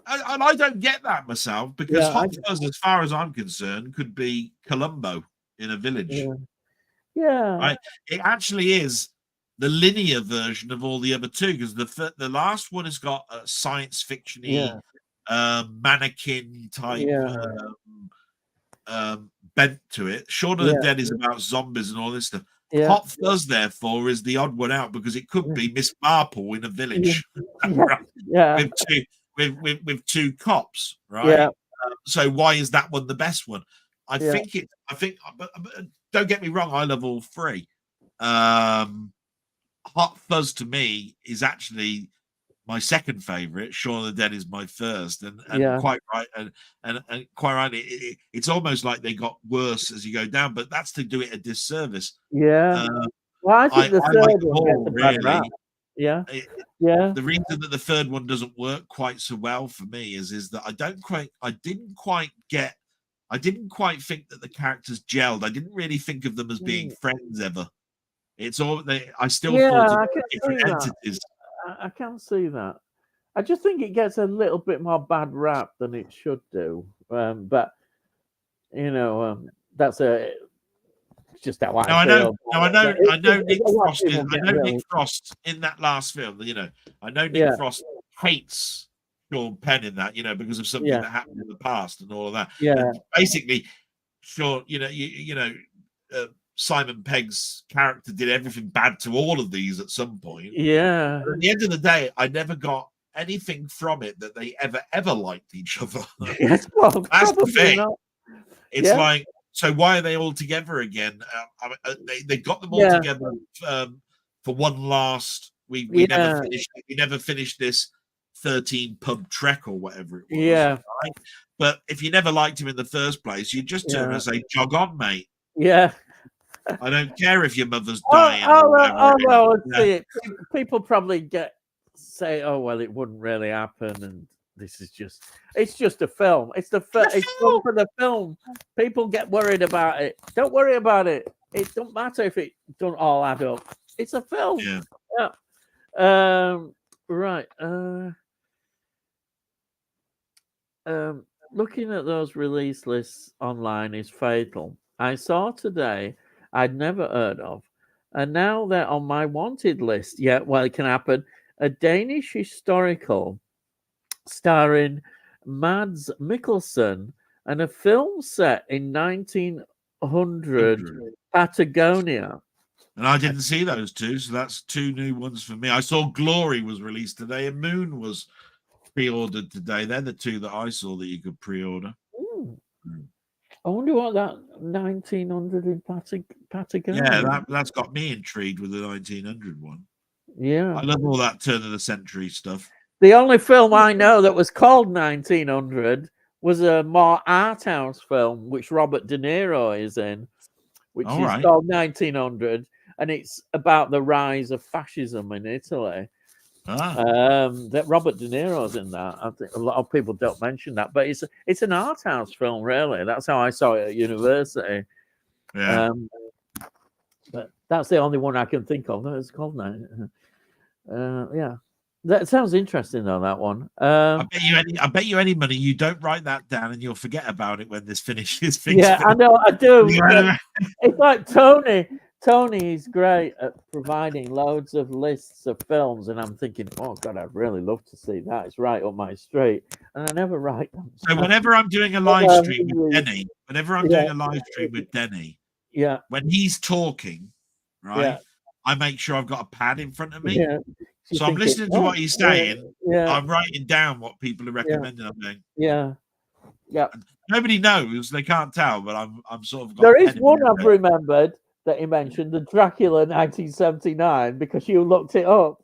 And I don't get that myself because Hot Fuzz, as far as I'm concerned, could be Columbo in a village. Yeah. Right? It actually is the linear version of all the other 2 because the last one has got a science fiction-y mannequin type bent to it. Shaun of the Dead is about zombies and all this stuff. Hot Fuzz, therefore, is the odd one out because it could be Miss Marple in a village, with 2 cops, right? So why is that one the best one? I think, but don't get me wrong, I love all 3. Hot Fuzz to me is actually my second favorite. Shaun of the Dead is my first, and quite right, and quite right. It's almost like they got worse as you go down, but that's to do it a disservice. Yeah. Well, I think the third one really. Yeah. The reason that the third one doesn't work quite so well for me is that I didn't quite think that the characters gelled. I didn't really think of them as being friends ever. It's all I still thought of different entities. I can see that. I just think it gets a little bit more bad rap than it should do. But you know, that's just how I No, I know. feel. No, I know. I know Nick A lot of Frost is. people I get know Nick really, Frost in that last film. I know Nick yeah, Frost hates Sean Penn in that. Because of something yeah, that happened in the past and all of that. yeah, And basically, Sean, Simon Pegg's character did everything bad to all of these at some point. yeah. But at the end of the day, I never got anything from it that they ever liked each other. Yes, well, That's the probably thing. not. It's Yeah, like, so why are they all together again? They got them all yeah, together for one last. We yeah, never finished this 13 pub trek or whatever it was. yeah, Right? But if you never liked him in the first place, you just turn yeah, and say, "Jog on, mate. yeah. I don't care if your mother's Oh, dying or whatever it is." let's see it. People probably say, "Oh, well, it wouldn't really happen," and it's just a film. It's it's fun for the film. People get worried about it. Don't worry about it. It don't matter if it don't all add up. It's a film. Yeah. Yeah. Right. Looking at those release lists online is fatal. I saw today I'd never heard of, and now they're on my wanted list. Yeah, well, it can happen. A Danish historical starring Mads Mikkelsen and a film set in 1900 Patagonia. And I didn't see those two, so that's two new ones for me. I saw Glory was released today, and Moon was pre-ordered today. They're the two that I saw that you could pre-order. Ooh, I wonder what that 1900 in Patagonia. Yeah, that's got me intrigued with the 1900 one. Yeah. I love all that turn of the century stuff. The only film I know that was called 1900 was a more art house film, which Robert De Niro is in, which All is right. called 1900, and it's about the rise of fascism in Italy. That Robert De Niro's in that. I think a lot of people don't mention that, but it's an art house film, really. That's how I saw it at university. Yeah. But that's the only one I can think of. It's called that. Yeah. That sounds interesting, though. That one. I bet you any money you don't write that down, and you'll forget about it when this finishes. Yeah, I know. I do. It's like Tony. Tony is great at providing loads of lists of films, and I'm thinking, oh God, I'd really love to see that. It's right up my street, and I never write them. So whenever I'm doing a live stream with Denny, yeah, when he's talking, right, yeah, I make sure I've got a pad in front of me. yeah. So I'm listening to what he's saying. Yeah, I'm writing down what people are recommending. I'm going, yeah. Nobody knows; they can't tell. But I'm sort of. There is one I've remembered that he mentioned, the Dracula 1979, because you looked it up.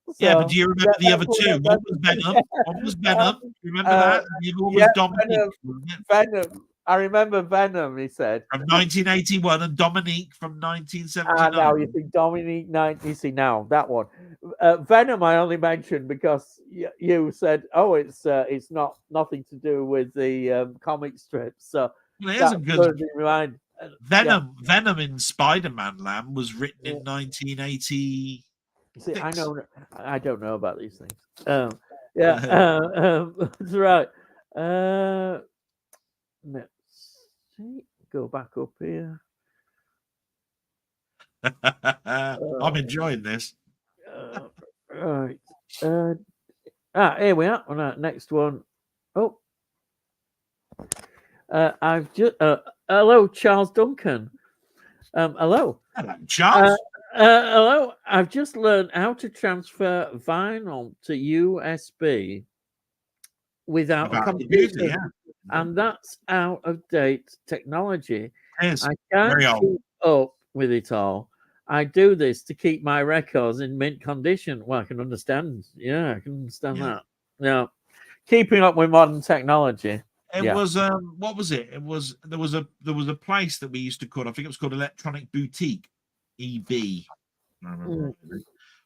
So, yeah, but do you remember the other two? One was Venom. One was Venom. Remember that? The other one was Dominique. Venom. I remember Venom, he said. From 1981 and Dominique from 1979. Now you think Dominique 90. You see, now that one. Venom I only mentioned because you said, oh, it's nothing to do with the comic strips. So well, good. Venom in Spider-Man Land was written in 1980. See, I don't know about these things. That's right. Let's see. Go back up here. I'm enjoying this. Right. Here we are. Next one. Oh. I've just hello, Charles Duncan. Hello. Hello, Charles. Hello. I've just learned how to transfer vinyl to USB without a computer. Yeah. And that's out of date technology. I can't keep up with it all. I do this to keep my records in mint condition. Well, I can understand. Yeah, I can understand that. Yeah. Keeping up with modern technology. It was what was it? There was a place that we used to call, I think it was called Electronic Boutique, EB, I remember,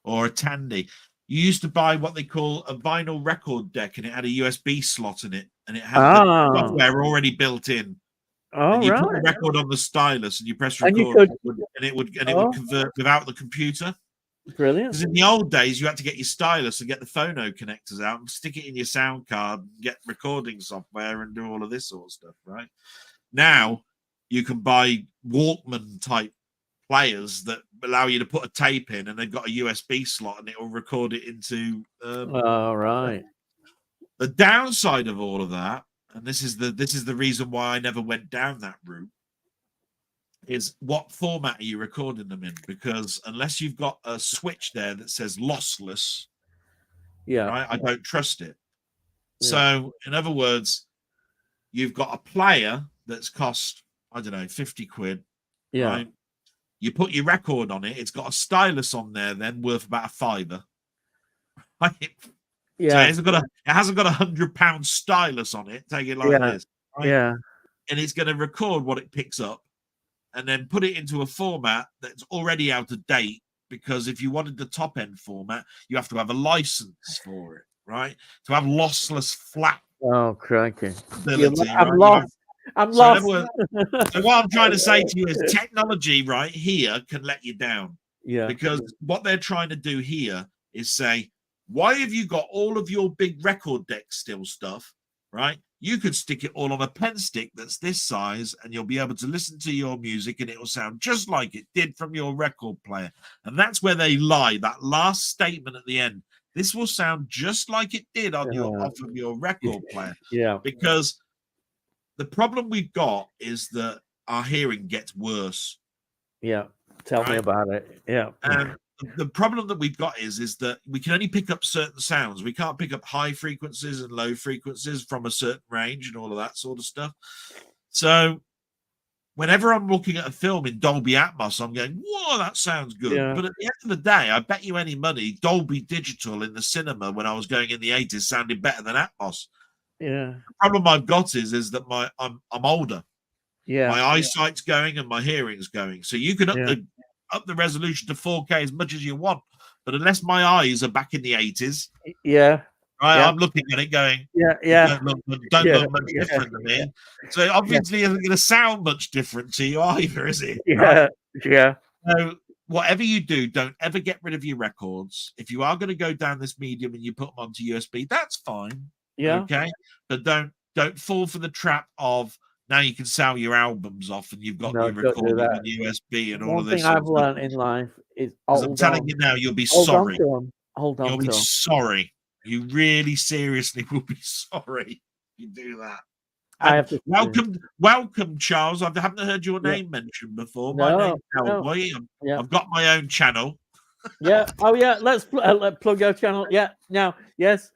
or a Tandy. You used to buy what they call a vinyl record deck, and it had a USB slot in it, and it had the software already built in. And you put the record on the stylus, and you press record, and it would convert without the computer. Brilliant. Because in the old days, you had to get your stylus and get the phono connectors out and stick it in your sound card, and get recording software, and do all of this sort of stuff. Right now, you can buy Walkman type players that allow you to put a tape in, and they've got a USB slot, and it will record it into. All right. The downside of all of that, and this is the reason why I never went down that route, is what format are you recording them in? Because unless you've got a switch there that says lossless, Yeah. right, I don't trust it. Yeah. So, in other words, you've got a player that's cost, I don't know, 50 quid. Yeah. Right? You put your record on it, it's got a stylus on there, then worth about £5. Right? Yeah. So it hasn't got £100 stylus on it. Take it like this. Right? Yeah. And it's going to record what it picks up and then put it into a format that's already out of date, because if you wanted the top end format, you have to have a license for it, right? To have lossless flat Oh, crikey. ability. I'm right? lost. I'm lost. So what I'm trying to say to you is technology right here can let you down. Yeah. Because what they're trying to do here is say, why have you got all of your big record deck still stuff, right? You could stick it all on a pen stick that's this size, and you'll be able to listen to your music, and it will sound just like it did from your record player. And that's where they lie. That last statement at the end, this will sound just like it did on off of your record player. Yeah. Because the problem we've got is that our hearing gets worse. Yeah. Tell me about it. Yeah. And the problem that we've got is that we can only pick up certain sounds. We can't pick up high frequencies and low frequencies from a certain range and all of that sort of stuff. So whenever I'm looking at a film in Dolby Atmos, I'm going, whoa, that sounds good. Yeah. But at the end of the day, I bet you any money, Dolby Digital in the cinema when I was going in the 80s sounded better than Atmos. Yeah. The problem I've got is that I'm older. Yeah. My eyesight's going and my hearing's going. So you can up the resolution to 4K as much as you want, but unless my eyes are back in the 80s, right, I'm looking at it going, don't look much different to me. So obviously, it isn't going to sound much different to you either, is it? Yeah, right? So whatever you do, don't ever get rid of your records. If you are going to go down this medium and you put them onto USB, that's fine. Yeah. Okay, but don't fall for the trap of, now you can sell your albums off and you've got your recording on USB and all of this. One thing I've learned in life is, I'm telling you now, you'll be sorry. You'll be sorry. You really seriously will be sorry you do that. I have to welcome, Charles. I haven't heard your name mentioned before. My name's Delboy. I've got my own channel. Yeah. Oh, yeah. Let's plug your channel. Yeah. Now, yes.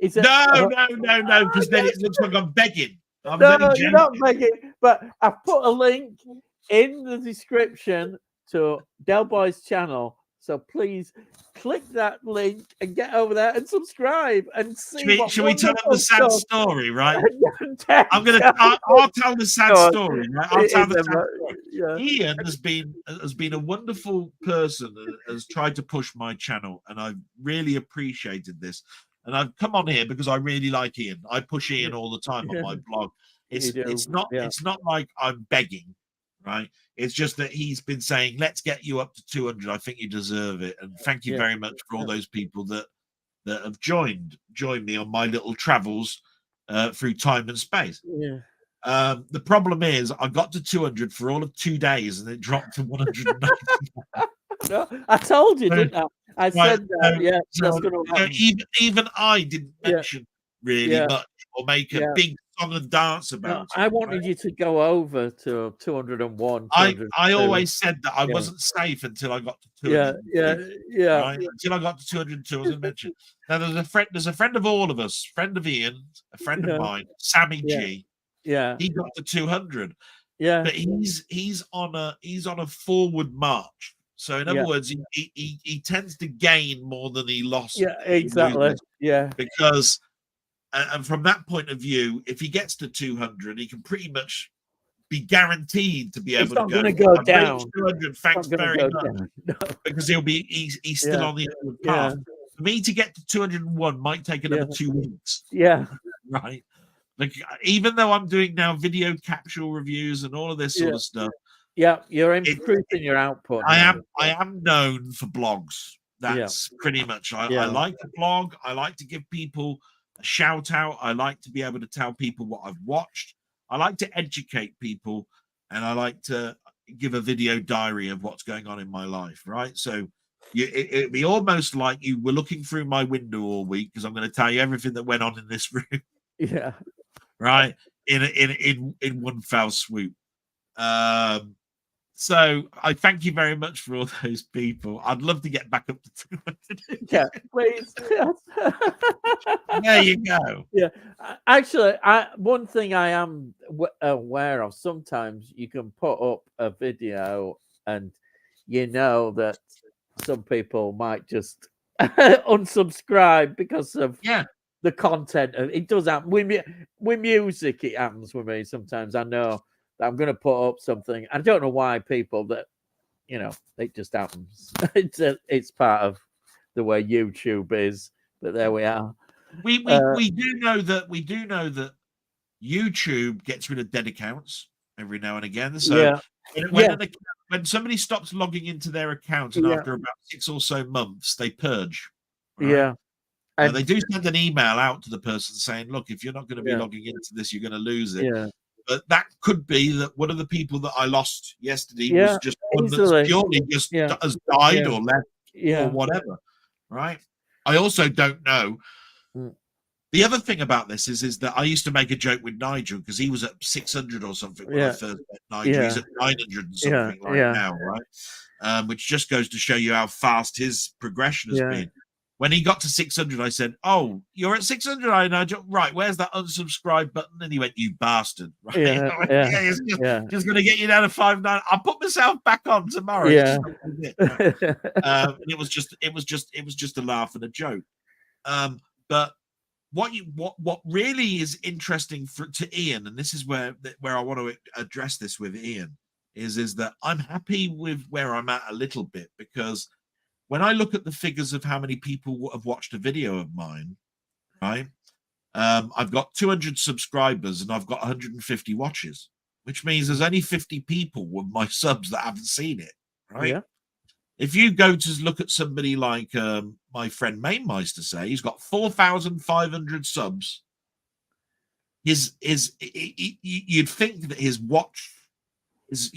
No, because then it looks like I'm begging. No, you're not begging. But I've put a link in the description to Delboy's channel. So please click that link and get over there and subscribe and see. Should we tell them the sad story, right? I'll tell the sad story, right? I'll tell the sad story. Yeah. Ian has been a wonderful person, has tried to push my channel, and I've really appreciated this. And I've come on here because I really like Ian. I push Ian all the time on my blog. It's not like I'm begging, right? It's just that he's been saying, let's get you up to 200. I think you deserve it. And thank you very much for all those people that have joined me on my little travels through time and space. Yeah. The problem is I got to 200 for all of 2 days and it dropped to 190. No, I told you, didn't I? I said that. That's going to happen. Even I didn't mention really much or make a big song and dance about it. I wanted you to go over to 201. I always said that I wasn't safe until I got to 200. Right? Until I got to 202, I was going to mention. Now there's a friend of all of us, friend of Ian, a friend of mine, Sammy G. Yeah, he got to 200. Yeah, but he's on a forward march. So in other words, he tends to gain more than he lost. Yeah, exactly. Yeah, because and from that point of view, if he gets to 200, he can pretty much be guaranteed to be able to go down. 200, thanks very much, because he's still on the upward path. For me to get to 201 might take another 2 weeks. Yeah, right. Like, even though I'm doing now video capsule reviews and all of this sort of stuff. Yeah, you're improving your output. I am known for blogs. That's pretty much. I Yeah. like to blog. I like to give people a shout out. I like to be able to tell people what I've watched. I like to educate people, and I like to give a video diary of what's going on in my life. Right. So it'd be almost like you were looking through my window all week, because I'm going to tell you everything that went on in this room. Yeah. Right. In one foul swoop. So I thank you very much for all those people. I'd love to get back up to 200. Yeah, please. There you go. Yeah, actually, one thing I am aware of, sometimes you can put up a video and you know that some people might just unsubscribe because of the content. It does happen with music. It happens with me sometimes. I know that I'm going to put up something. I don't know why people that, it just happens. It's part of the way YouTube is. But there we are. We do know that YouTube gets rid of dead accounts every now and again. So when somebody stops logging into their account, and after about 6 or so months, they purge. Right? Yeah. And they do send an email out to the person saying, look, if you're not going to be logging into this, you're going to lose it. Yeah. But that could be that one of the people that I lost yesterday was just one that's purely just has died or left or whatever. Right. I also don't know. The other thing about this is that I used to make a joke with Nigel, because he was at 600 or something when I first met Nigel. He's at 900 and something now, right? Which just goes to show you how fast his progression has been. When he got to 600, I said, "Oh, you're at 600, Nigel? Right, where's that unsubscribe button?" And he went, "You bastard!" Right? It's just going to get you down to 5.9. I'll put myself back on tomorrow. Yeah. It was just a laugh and a joke. But what really is interesting to Ian, and this is where I want to address this with Ian, is that I'm happy with where I'm at a little bit, because when I look at the figures of how many people have watched a video of mine, right? I've got 200 subscribers and I've got 150 watches, which means there's only 50 people with my subs that haven't seen it, right? Yeah. If you go to look at somebody like my friend Mainmeister, say he's got 4,500 subs. You'd think that his watch is,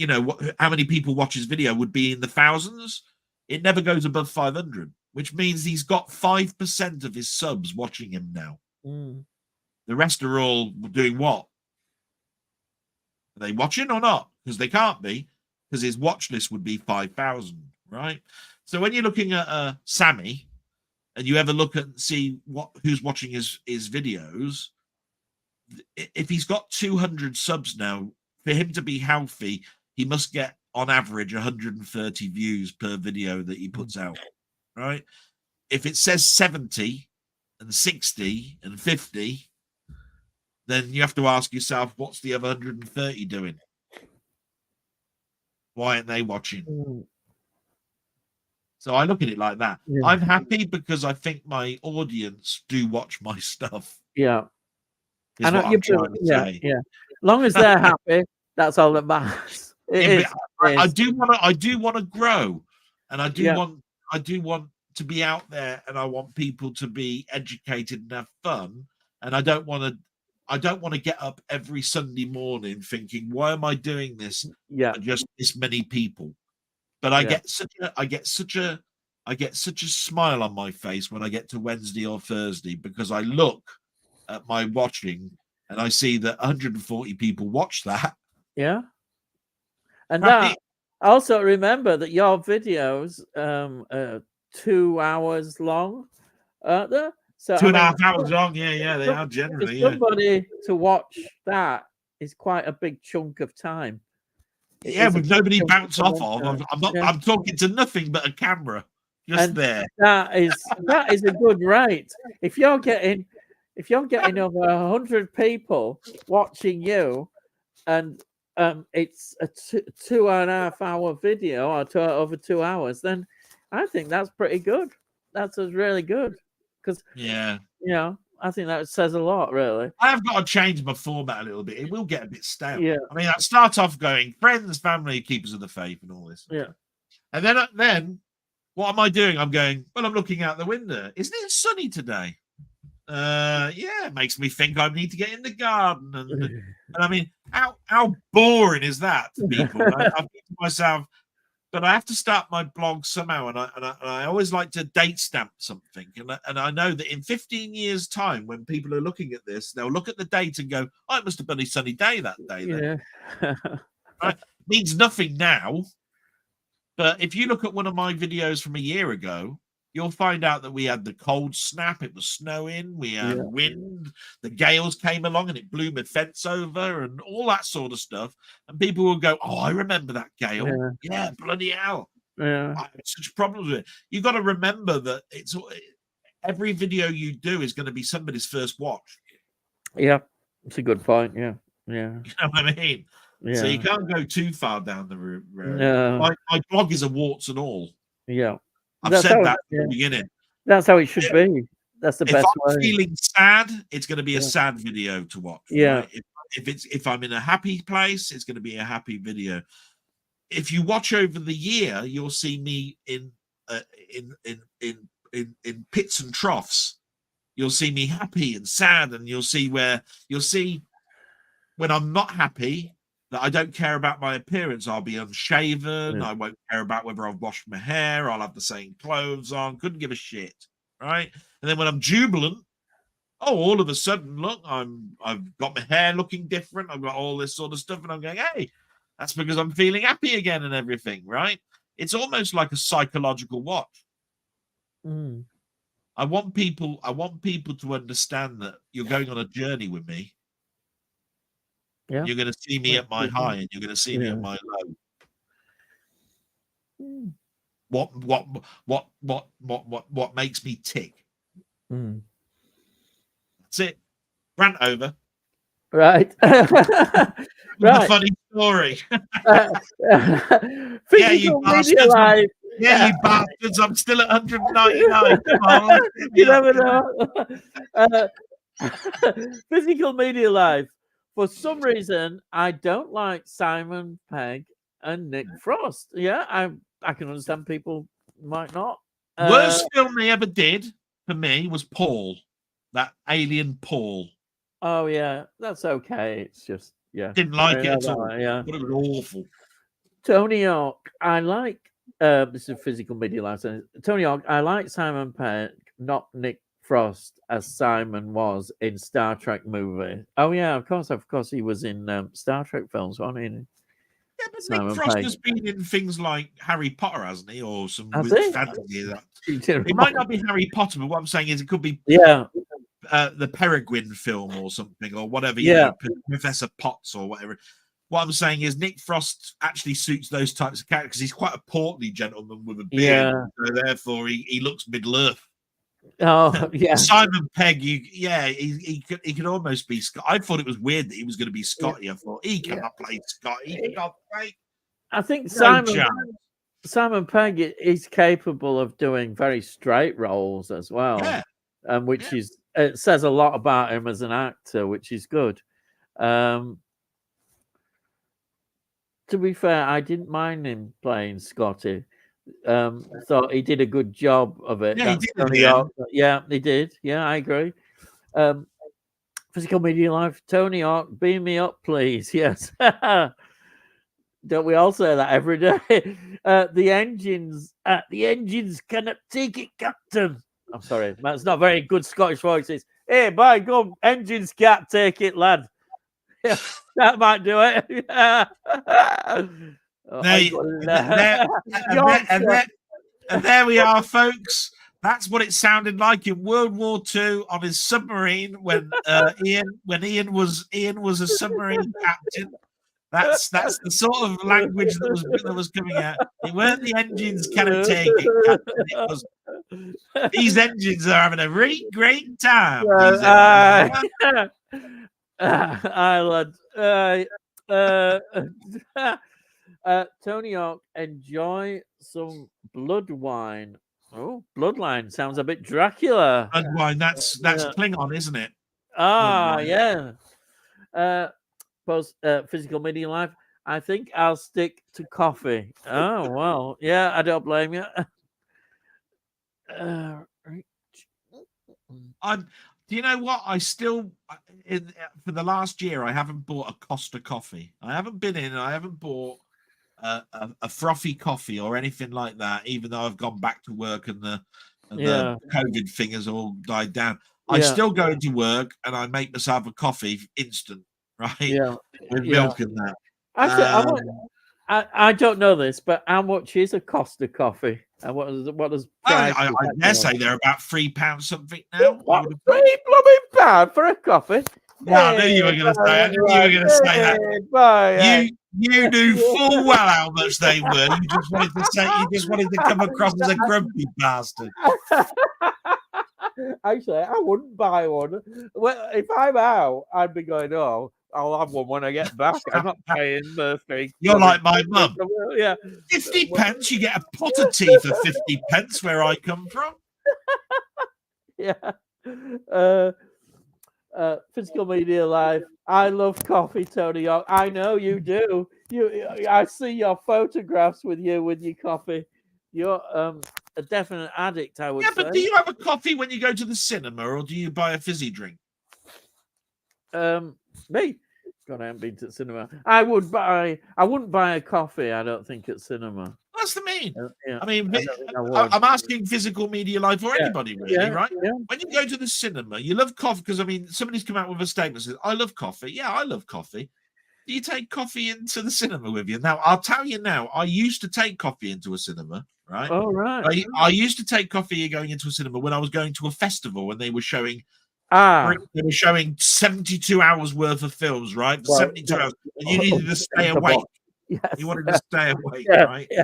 how many people watch his video would be in the thousands. It never goes above 500, which means he's got 5% of his subs watching him now. The rest are all doing what? Are they watching or not? Because they can't be, because his watch list would be 5,000, right? So when you're looking at Sammy, and you ever look at see who's watching his videos, if he's got 200 subs now, for him to be healthy, he must get on average 130 views per video that he puts out, right? If it says 70 and 60 and 50, then you have to ask yourself, what's the other 130 doing? Why aren't they watching? So I look at it like that. I'm happy because I think my audience do watch my stuff. Yeah. As long as they're happy, that's all that matters. I do want to grow, and I do want to be out there, and I want people to be educated and have fun. And I don't want to get up every Sunday morning thinking, why am I doing this for just this many people? But I get such a smile on my face when I get to Wednesday or Thursday, because I look at my watching and I see that 140 people watch that. Yeah. And that also, remember that your videos are 2 hours long, aren't they? So 2.5 hours long, they are generally. Somebody to watch that is quite a big chunk of time. With nobody bounce off of. I'm talking to nothing but a camera just there. That is a good rate. If you're getting over 100 people watching you, and it's a 2.5 hour video, or over 2 hours, then I think that's pretty good. That's really good, because I think that says a lot, really. I have got to change my format a little bit. It will get a bit stale. Yeah. I mean, I start off going friends, family, keepers of the faith, and all this. Yeah. And then What am I doing? I'm going, well, I'm looking out the window. Isn't it sunny today? Yeah, it makes me think I need to get in the garden. And I mean, how boring is that to people? I think to myself, but I have to start my blog somehow, and I always like to date stamp something, and I know that in 15 years' time, when people are looking at this, they'll look at the date and go, "Oh, it must have been a sunny day that day." Then, right? It means nothing now, but if you look at one of my videos from a year ago, you'll find out that we had the cold snap. It was snowing. We had wind. The gales came along and it blew my fence over and all that sort of stuff. And people will go, "Oh, I remember that gale. Yeah, bloody hell. I had such problems with it." You've got to remember that it's every video you do is going to be somebody's first watch. Yeah, it's a good point. Yeah. You know what I mean? Yeah. So you can't go too far down the road. No. My blog is a warts and all. Yeah. I've said that from the beginning. That's how it should be. That's the best way. If I'm feeling sad, it's going to be a sad video to watch. Yeah. Right? If I'm in a happy place, it's going to be a happy video. If you watch over the year, you'll see me in pits and troughs. You'll see me happy and sad, and you'll see when I'm not happy, that I don't care about my appearance. I'll be unshaven. I won't care about whether I've washed my hair. I'll have the same clothes on. Couldn't give a shit, right? And then when I'm jubilant, all of a sudden, look, I've got my hair looking different. I've got all this sort of stuff, and I'm going, hey, that's because I'm feeling happy again and everything, right? It's almost like a psychological watch. I want people to understand that you're going on a journey with me. Yeah. You're going to see me at my high, and you're going to see me at my low. What makes me tick? That's it. Rant over. Right. Right. Funny story. Yeah, you bastards. Yeah, you bastards. I'm still at 199. Come on. You never know. Physical Media Live. For some reason, I don't like Simon Pegg and Nick Frost. Yeah, I can understand people might not. Worst film they ever did for me was Paul, that alien Paul. Oh yeah, that's okay. It's just didn't like it at all. Yeah, but it was awful. Tony Hawk, I like. This is Physical Media Live. Tony Hawk, I like Simon Pegg, not Nick Frost, as Simon was in Star Trek movie. Oh yeah, of course he was in Star Trek films, wasn't he? Yeah, but Simon Nick Frost has been in things like Harry Potter, hasn't he? Or some fantasy. It might not be Harry Potter, but what I'm saying is it could be the Peregrine film or something, or whatever. You know, Professor Potts or whatever. What I'm saying is Nick Frost actually suits those types of characters. He's quite a portly gentleman with a beard, so therefore he looks Middle-earth. Oh yeah, Simon Pegg. He could almost be Scott. I thought it was weird that he was going to be Scotty. I thought he cannot play Scotty. He cannot play. I think Simon Pegg is capable of doing very straight roles as well. Yeah, which is it says a lot about him as an actor, which is good. To be fair, I didn't mind him playing Scotty. Thought he did a good job of it. Yeah, he did. Yeah, I agree. Physical Media Live, Tony Hawk, beam me up, please. Yes. Don't we all say that every day? The engines cannot take it, Captain. I'm sorry, that's not very good Scottish voices. Hey, by God, engines can't take it, lad. Yeah, that might do it. And there we are, folks. That's what it sounded like in World War II on his submarine when Ian was a submarine captain. That's the sort of language that was coming out. It weren't the engines cannot take it, Captain. It was these engines are having a really great time. Ireland. Tony Hawk, enjoy some blood wine. Oh, bloodline sounds a bit Dracula. Blood wine, that's Klingon, isn't it? Yeah. Physical Media Live. I think I'll stick to coffee. Oh well, yeah, I don't blame you. I'm. Do you know what? I still, for the last year, I haven't bought a Costa coffee. I haven't been in. I haven't bought a frothy coffee or anything like that. Even though I've gone back to work and the COVID thing has all died down, I still go into work and I make myself a coffee instant, right? With milk and that. Actually, I don't know this, but how much is a Costa coffee? And what does price? I dare say they're about £3 something now. What, £3 for a coffee? Yeah, I knew you were going to say. I knew you were going to say that. You knew full well how much they were. You just wanted to say. You just wanted to come across as a grumpy bastard. Actually, I wouldn't buy one. Well, if I'm out, I'd be going, oh, I'll have one when I get back. I'm not paying the thing. You're like my mum. Yeah. 50 pence, you get a pot of tea for 50 pence where I come from. Yeah. Physical Media Live. I love coffee, Tony York. I know you do. I see your photographs with you with your coffee. You're a definite addict, I would say. Yeah, but do you have a coffee when you go to the cinema, or do you buy a fizzy drink? Me? God, I haven't been to the cinema. I wouldn't buy a coffee, I don't think, at cinema. That's the mean. Yeah, I mean, I'm asking Physical Media Live for anybody, really, right? Yeah. When you go to the cinema, you love coffee because, I mean, somebody's come out with a statement that says, I love coffee. Yeah, I love coffee. Do you take coffee into the cinema with you? Now, I'll tell you now, I used to take coffee into a cinema, right? Oh, right. I used to take coffee going into a cinema when I was going to a festival when they were showing they were showing 72 hours worth of films, right? For 72 hours. And you needed to stay awake. Yes. You wanted to stay awake, right? Yeah.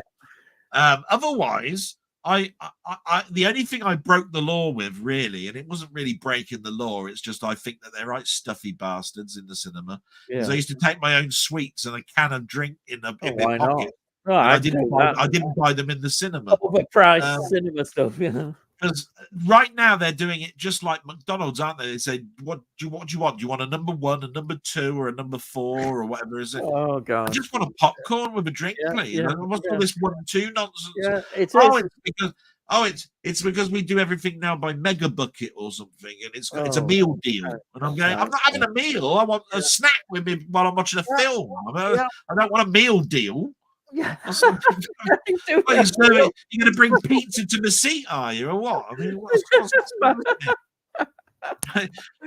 Otherwise, the only thing I broke the law with, really, and it wasn't really breaking the law, it's just I think that they're right stuffy bastards in the cinema. Because I used to take my own sweets and a can of drink in my pocket. No, I didn't buy them in the cinema. Overpriced cinema stuff, Because right now they're doing it just like McDonald's, aren't they? They say, "What do you want? Do you want a number 1, a number 2, or a number 4, or whatever is it?" Oh God! I just want a popcorn with a drink, please. What's all this 1 and 2 nonsense? Yeah, it's because we do everything now by mega bucket or something, and it's a meal deal. And I'm going, I'm not having a meal. I want a snack with me while I'm watching a film. I don't want a meal deal. Yeah. You're going to bring pizza to the seat, are you, or what? I mean, what's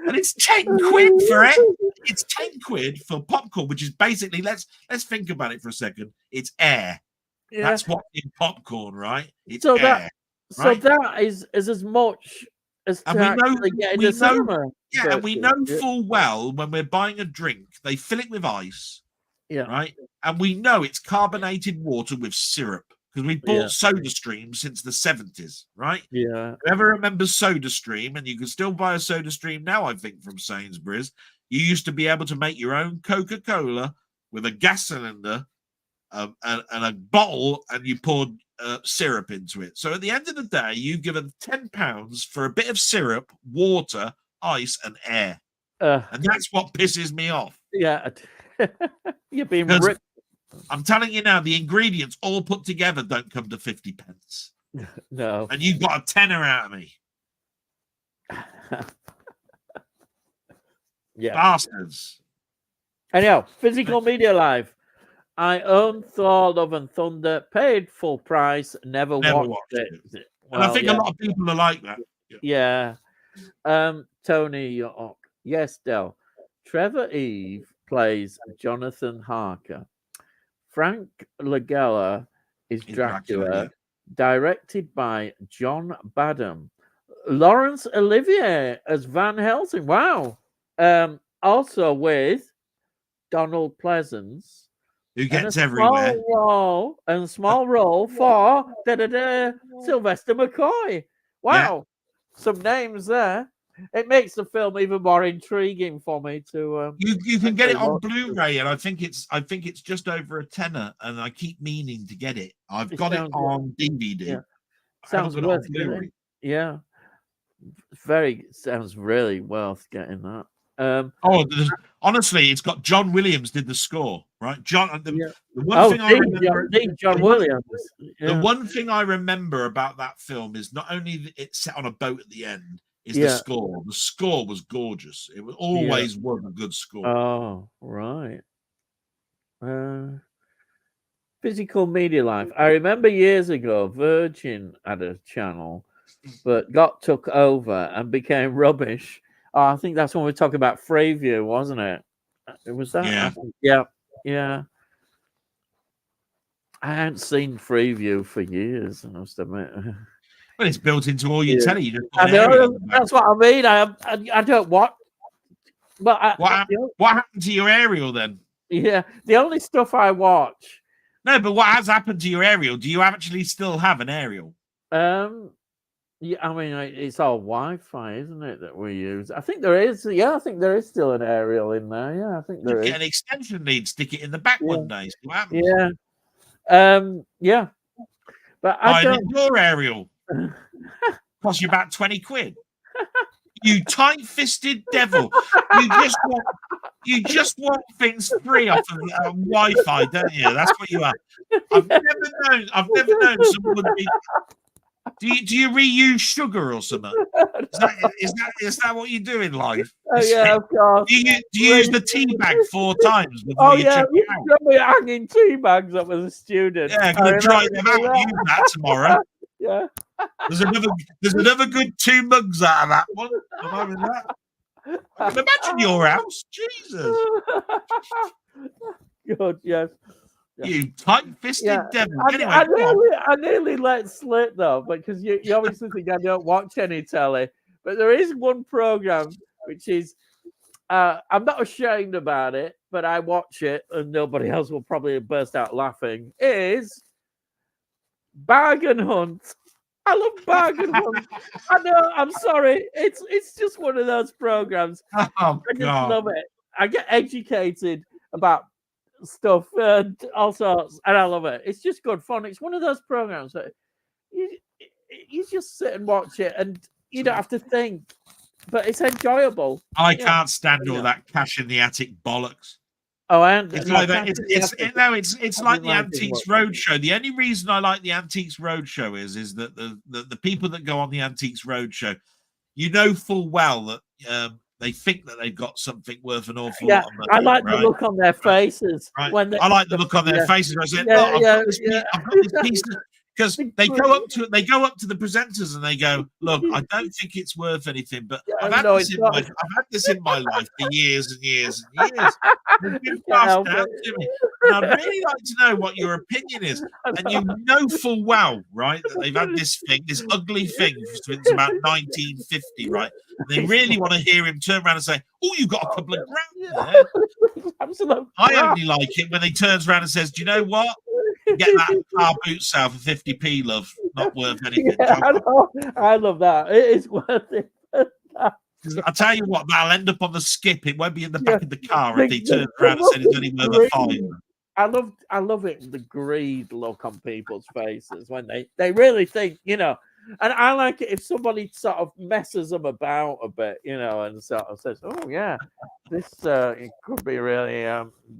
and it's 10 quid for it. It's 10 quid for popcorn, which is basically let's think about it for a second. It's air. Yeah. That's what in popcorn, right? It's air. So that is as much as and we know full well when we're buying a drink, they fill it with ice. Yeah. Right. And we know it's carbonated water with syrup because we bought Soda Stream since the 70s, right? Yeah. Whoever remembers Soda Stream, and you can still buy a Soda Stream now, I think, from Sainsbury's. You used to be able to make your own Coca-Cola with a gas cylinder and a bottle, and you poured syrup into it. So at the end of the day, you've given £10 for a bit of syrup, water, ice, and air. And that's what pisses me off. Yeah. You're being ripped. I'm telling you now, the ingredients all put together don't come to 50 pence. No. And you got a tenner out of me. Yeah. Bastards. Anyhow, Physical Media Live. I own Thor, Love and Thunder, paid full price, never watched it. Well, and I think a lot of people are like that. Yeah. Tony York. Yes, Del. Trevor Eve plays Jonathan Harker. Frank Langella is Dracula, directed by John Badham. Laurence Olivier as Van Helsing. Wow. Also with Donald Pleasance. Who gets everywhere. Small role for Sylvester McCoy. Wow. Yeah. Some names there. It makes the film even more intriguing for me to. You can get it on Blu-ray, and I think it's just over a tenner, and I keep meaning to get it. I've got it on DVD. Yeah. Sounds worth getting. Yeah, sounds really worth getting that. Honestly, it's got John Williams did the score. right? John. Yeah. The one thing I remember. John Williams. The Yeah. one thing I remember about that film is not only that it's set on a boat at the end, is the Yeah. score. The score was gorgeous. It was Yeah. always was a good score. Oh, right. Physical Media Life. I remember years ago, Virgin had a channel, but got took over and became rubbish. Oh, I think that's when we were talking about Freeview, wasn't it? It was that. Yeah. I think. Yeah. Yeah. I hadn't seen Freeview for years, I must admit. Well, it's built into all your Yeah. telly. You just put I an aerial know. on the back. That's what I mean. I don't watch. But What happened to your aerial then? yeah, the only stuff I watch. No, but what has happened to your aerial? Do you actually still have an aerial? Yeah, I mean, it's all Wi-Fi, isn't it, that we use? I think there is. Yeah, I think there is still an aerial in there. Yeah, I think there is. Get an extension lead, stick it in the back one day. See what happens. Yeah. Yeah. But I don't. Your aerial cost you about 20 quid. You tight-fisted devil! You just want things free off of Wi-Fi, don't you? That's what you are. I've never known someone would be. Do you reuse sugar or something? Is that what you do in life? Oh yeah, of course. Do you use the tea bag 4 times before Oh you yeah, chuck you it out? got me hanging tea bags up as a student. Yeah, I'm gonna try them out. Use that tomorrow. Yeah. There's another good 2 mugs out of that one. I'm having that. Imagine your house, Jesus. Good, yes. Yeah. You tight-fisted devil. Anyway, I nearly let slip though, because you obviously think I don't watch any telly, but there is one program which is I'm not ashamed about it, but I watch it, and nobody else will probably burst out laughing. Is Bargain Hunt. I love Bargain Hunt. I know. I'm sorry. It's just one of those programs. Oh, I just love it. I get educated about stuff and all sorts, and I love it. It's just good fun. It's one of those programs that you just sit and watch it, and you don't have to think, but it's enjoyable. I can't stand all that cash in the attic bollocks. Oh, and it's like that. It's like the Antiques Roadshow. The only reason I like the Antiques Roadshow is that the people that go on the Antiques Roadshow, you know full well that they think that they've got something worth an awful lot of money. I like the look on their faces. Right. When I like the look on their faces. I said, I've got this piece because they go up to the presenters and they go, look, I don't think it's worth anything, but I've had this in my life for years and years and years. It's been passed down to me. And I'd really like to know what your opinion is. And you know full well, right, that they've had this ugly thing since about 1950, right? And they really want to hear him turn around and say, oh, you got a couple of grand there. Absolutely. I only like it when he turns around and says, do you know what? Get that car boot sale for 50p, love. Not worth anything. Yeah, I love that. It is worth it. I tell you what, that'll end up on the skip. It won't be in the back of the car if he turns around and said it's only worth a £5. I love it. The greed look on people's faces when they really think, and I like it if somebody sort of messes them about a bit, and sort of says, "Oh yeah, this it could be really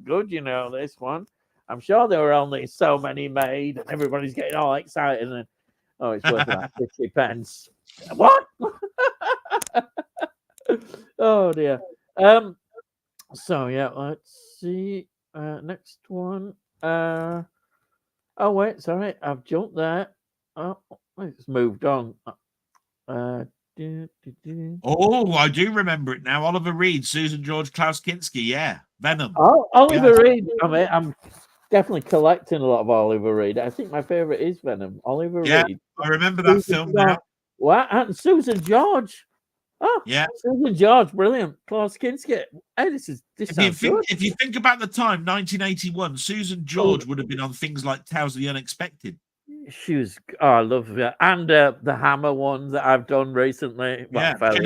good," this one. I'm sure there were only so many made, and everybody's getting all excited, and it's worth about 50 pence. What? Oh dear. So yeah, let's see. Next one. Oh wait, sorry, I've jumped there. Oh, it's moved on. Oh, I do remember it now. Oliver Reed, Susan George, Klaus Kinski, yeah, Venom. Oh, Oliver Reed. I mean, I'm definitely collecting a lot of Oliver Reed. I think my favorite is Venom. Oliver Reed. I remember that film now. What? And Susan George. Oh, yeah, Susan George, brilliant. Klaus Kinski. Hey, this if you think about the time, 1981, Susan George would have been on things like Tales of the Unexpected. She was. Oh, I love her. And the Hammer one that I've done recently. Well, that's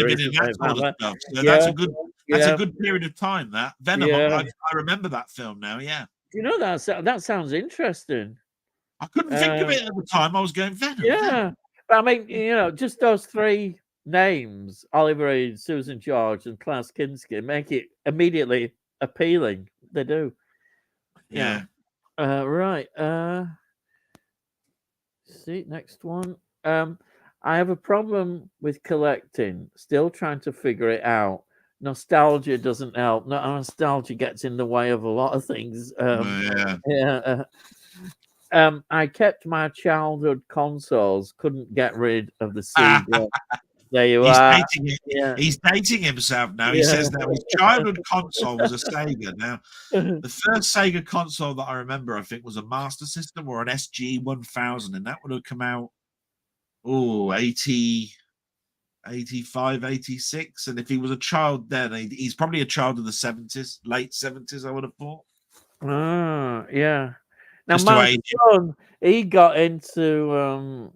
a good period of time. That Venom. I remember that film now. Yeah. You know that sounds interesting. I couldn't think of it at the time. I was going Venom. Yeah, but I mean, just those 3 names: Oliver Reed, Susan George, and Klaus Kinski make it immediately appealing. They do. Yeah. Right. See, next one. I have a problem with collecting. Still trying to figure it out. Nostalgia doesn't help. No, nostalgia gets in the way of a lot of things. Yeah. Yeah. I kept my childhood consoles. Couldn't get rid of the Sega. There you He's are. dating it. Yeah. He's dating himself now. He Yeah. says that his childhood console was a Sega. Now, the first Sega console that I remember, I think, was a Master System or an SG 1000, and that would have come out, 80, 85, 86. And if he was a child then, he's probably a child of the 70s, late 70s, I would have thought. Yeah. Now, Just to my age. son, he got into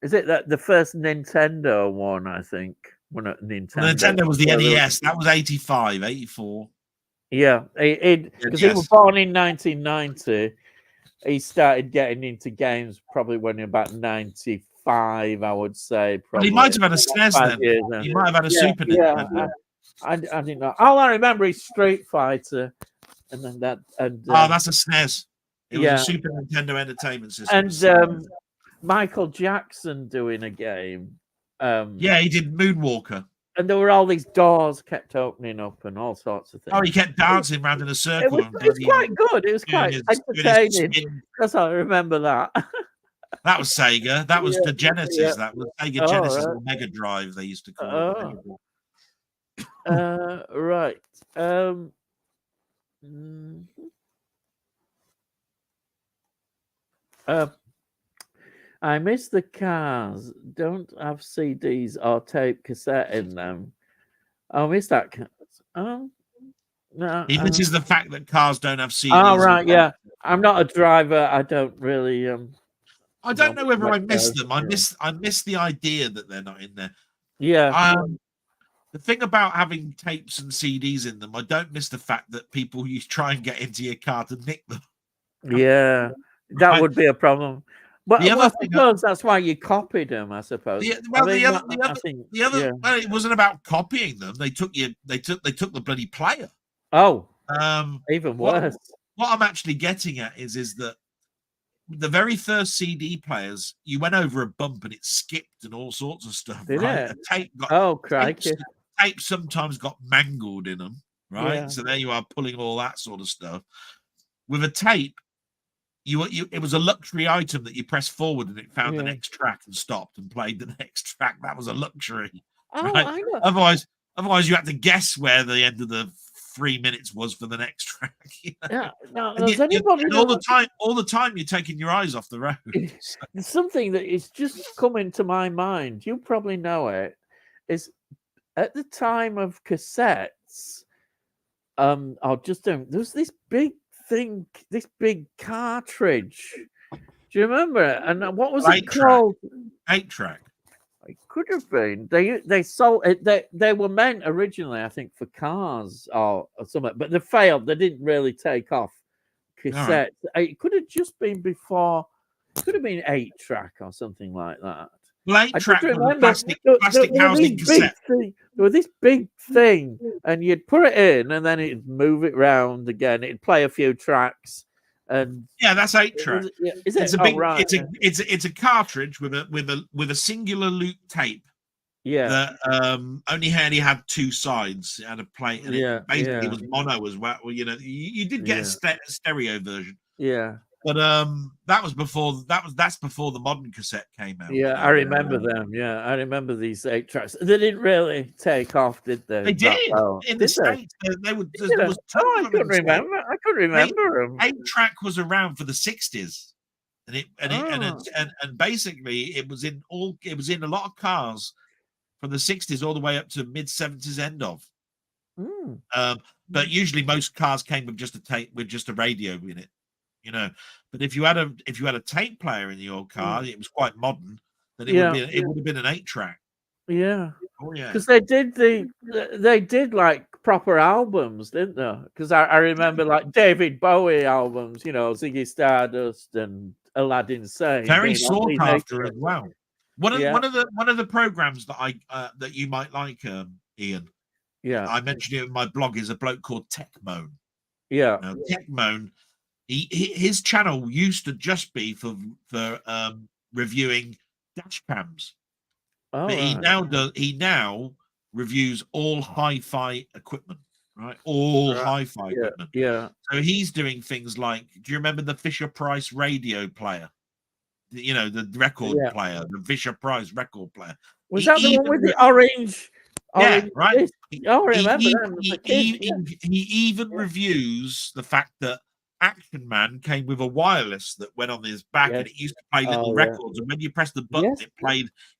is it that the first Nintendo one? I think one at Nintendo. Well, Nintendo was the Yeah, there was- NES. That was 85, 84. Yeah, because he was Yes. born in 1990. He started getting into games probably when he was about 95, I would say. Well, Probably. he might have had a SNES then. 5 years then. He might have had a Yeah, Super Nintendo. I didn't know. All I remember is Street Fighter, and then that. And That's a SNES. It was yeah. a Super Nintendo Entertainment System. and Michael Jackson doing a game. Yeah, he did Moonwalker. And there were all these doors kept opening up and all sorts of things. Oh, he kept dancing around in a circle. It was quite good. It was quite entertaining. That's how I remember that. That was Sega. That was the Genesis. Yeah. That was Sega Genesis Right. or Mega Drive, they used to call it. Right. I miss the cars. Don't have CDs or tape cassette in them. I miss that. No. He misses the fact that cars don't have CDs. Oh, right. Yeah. I'm not a driver. I don't really. I don't know whether I miss them. I miss the idea that they're not in there. Yeah. The thing about having tapes and CDs in them, I don't miss the fact that people try and get into your car to nick them. Yeah, that would be a problem. But I suppose that's why you copied them. I suppose. Well, it wasn't about copying them. They took the bloody player. Oh, even worse. What I'm actually getting at is that the very first CD players, you went over a bump and it skipped and all sorts of stuff. Did right? it? A tape got crikey! Tape sometimes got mangled in them, right? Yeah. So there you are pulling all that sort of stuff. With a tape, it was a luxury item that you pressed forward and it found the next track and stopped and played the next track. That was a luxury. Oh, right? I know. Otherwise, you had to guess where the end of the 3 minutes was for the next track. You know? Yeah. Now, all the time, you're taking your eyes off the road. Something that is just coming to my mind. You probably know it. Is at the time of cassettes. There was this big thing, this big cartridge. Do you remember it? And what was it called? 8-track. It could have been. They sold it. They were meant originally, I think, for cars or something, but they failed. They didn't really take off. Cassette. Right. It could have just been before. It could have been 8-track or something like that. Well, 8-track was a plastic housing cassette. There was this big thing, and you'd put it in, and then it'd move it round again. It'd play a few tracks, and that's 8-track. It's a big. Right. It's a cartridge with a singular loop tape. Yeah. That only had 2 sides. It had a plate, and it basically was mono as well. You know, you did get a stereo version. Yeah. But that's before the modern cassette came out. Yeah, I remember them. Yeah, I remember these 8-tracks. They didn't really take off, did they? They did. In the States, they would. I couldn't remember. I couldn't remember them. 8-track was around for the 60s, and basically it was in a lot of cars from the 60s all the way up to mid 70s end of. But usually most cars came with just a tape with just a radio in it. You know, but if you had a tape player in your car, it was quite modern. Then it would have been an 8-track. Yeah. Oh yeah. Because they did like proper albums, didn't they? Because I remember like David Bowie albums, you know, Ziggy Stardust and Aladdin Sane. Very sought after as well. One of the programs that you might like, Ian. Yeah. I mentioned it in my blog is a bloke called Tech Moan. Yeah. Now, Tech Moan, his channel used to just be for reviewing dash cams, Oh, but right. he now reviews all hi-fi equipment, right? All Right. hi-fi Yeah. equipment. Yeah. So he's doing things like, do you remember the Fisher Price radio player? You know, the record Yeah. player, the Fisher Price record player. Was that the one with the orange? Yeah, right. Disc? Oh, I remember that as a kid. Yeah. He even Yeah. reviews the fact that Action Man came with a wireless that went on his back, Yes. and it used to play little Oh, yeah. records. And when you press the button, Yes.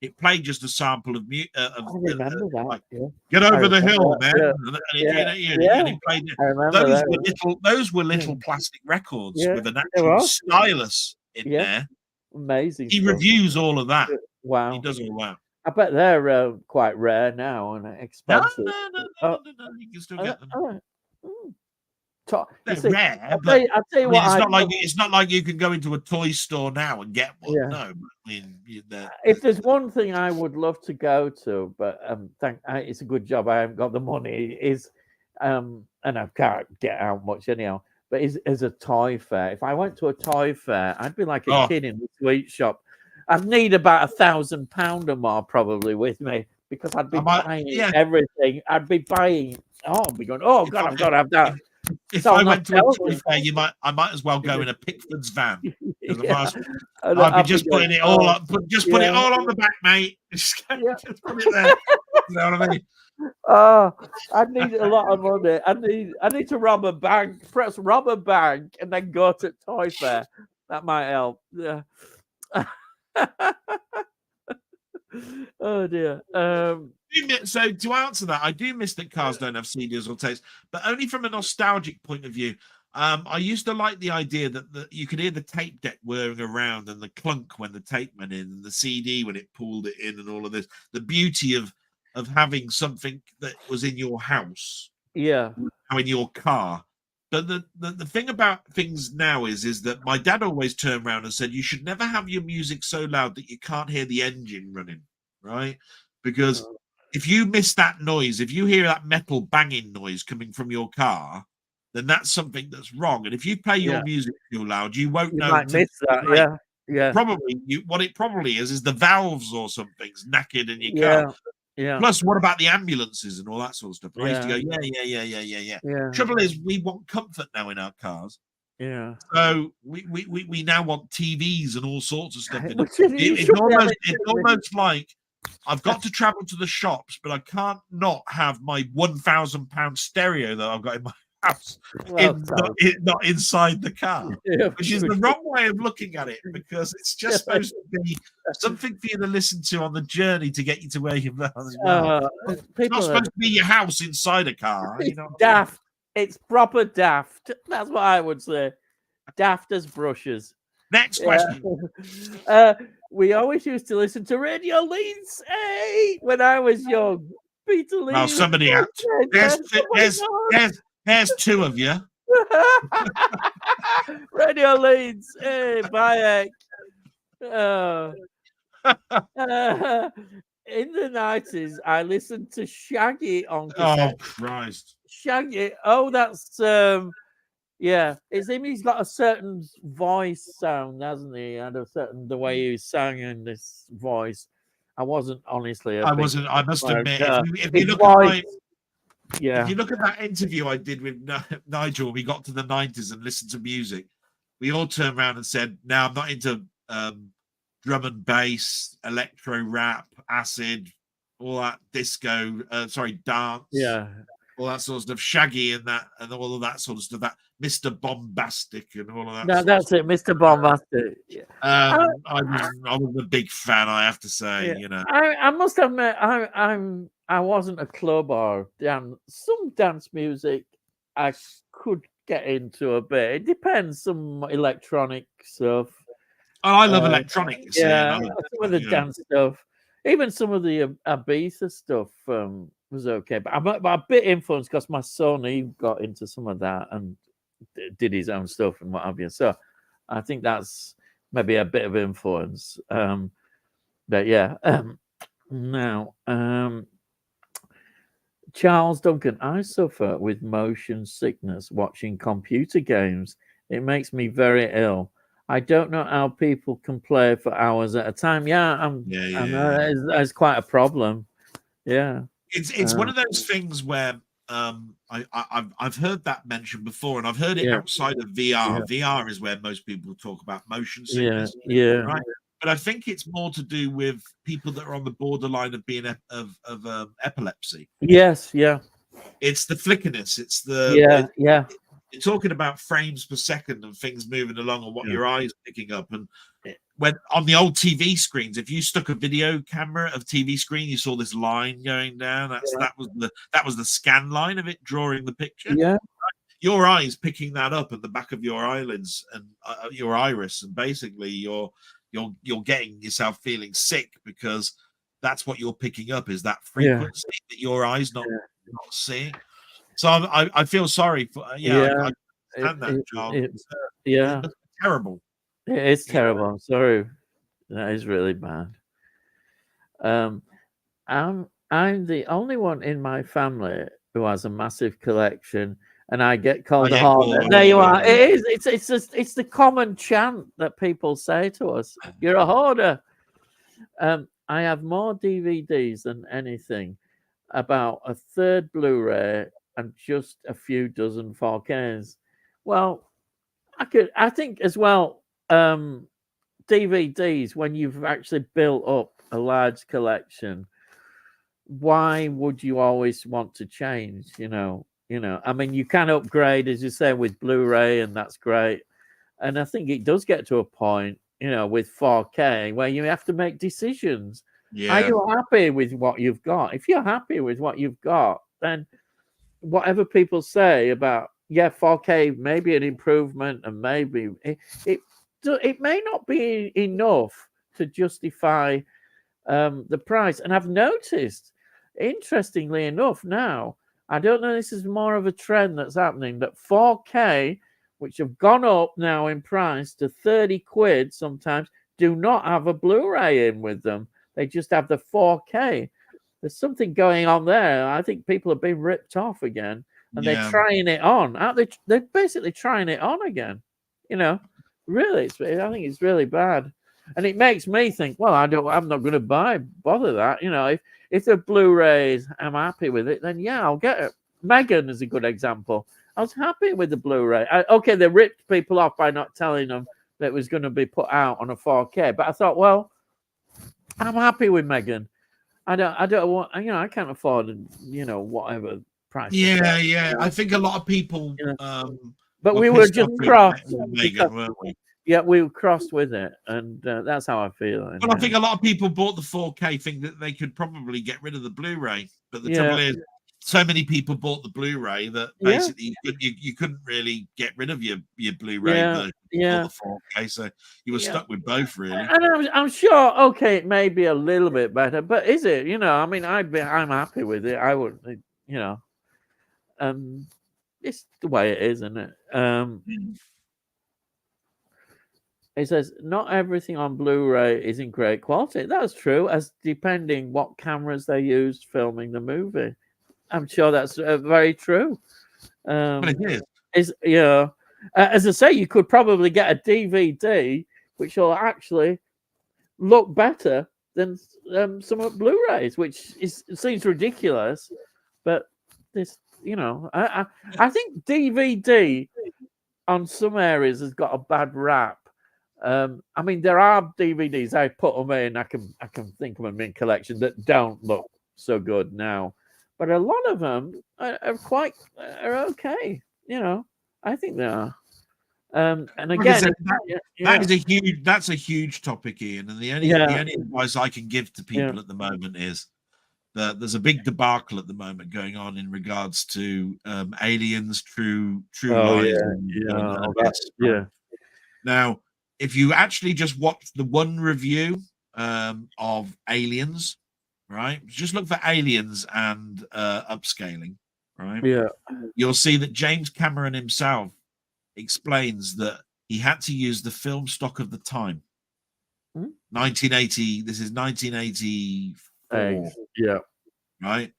it played just a sample of I remember that. like Yeah. "Get I Over the remember Hill, that. man," Yeah. Yeah. and he played it. I remember that. Those were Yeah. little plastic records Yeah. with an There actual was. stylus in Yeah. there. Amazing He stuff. reviews all of that. He Wow. does all that. I bet they're quite rare now and No, expensive. you can still get them. Mm. You They're see, rare, but I'll tell I you mean, what I love. it's not like you can go into a toy store now and get one. Yeah. No, I mean, If there's one thing I would love to go to, but it's a good job I haven't got the money, is and I can't get out much anyhow, but is a toy fair. If I went to a toy fair, I'd be like a Oh. kid in the sweet shop. I'd need about £1,000 or more probably with me, because I'd be buying everything. I'd be buying. Oh, I'd be going, oh God, I've got to have that. If I went to a toy fair, I might as well go in a Pickford's van. Yeah. I'd be just putting it all up, put it all on the back, mate. Just put it there. You know what I mean? Oh, I need a lot of money. I need to rob a bank, perhaps rob a bank, and then go to toy fair. That might help. Yeah. Oh dear. So to answer that, I do miss that cars don't have CDs or tapes, but only from a nostalgic point of view. I used to like the idea that you could hear the tape deck whirring around and the clunk when the tape went in, and the CD when it pulled it in, and all of this. The beauty of having something that was in your house, yeah, in your car. But the thing about things now is that my dad always turned around and said, you should never have your music so loud that you can't hear the engine running, right? Because if you miss that noise, if you hear that metal banging noise coming from your car, then that's something that's wrong. And if you play your music too loud, you won't know. You might miss that. Yeah. Probably what it probably is the valves or something's knackered in your car. Yeah. Plus, what about the ambulances and all that sort of stuff? And I used to go, yeah. Trouble is, we want comfort now in our cars. Yeah. So we now want TVs and all sorts of stuff. It's almost like I've got to travel to the shops, but I can't not have my £1,000 stereo that I've got in my house not inside the car, which is the wrong way of looking at it, because it's just supposed to be something for you to listen to on the journey to get you to where you're going. It's not supposed to be your house inside a car. It's daft. It's proper daft. That's what I would say. Daft as brushes. Next question. We always used to listen to Radio Leeds. Hey, when I was young, Peter Leeds. Well, somebody out. There's two of you. Radio Leeds. Hey, Bayek. In the 90s, I listened to Shaggy on cassette. Oh, Christ. Shaggy. Oh, that's it's him. He's got a certain voice sound, hasn't he? And the way he sang in this voice. I wasn't honestly. I must admit, if you look at that interview I did with Nigel, we got to the 90s and listened to music. We all turned around and said, "No, I'm not into drum and bass, electro rap, acid, all that disco. Dance, all that sort of stuff. Shaggy and all of that sort of stuff. That Mr. Bombastic and all of that. No, that's it, Mr. Bombastic. I was a big fan, I have to say. You know, I must admit, I wasn't a club or some dance music. I could get into a bit. It depends. Some electronic stuff. Oh, I love electronic. Some of the dance stuff. Even some of the Ibiza stuff was okay. But I'm a bit influenced because my son, he got into some of that and did his own stuff and what have you. So I think that's maybe a bit of influence. But yeah. Now, Charles Duncan, I suffer with motion sickness watching computer games. It makes me very ill. I don't know how people can play for hours at a time. Yeah, Yeah, I yeah, know yeah. that's quite a problem. Yeah. It's one of those things where I've heard that mentioned before, and I've heard it Yeah. outside of VR. Yeah. VR is where most people talk about motion Yeah. sickness, Yeah. right? But I think it's more to do with people that are on the borderline of being epilepsy. Yes. Yeah. It's the flickerness. It's the Yeah. Yeah. you're talking about frames per second and things moving along and what Yeah. your eyes picking up. And when on the old TV screens, if you stuck a video camera of TV screen, you saw this line going down. That was the scan line of it drawing the picture. Yeah. Your eyes picking that up at the back of your eyelids and your iris, and basically you're getting yourself feeling sick because that's what you're picking up is that Yeah. frequency that your eyes not Yeah. seeing. So I feel sorry for Yeah. I understand that, Charles. It, It yeah. must be terrible. It's You know? terrible. I'm sorry. That is really bad. Um, I'm the only one in my family who has a massive collection, and I get I called a get hoarder. called There you are. all. It is. It's just it's the common chant that people say to us. You're a hoarder. I have more DVDs than anything. About a third Blu-ray and just a few dozen 4Ks. Well, I think as well. DVDs, when you've actually built up a large collection, why would you always want to change? I mean, you can upgrade, as you say, with Blu-ray, and that's great. And I think it does get to a point, with 4K, where you have to make decisions. Are Yeah, you happy with what you've got? If you're happy with what you've got, then whatever people say about 4K may be an improvement, and maybe it may not be enough to justify the price. And I've noticed, interestingly enough, now I don't know, this is more of a trend that's happening, that 4K, which have gone up now in price to 30 quid sometimes, do not have a Blu-ray in with them. They just have the 4K. There's something going on there. I think people have been ripped off again, and they're yeah, trying it on. Aren't they? They're basically trying it on again. Really, I think it's really bad, and it makes me think. Well, I'm not going to bother that. If the Blu-rays, I'm happy with it, then yeah, I'll get it. Megan is a good example. I was happy with the Blu-ray. Okay, they ripped people off by not telling them that it was going to be put out on a 4K, but I thought, well, I'm happy with Megan. I don't want, I can't afford, whatever price. yeah. I think a lot of people But were we were pissed off just with crossed. Megan, weren't we? Yeah, we were crossed with it, and that's how I feel. Well, I think a lot of people bought the 4K think that they could probably get rid of the Blu-ray, but the trouble is, so many people bought the Blu-ray that basically you couldn't really get rid of your Blu-ray version or the 4K, so you were stuck with both, really. And I'm sure, okay, it may be a little bit better, but is it? I mean, I'm happy with it. I would, it's the way it is, isn't it? It says not everything on Blu-ray is in great quality. That's true, as depending what cameras they used filming the movie. I'm sure that's very true. But it is. As I say, you could probably get a DVD which will actually look better than some Blu-rays, which seems ridiculous. But this, I think DVD on some areas has got a bad rap. I mean, there are DVDs I put them in. I can think of them in collection that don't look so good now, but a lot of them are okay. I think they are. And again, that's a huge topic, Ian. And the only advice I can give to people at the moment is that there's a big debacle at the moment going on in regards to aliens, true lies. Now, if you actually just watch the one review of Aliens, right? Just look for Aliens and upscaling, right? Yeah. You'll see that James Cameron himself explains that he had to use the film stock of the time. 1980. This is 1984. Yeah. Right.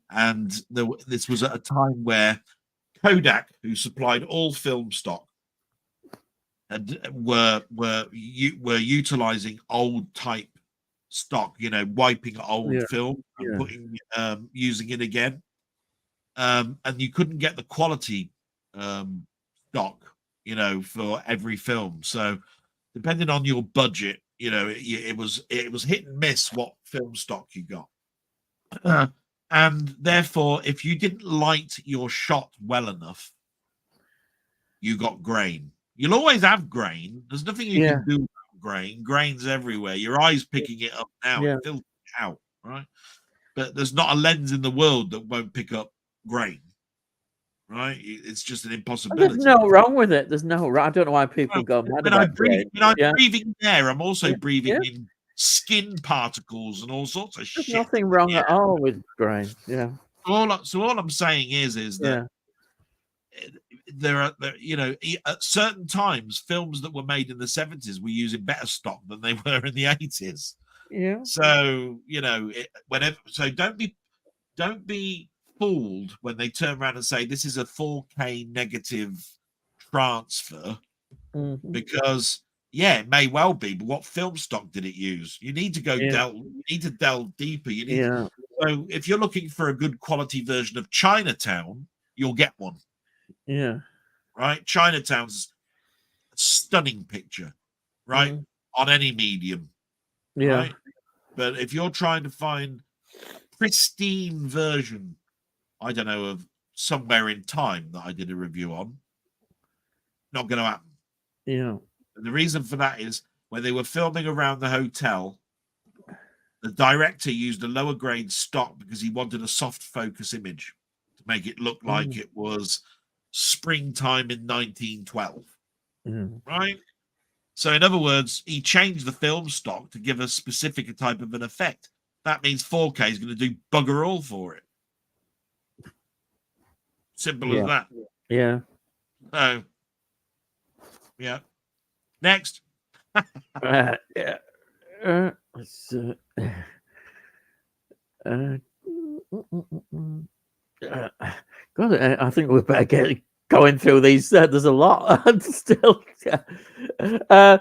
and this was at a time where Kodak, who supplied all film stock, were utilizing old type stock, wiping old film and putting using it again, and you couldn't get the quality stock, for every film. So depending on your budget, it was hit and miss what film stock you got. And therefore, if you didn't light your shot well enough, you got grain. You'll always have grain. There's nothing you can do about grain. Grain's everywhere. Your eye's picking it up now. It filters it out, right? But there's not a lens in the world that won't pick up grain, right? It's just an impossibility. There's no wrong with it. There's no wrong. I don't know why people go mad about grain. When I'm breathing air, I'm also breathing in skin particles and all sorts of shit. Nothing wrong at all with grain. Yeah. So all I'm saying is that there are, at certain times, films that were made in the 70s were using better stock than they were in the 80s. Yeah. So don't be fooled when they turn around and say this is a 4K negative transfer, because it may well be, but what film stock did it use? You need to go delve deeper. You need so if you're looking for a good quality version of Chinatown, you'll get one. Yeah. Right? Chinatown's a stunning picture, right? On any medium. Yeah. Right? But if you're trying to find pristine version, I don't know, of Somewhere in Time that I did a review on, not going to happen. Yeah. And the reason for that is when they were filming around the hotel, the director used a lower grade stock because he wanted a soft focus image to make it look like it was springtime in 1912. Right? So in other words, he changed the film stock to give a specific type of an effect. That means 4K is going to do bugger all for it. Simple as that. Yeah. So, next. God, I think we better get going through these. There's a lot still. A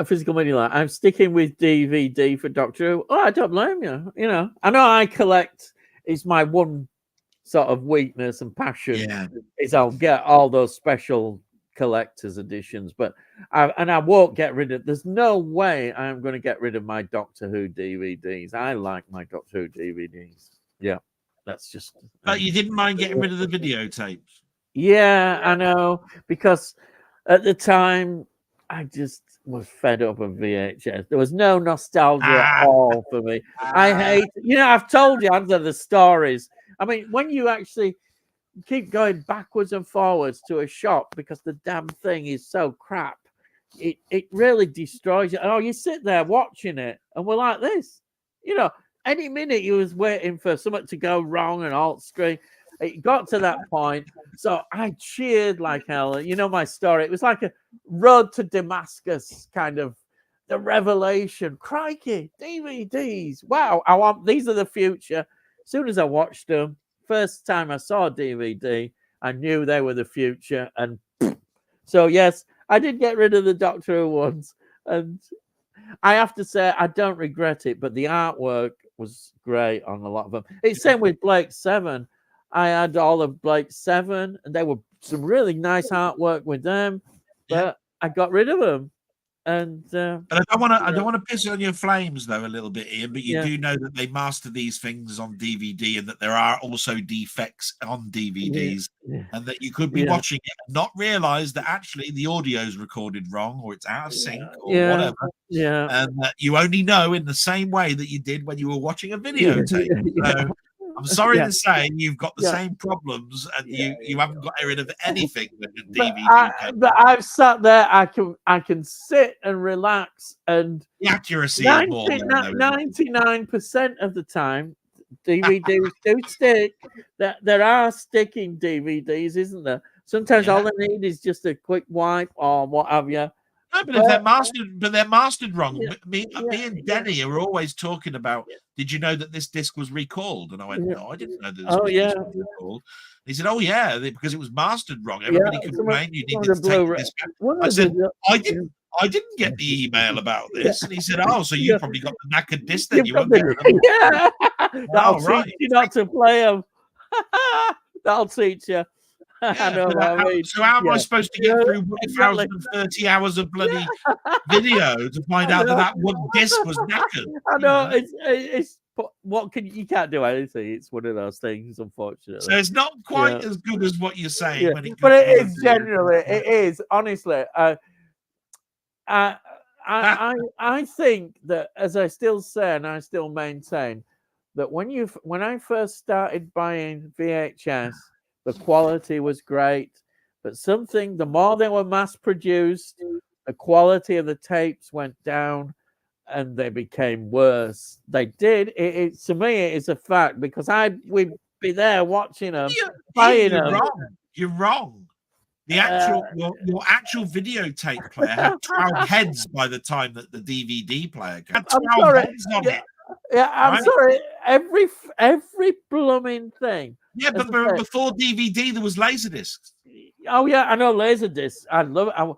physical media line. I'm sticking with DVD for Doctor Who. Oh, I don't blame you. I know I collect. It's my one sort of weakness and passion. Is I'll get all those special collector's editions, but I won't get rid of. There's no way I'm going to get rid of my Doctor Who DVDs. I like my Doctor Who DVDs. Yeah, that's just. But you didn't mind getting rid of the videotapes. Yeah, I know, because at the time I just was fed up of VHS. There was no nostalgia at all for me. I hate. I've told you under the stories. I mean, when you actually keep going backwards and forwards to a shop because the damn thing is so crap, it really destroys you. Oh, you sit there watching it and we're like this. Any minute you was waiting for something to go wrong and alt screen. It got to that point. So I cheered like hell. My story. It was like a road to Damascus kind of the revelation. Crikey, DVDs. Wow, these are the future. As soon as I watched them, first time I saw a DVD, I knew they were the future. And so, yes, I did get rid of the Doctor Who ones. And I have to say, I don't regret it, but the artwork was great on a lot of them. It's same with Blake 7. I had all of Blake 7, and there were some really nice artwork with them, but I got rid of them. And I don't want to piss on your flames though a little bit, Ian, but you do know that they master these things on DVD, and that there are also defects on DVDs, and that you could be watching it and not realize that actually the audio's recorded wrong, or it's out of sync, or whatever. And that you only know in the same way that you did when you were watching a videotape. So I'm sorry to say you've got the same problems, and you haven't got rid of anything with the DVD. But I've sat there. I can sit and relax, and the accuracy is more. 99% of the time, DVDs do stick. There are sticking DVDs, isn't there? Sometimes all they need is just a quick wipe or what have you, No, but if they're mastered wrong. Yeah, Me and Denny are always talking about. Did you know that this disc was recalled? And I went, no, I didn't know that this disc was recalled. He said, oh yeah, because it was mastered wrong. Everybody complained you needed to take the disc out. I said, I didn't get the email about this. And he said, oh, so you probably got the knackered disc then. You won't get them. Yeah, that'll right. teach you not to play them. That'll teach you. I know what I mean. So how am I supposed to get through 1,030 hours of bloody video to find out that one disc was knackered? I know it's what you can't do anything. It's one of those things, unfortunately. So it's not quite as good as what you're saying. Yeah. When it but it is generally. It is honestly. I think that, as I still say, and I still maintain, that when I first started buying VHS, the quality was great, but the more they were mass produced, the quality of the tapes went down and they became worse. They did. It to me, it is a fact, because we'd be there watching them, buying them. You're wrong. The actual your actual videotape player had 12 heads by the time that the DVD player had 12 heads on it. Yeah, I'm sorry. Every blooming thing. Yeah, but before DVD, there was Laserdiscs. Oh yeah, I know Laserdiscs. I love it.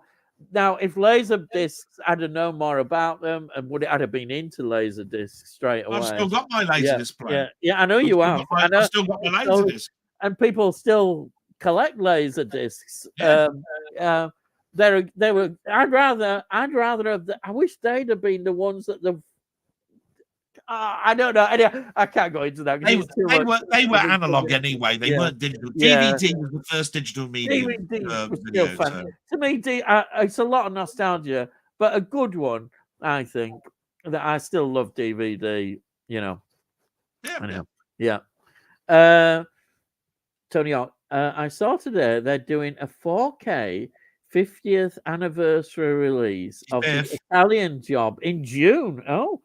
Now, if Laserdiscs, I'd have known more about them, and I'd have been into Laserdiscs straight away. I've still got my Laserdisc player. Yeah, I know you have. I've still got my Laserdisc. And people still collect Laserdiscs. Yeah. They were. I'd rather have. I wish they'd have been the ones that the. I don't know. I can't go into that. They were analog anyway. They weren't digital. DVD was the first digital medium. To me, it's a lot of nostalgia, but a good one. I think that I still love DVD. You know. Yeah. Tony, I saw today they're doing a 4K 50th anniversary release of the Italian Job in June. Oh.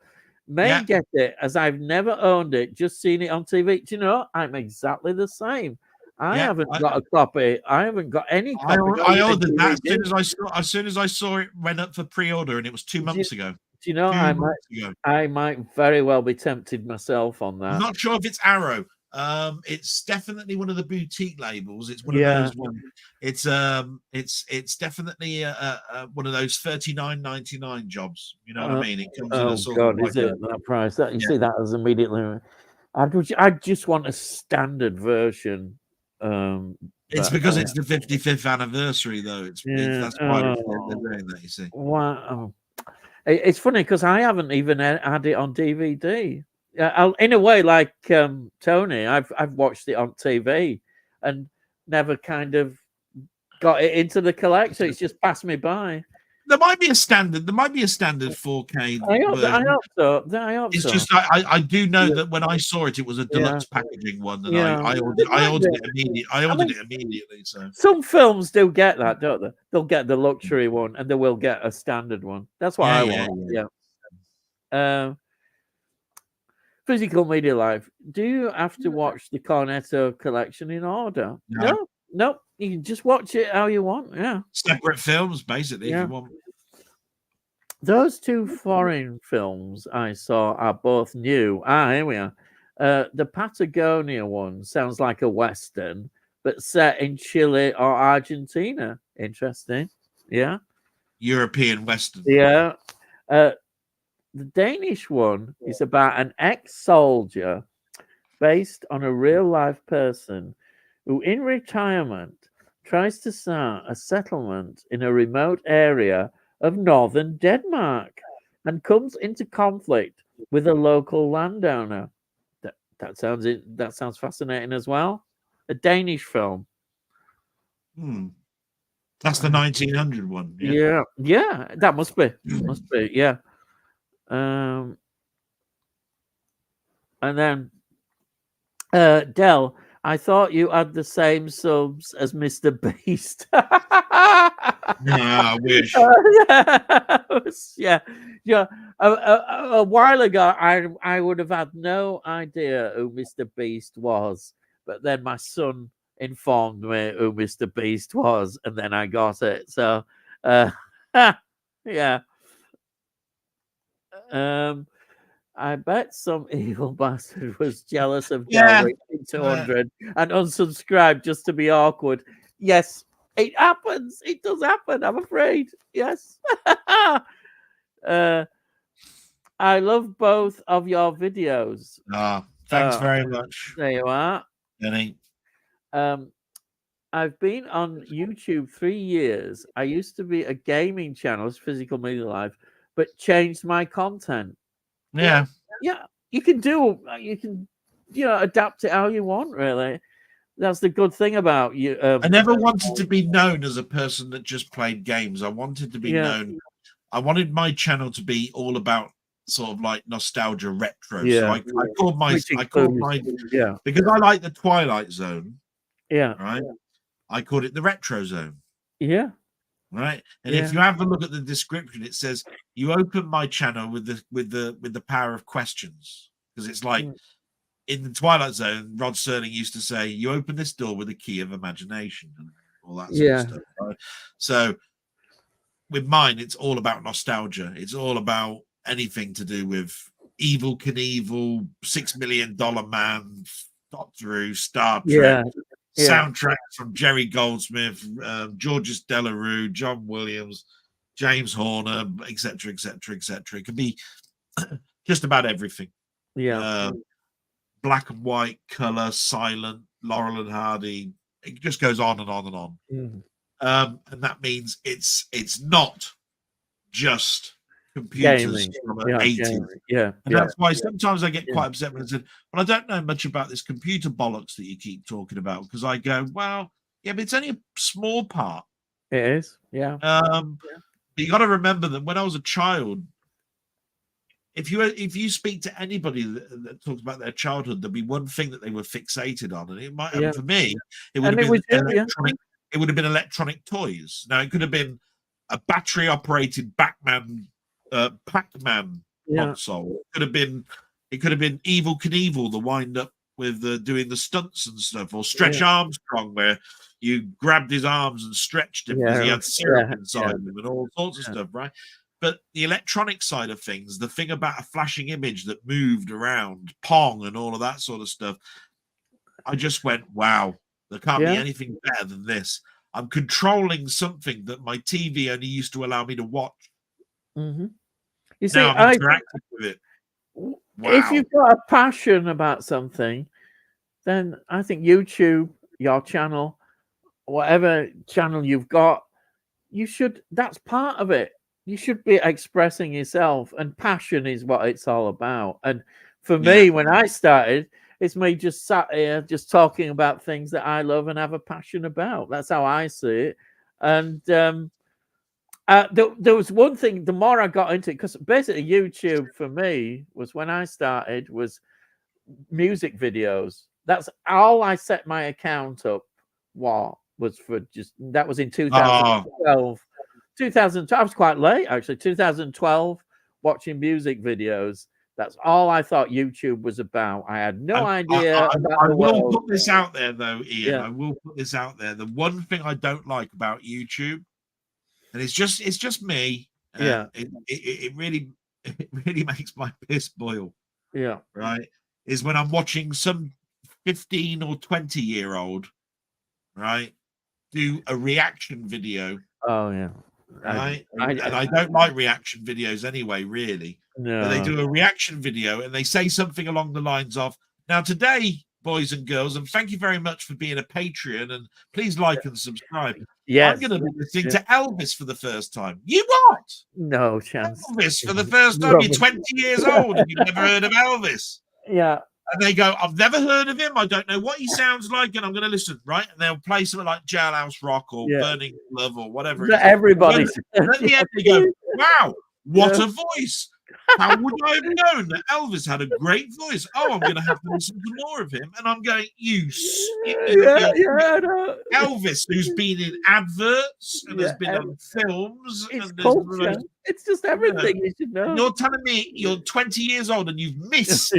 Get it, as I've never owned it, just seen it on TV. Do you know, I'm exactly the same. I haven't got a copy. I haven't got any copy. I ordered that as soon as I saw it went up for pre-order, and it was 2 months ago. Do you know, I might very well be tempted myself on that. I'm not sure if it's Arrow. It's definitely one of the boutique labels. It's one of those ones. It's definitely one of those $39.99 jobs. You know what I mean? It comes in a sort of is it that price? You see that as immediately. I just want a standard version. It's because it's the 55th anniversary, though. That's why they're doing that. You see? Wow. It's funny because I haven't even had it on DVD. In a way, like Tony, I've watched it on TV and never kind of got it into the collection. It's just passed me by. There might be a standard 4K. I hope so. It's just I do know that when I saw it, it was a deluxe packaging one, and I ordered it immediately. I ordered it immediately. So some films do get that, don't they? They'll get the luxury one, and they will get a standard one. That's what I want. Yeah. Physical Media Life. Do you have to watch the Cornetto collection in order? No. You can just watch it how you want. Yeah. Separate films, basically. If you want. Those two foreign films I saw are both new. Here we are. The Patagonia one sounds like a Western, but set in Chile or Argentina. Interesting. Yeah. European Western. Yeah. The Danish one is about an ex-soldier based on a real-life person who, in retirement, tries to start a settlement in a remote area of northern Denmark and comes into conflict with a local landowner. That sounds fascinating as well. A Danish film. That's the 1900 one. Yeah, that must be. Yeah. And then Del, I thought you had the same subs as Mr. Beast. No, I wish. Yeah. A while ago, I would have had no idea who Mr. Beast was, but then my son informed me who Mr. Beast was, and then I got it. So, Yeah. I bet some evil bastard was jealous of Yeah. Delboy 200 and unsubscribed just to be awkward. Yes, it happens. It does happen. I'm afraid. Yes. I love both of your videos. Thanks very much, There you are. Jenny. I've been on YouTube 3 years. I used to be a gaming channel, Physical Media Life, but changed my content. Yeah. Yeah, you can adapt it how you want, really. That's the good thing about you. I never wanted to be known as a person that just played games. I wanted to be known. I wanted my channel to be all about sort of like nostalgia retro. So I called my because I like the Twilight Zone. Yeah. Right. I called it the Retro Zone. Yeah. Right. And if you have a look at the description, it says you open my channel with the power of questions. Because it's like in the Twilight Zone, Rod Serling used to say, you open this door with a key of imagination and all that sort of stuff. Right? So with mine, it's all about nostalgia. It's all about anything to do with Evel Knievel, $6 Million Man, Doctor Who, Star Trek. Soundtracks from Jerry Goldsmith, Georges Delarue, John Williams, James Horner, etc., etc., etc. It could be just about everything. Black and white, color, silent, Laurel and Hardy. It just goes on and on and on. And that means it's not just computers from the 80s. And that's why sometimes I get quite upset when I said, well, I don't know much about this computer bollocks that you keep talking about, because I go, well, yeah, but it's only a small part. It is, but you got to remember that when I was a child, if you speak to anybody that talks about their childhood, there'll be one thing that they were fixated on, and it might have for me, it would have been electronic toys. Now it could have been a battery operated Pac-Man console. It could have been Evel Knievel, the wind up with doing the stunts and stuff, or Stretch Armstrong, where you grabbed his arms and stretched him because he had syrup inside him and all sorts of stuff, right? But the electronic side of things, the thing about a flashing image that moved around, Pong and all of that sort of stuff, I just went, wow, there can't be anything better than this. I'm controlling something that my TV only used to allow me to watch. You see, now I'm interacting with it. Wow. If you've got a passion about something, then I think YouTube, your channel, whatever channel you've got, that's part of it. You should be expressing yourself, and passion is what it's all about. And for me, when I started, it's me just sat here, just talking about things that I love and have a passion about. That's how I see it. And there was one thing, the more I got into it, because basically YouTube for me was, when I started, was music videos. That's all I set my account up was for. Just that was in 2012. 2012, I was quite late actually. 2012, watching music videos. That's all I thought YouTube was about. I had no idea. I will put this out there, though, Ian. I will put this out there. The one thing I don't like about YouTube, and it's just me. It really makes my piss boil. Right. Is when I'm watching some 15 or 20-year-old, right, do a reaction video. Right. And I don't like reaction videos anyway, really. No. But they do a reaction video and they say something along the lines of, now today, boys and girls, and thank you very much for being a Patreon, and please like and subscribe. I'm going to be listening to Elvis for the first time. You what? No chance. Elvis for the first time. You're 20 years old and you've never heard of Elvis. And they go, I've never heard of him. I don't know what he sounds like, and I'm going to listen, right? And they'll play something like Jailhouse Rock or Burning Love or whatever. Everybody. And at the end, they go, wow, what a voice. How would I have known that Elvis had a great voice? Oh, I'm going to have to listen to more of him. And I'm going, Elvis, who's been in adverts and has been on films. It's culture. It's just everything you should know. You're telling me you're 20 years old and you've missed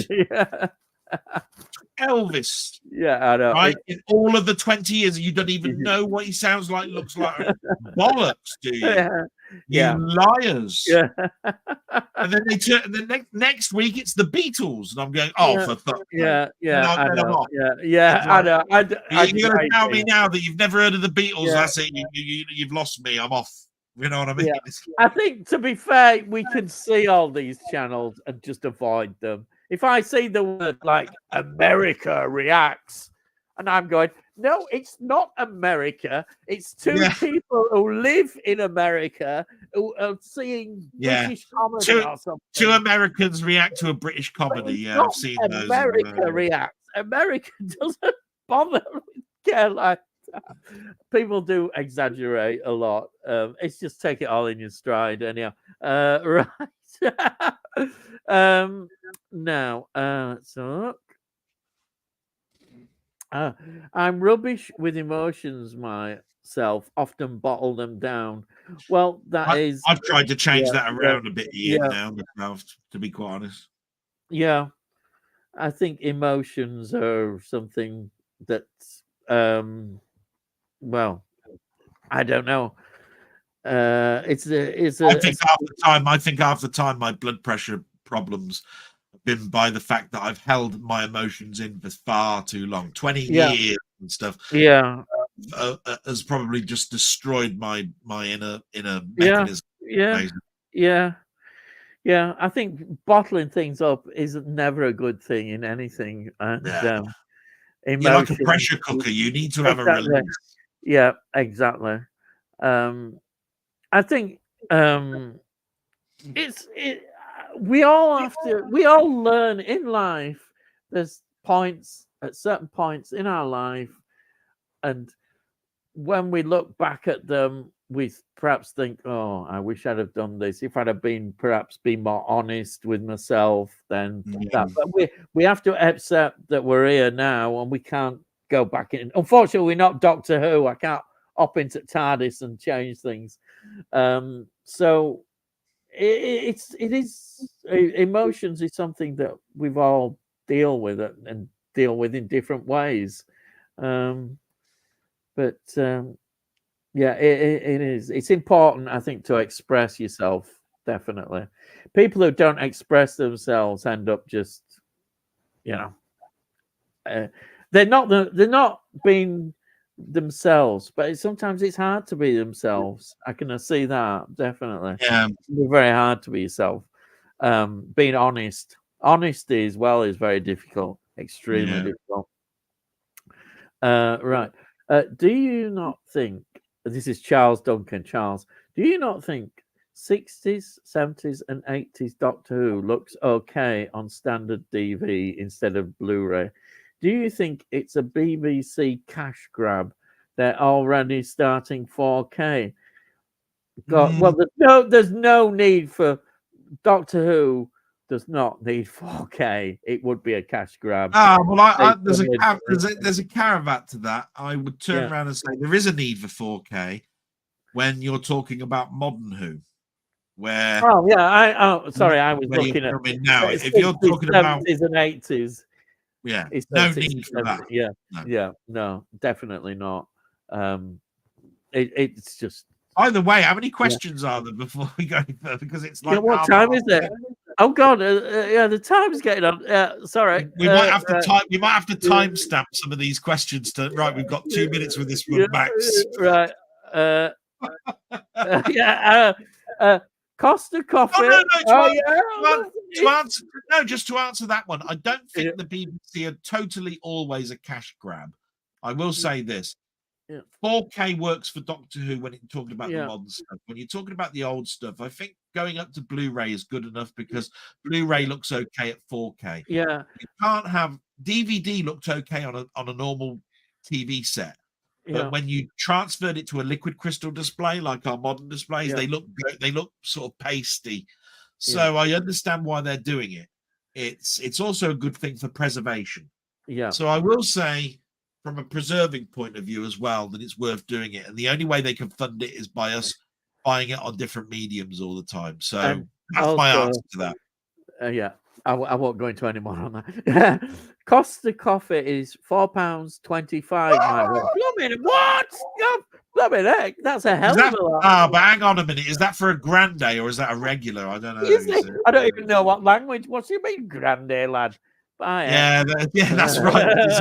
Elvis. I know. Right? In all of the 20 years, you don't even know what he sounds like, looks like. Bollocks, do you? You liars. Yeah. And then they turn, and then next week it's the Beatles, and I'm going, oh, for fuck's sake. Yeah, Then I I'm know. off. Yeah, It's I like, know. you're going to tell me now that you've never heard of the Beatles? Yeah. That's it. You've lost me. I'm off. You know what I mean? Yeah. I think, to be fair, we can see all these channels and just avoid them. If I see the word like America reacts, and I'm going, no, it's not America. It's two people who live in America who are seeing British comedy or something. Two Americans react to a British comedy. Yeah, I've seen those. America reacts. America doesn't bother care like that. People do exaggerate a lot. It's just take it all in your stride, anyhow. Right. Now, let's look. I'm rubbish with emotions myself, often bottle them down. Well, I've tried to change that around a bit now, to be quite honest. Yeah. I think emotions are something that, well, I don't know. I think half the time my blood pressure problems have been by the fact that I've held my emotions in for far too long. 20 years and stuff. Yeah. Has probably just destroyed my inner mechanism. Yeah. I think bottling things up is never a good thing in anything. And you're like a pressure cooker. You need to have a release. Yeah, exactly. I think we all learn in life. There's points at certain points in our life, and when we look back at them, we perhaps think, oh, I wish I'd have done this. If I'd have been more honest with myself, then that. But we have to accept that we're here now and we can't go back in. Unfortunately, we're not Doctor Who. I can't hop into TARDIS and change things. So emotions is something that we've all deal with it and deal with in different ways. But yeah, it is. It's important, I think, to express yourself. Definitely, people who don't express themselves end up just, they're not being themselves. But sometimes it's hard to be themselves. I can see that definitely. Yeah, it's very hard to be yourself. Being honesty as well is very difficult. Extremely difficult. Right. Do you not think, this is Charles Duncan, Charles, do you not think 60s, 70s and 80s Doctor Who looks okay on standard DV instead of Blu-ray? Do you think it's a BBC cash grab? They're already starting 4K. Well, there's no need for Doctor Who. Does not need 4K. It would be a cash grab. There's a caravan to that. I would turn around and say there is a need for 4K when you're talking about modern Who, where I was looking at now. If you're talking about 70s and 80s, no need for that. No, definitely not. It's just. Either way, how many questions are there before we go further? Because it's like, what time is it? Oh God, the time's getting on. Sorry, we might have to timestamp some of these questions. We've got 2 minutes with this one, Max. Right. Costa Coffee. Just to answer that one, I don't think the BBC are totally always a cash grab. I will say this. 4K works for Doctor Who when you're talking about the modern stuff. When you're talking about the old stuff, I think going up to Blu-ray is good enough because Blu-ray looks okay at 4K. Yeah, you can't have DVD looked okay on a normal TV set, but when you transferred it to a liquid crystal display like our modern displays, they look sort of pasty. So I understand why they're doing it. It's also a good thing for preservation. Yeah. So I will say, from a preserving point of view as well, that it's worth doing it. And the only way they can fund it is by us buying it on different mediums all the time. So that's my answer to that. I won't go into any more on that. Costa Coffee is £4.25. What? Blimey heck, that's a hell Is that, of a lot. but hang on a minute. Is that for a grande or is that a regular? I don't know. You see, I don't even know what language. What do you mean, grande, lad? Buy it. Yeah, that's right. It's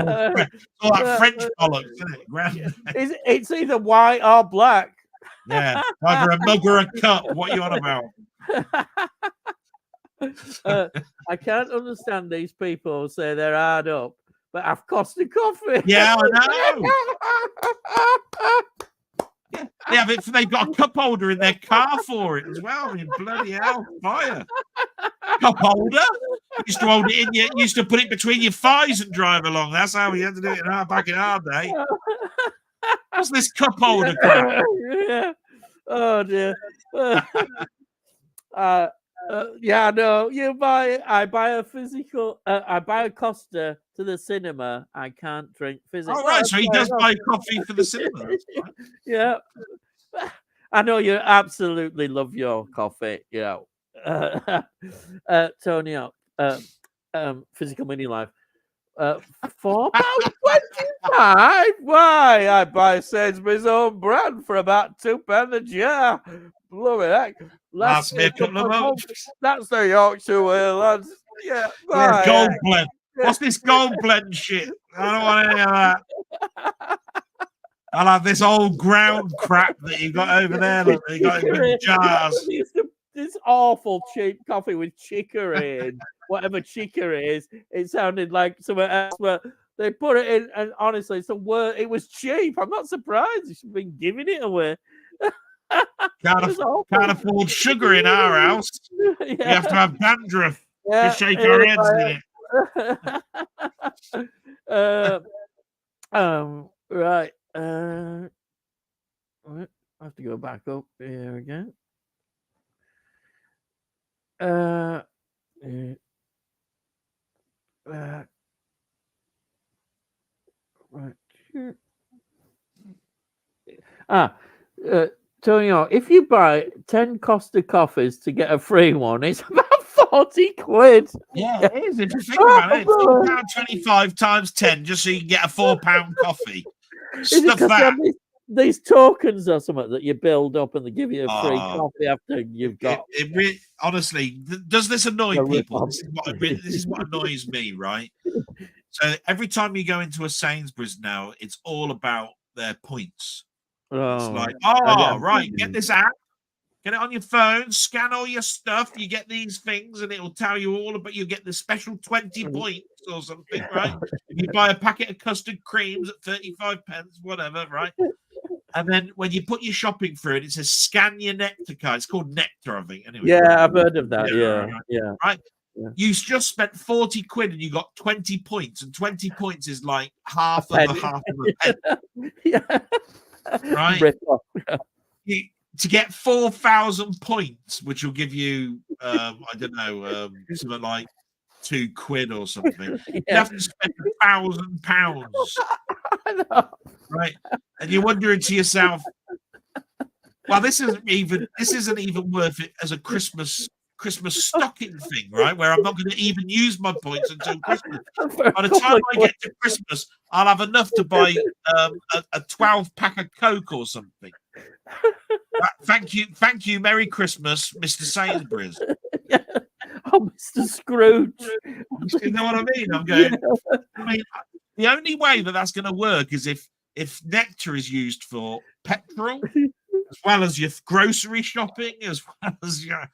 all that French bollocks, isn't it? Grande. It's either white or black. Yeah, either a mug or a cup. What are you on about? I can't understand these people who say they're hard up, but have Costa coffee. Yeah, I know. Yeah, they've got a cup holder in their car for it as well. I mean, bloody hell, fire. Cup holder? Used to hold it in you, used to put it between your thighs and drive along. That's how we had to do it back in our day. What's this cup holder crap? Yeah. Oh dear. Yeah, no. I buy a physical. I buy a Costa to the cinema. I can't drink physical. Oh right, so he does buy coffee for the cinema. Yeah. I know you absolutely love your coffee. You know, Tony, physical mini life. £4.25. Why? I buy Sainsbury's own brand for about £2 a jar. Bloody heck! Last me a couple of months. That's the Yorkshire way, lads. Yeah, yeah, gold blend. What's this gold blend shit? I don't want any of that. I'll have this old ground crap that you got over there. Look, you got in jars. This awful cheap coffee with chicory in, whatever chicory is. It sounded like something else, but they put it in, and honestly, it was cheap. I'm not surprised. You should have been giving it away. Can't afford sugar in our house. Yeah. We have to have dandruff to shake our heads in it. Right. I have to go back up here again. Right here. Tonio, if you buy 10 Costa coffees to get a free one, it's about 40 quid. Yeah, it is. If you think about it, it's £4.25 times 10 just so you can get a £4 coffee. Stuff that. These tokens or something that you build up and they give you a free coffee after you've got. Honestly, does this annoy people? This is what annoys me, right? So every time you go into a Sainsbury's now, it's all about their points. It's like, right, get this app, get it on your phone, scan all your stuff, you get these things, and it will tell you all about. You get the special 20 points or something, right? If you buy a packet of custard creams at 35 pence, whatever, right? And then when you put your shopping through it says scan your Nectar card. It's called Nectar, I think. Anyway, yeah, I've heard of that. Yeah. Right. Yeah. You just spent 40 quid and you got 20 points, and 20 points is like half of a penny. Yeah. Right. To get 4,000 points, which will give you, I don't know, something like 2 quid or something. You have to spend £1,000. Right, and you're wondering to yourself, well, this isn't even worth it as a Christmas stocking thing, right? Where I'm not going to even use my points until Christmas. By the time I get to Christmas, I'll have enough to buy a 12-pack of Coke or something. Thank you, Merry Christmas, Mr. Sainsbury's. Yeah. Oh, Mr. Scrooge. You know what I mean? I'm going. Yeah. I mean, the only way that's going to work is if Nectar is used for petrol, as well as your grocery shopping, as well as your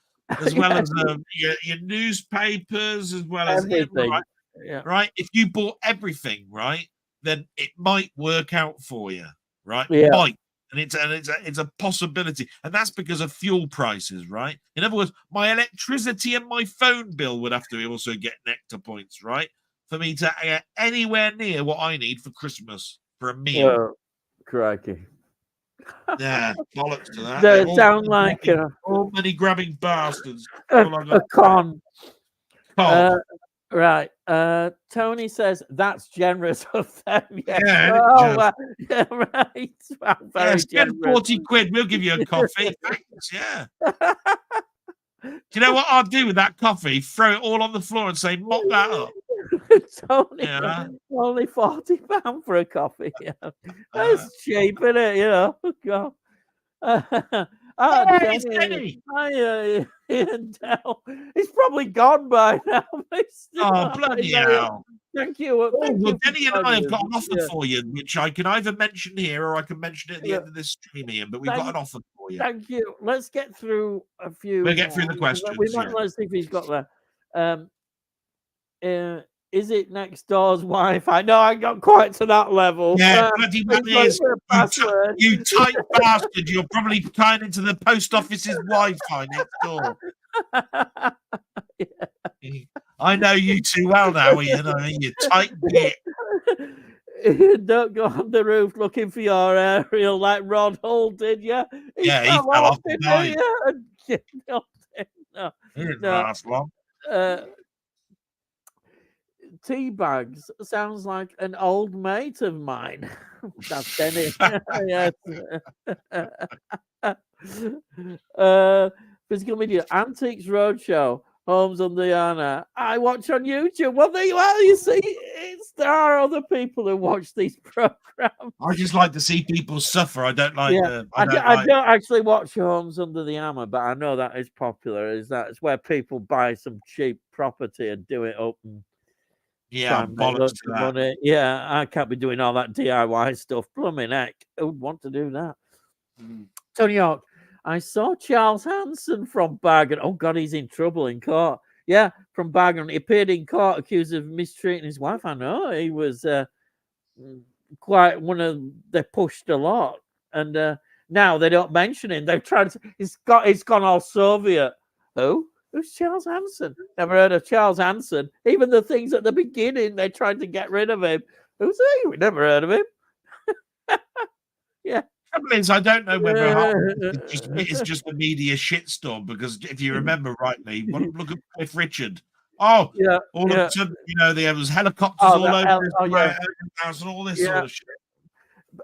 newspapers, as well as everything. Right? Yeah. Right. If you bought everything, right, then it might work out for you, right? Yeah. Might. And it's a possibility, and that's because of fuel prices, right? In other words, my electricity and my phone bill would have to also get Nectar points, right, for me to get anywhere near what I need for Christmas for a meal. Oh, crikey! Yeah, bollocks to that. They sound like all money grabbing bastards. A con. Right. Tony says that's generous of them. Yeah. Yeah, right. Wow, spend 40 quid. We'll give you a coffee. Thanks. Yeah. Do you know what I'll do with that coffee? Throw it all on the floor and say, mop that up. Tony, Yeah. only £40 for a coffee. Yeah. Uh, That's cheap, isn't it? You know, God. hey, it's Denny, Denny. hi, Ian Dell. He's probably gone by now. But he's still Oh, on. bloody Very- hell. Thank you. Oh, Thank well, you for Denny and I joining have got an us. offer for you, which I can either mention here or I can mention it at the Yeah. end of this stream, Ian. But we've got an offer for you. Thank you. Let's get through a few. We'll get through the We questions. might Yeah. let's see if he's got that. Is it next door's wife? I know I got quite to that level. Yeah, bloody please one is. look for a password. You tight bastard. You're probably tying into the post office's Wi-Fi next door. I know you too well now, Ian. I mean, you tight git. Don't go on the roof looking for your aerial like Rod Hull did, yeah? He fell off and died. No, He didn't no. last long. Tea bags sounds like an old mate of mine. That's Denny. Yes. Physical media, Antiques Roadshow, Homes on Diana. I watch on YouTube. Well, you see, there are other people who watch these programs. I just like to see people suffer. I don't like. Yeah. I don't actually watch Homes Under the Hammer, but I know that is popular. It's where people buy some cheap property and do it up and yeah, bollocks to that. money. Yeah, I can't be doing all that DIY stuff. Plumbing heck, who would want to do that? Tony York, I saw Charles Hanson from Bargain. Oh God, he's in trouble in court. Yeah, from Bargain. He appeared in court accused of mistreating his wife. I know he was quite one of. They pushed a lot, and now they don't mention him. They've tried to. He's gone all Soviet. Who? Who's Charles Hanson? Never heard of Charles Hanson. Even the things at the beginning, they tried to get rid of him. Who's he? We never heard of him. Yeah. Trouble is, I don't know whether it's just a media shitstorm, because if you remember rightly, look at Cliff Richard. Oh, yeah. All of a sudden, there was helicopters all over his house and all this sort of shit.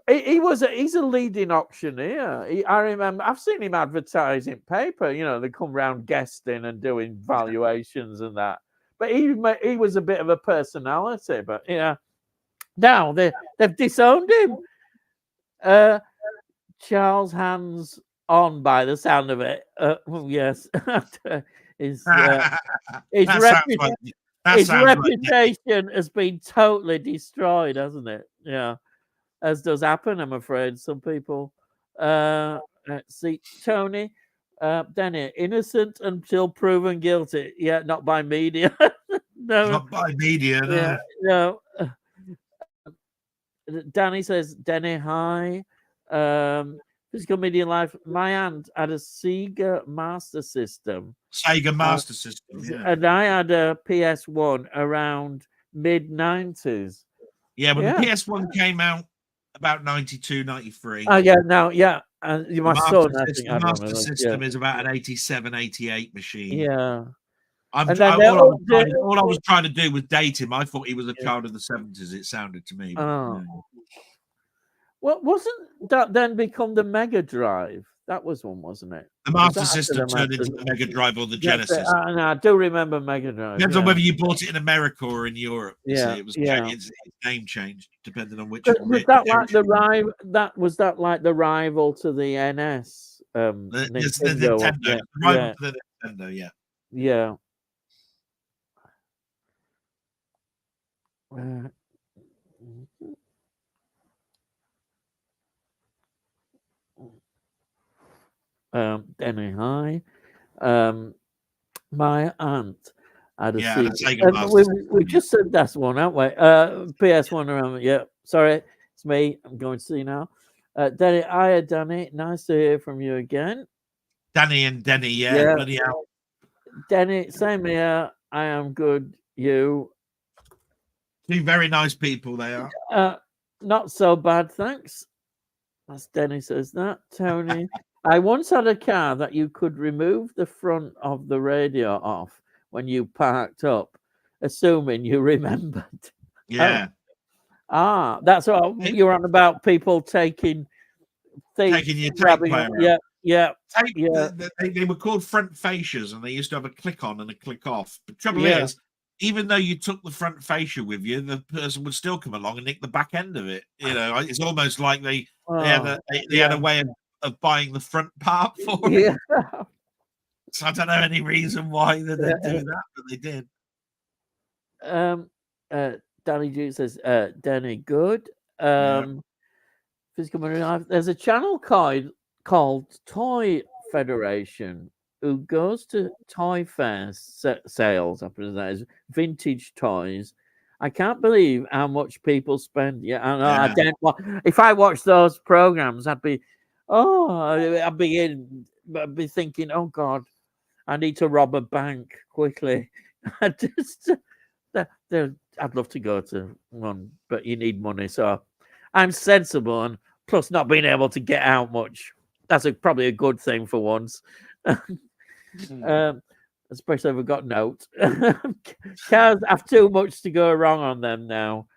He's a leading auctioneer. I remember I've seen him advertise in paper. They come round guesting and doing valuations and that. But he was a bit of a personality. But now they've disowned him. Charles hands on by the sound of it. Yes, his reputation has been totally destroyed, hasn't it? Yeah. As does happen, I'm afraid. Some people. Let's see, Tony, Danny, innocent until proven guilty. Yeah, not by media. No, not by media. No. Yeah, no. Danny says, Danny, hi. Physical media life. My aunt had a Sega Master System. Sega Master System, yeah. And I had a PS1 around mid-90s. Yeah, when the PS1 came out, about 92, 93. Oh, yeah, now, yeah. And my son, I think. The Master System is about an 87, 88 machine. Yeah. All I was trying to do was date him. I thought he was a child of the 70s, it sounded to me. Well, wasn't that then become the Mega Drive? That was one, wasn't it? The Master System turned into the Mega Drive or the Genesis. I do remember Mega Drive. Depends on whether you bought it in America or in Europe. Yeah, it was its name changed depending on which. Was that like the rival? Was that like the rival to the NS? The Nintendo. Rival to the Nintendo. Yeah. Yeah. Danny, hi. My aunt had a Sega. We just said that's one, haven't we? PS1 around. Yeah, sorry, it's me. I'm going to see now. Danny, hiya, Danny. Nice to hear from you again. Danny and Denny, yeah. Bloody hell. Danny, same here. I am good. You? Two very nice people they are. Not so bad, thanks. As Denny says that. Tony. I once had a car that you could remove the front of the radio off when you parked up, assuming you remembered. Yeah. That's what you're on about, people taking your tape player. Yeah. They were called front fascias, and they used to have a click on and a click off. The trouble is, even though you took the front fascia with you, the person would still come along and nick the back end of it. You know, it's almost like they had a way of buying the front part for it. Yeah. So I don't know any reason why they didn't do that, but they did. Danny G says, Danny, good. Yeah. Physical Marine, there's a channel called Toy Federation who goes to toy fairs sales, I presume that is, vintage toys. I can't believe how much people spend. Yeah, I know. Yeah. I don't. If I watched those programs, I'd be thinking, oh God, I need to rob a bank quickly. I just, I'd love to go to one, but you need money. So I'm sensible, and plus not being able to get out much. That's probably a good thing for once. Especially if I've got notes. Cars have too much to go wrong on them now.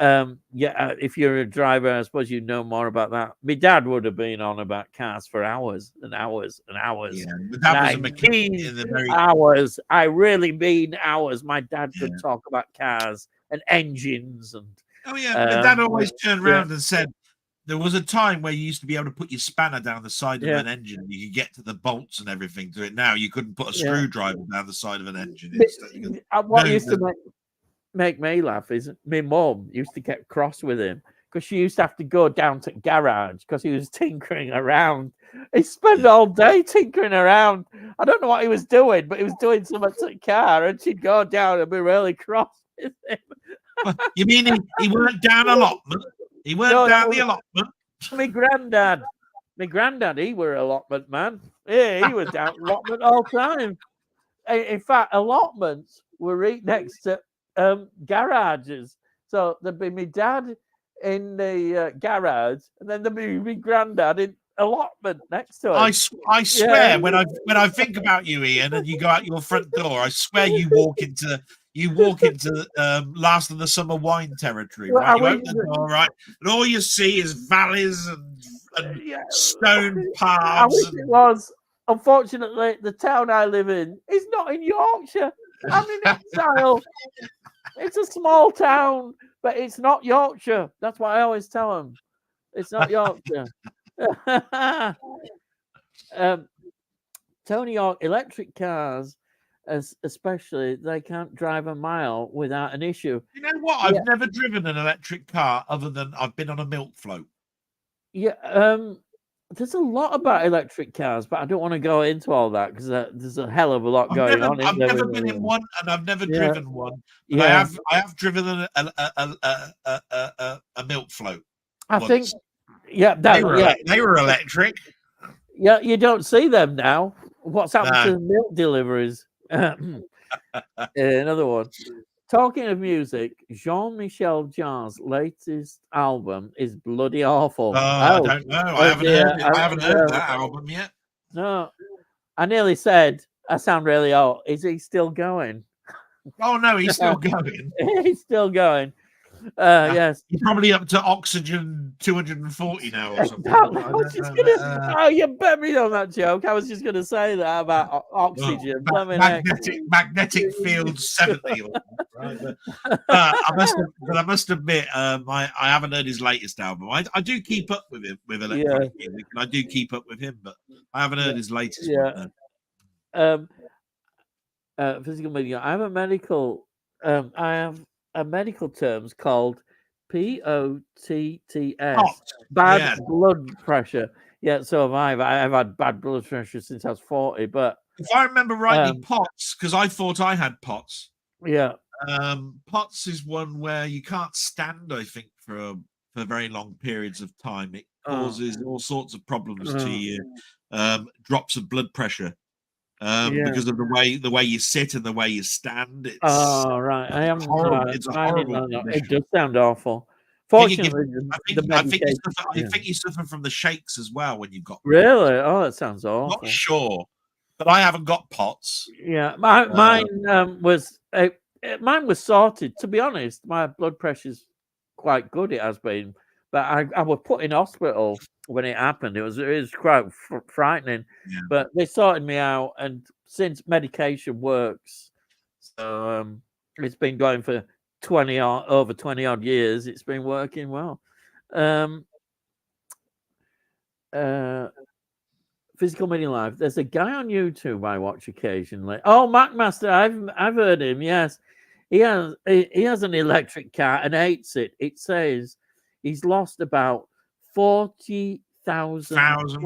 If you're a driver, I suppose you know more about that. My dad would have been on about cars for hours and hours and hours. Yeah, but that was a mechanic in the very hours. I really mean hours. My dad could talk about cars and engines and. Oh yeah, my dad always turned around and said there was a time where you used to be able to put your spanner down the side of an engine. You could get to the bolts and everything to it. Now you couldn't put a screwdriver down the side of an engine. What used to make me laugh is my mum used to get cross with him because she used to have to go down to the garage because he was tinkering around. He spent all day tinkering around. I don't know what he was doing, but he was doing something to the car, and she'd go down and be really cross with him. You mean he weren't down allotment? He weren't down the allotment? My granddad, he were allotment man. Yeah, he was down allotment all the time. In fact, allotments were right next to garages. So there'd be my dad in the garage, and then there'd be my granddad in allotment next to him. I swear, when I think about you, Ian, and you go out your front door, I swear you walk into last of the summer wine territory, right? You open the door, right, and all you see is valleys and stone paths. I wish it was. Unfortunately, the town I live in is not in Yorkshire. I'm in exile. It's a small town, but it's not Yorkshire. That's what I always tell them. It's not Yorkshire. Tony Hawk electric cars, especially, they can't drive a mile without an issue. You know what? I've never driven an electric car other than I've been on a milk float. Yeah. There's a lot about electric cars, but I don't want to go into all that because there's a hell of a lot going on. I've never been in one, and I've never driven one. But I have driven a milk float. I think, they were electric. Yeah, you don't see them now. What's happened to the milk deliveries? Another one. Talking of music, Jean-Michel Jarre's latest album is bloody awful. I don't know. I haven't heard that album yet. No, I nearly said I sound really old. Is he still going? Oh no, he's still going. He's still going. Yes, he's probably up to oxygen 240 now or something. You bet me on that joke. I was just going to say that about oxygen. Magnetic field 70. Right? I must admit, I haven't heard his latest album. I do keep up with him with electronic music, and I do keep up with him, but I haven't heard his latest one. Physical media. I have a medical. I have a medical terms called POTTS, bad blood pressure. Yeah, so have I. I've had bad blood pressure since I was 40. But if I remember rightly, POTS, because I thought I had POTS. Yeah. POTS is one where you can't stand, I think, for very long periods of time. It causes all sorts of problems to you. Drops of blood pressure. Because of the way you sit and the way you stand. It's right. I am horrible. It's a horrible. It does sound awful. Fortunately, I think you suffer from the shakes as well when you've got. Really? Oh, that sounds awful. Not sure, but I haven't got POTS. Yeah, mine was sorted. To be honest, my blood pressure's quite good. It has been, but I was put in hospital when it happened. It was quite frightening, but they sorted me out, and since medication works, so It's been going for 20 or over 20 odd years. It's been working well. Physical Media Live. There's a guy on YouTube I watch occasionally. Oh, MacMaster, I've heard him. Yes, he has an electric car and hates it. It says he's lost about 40,000 pounds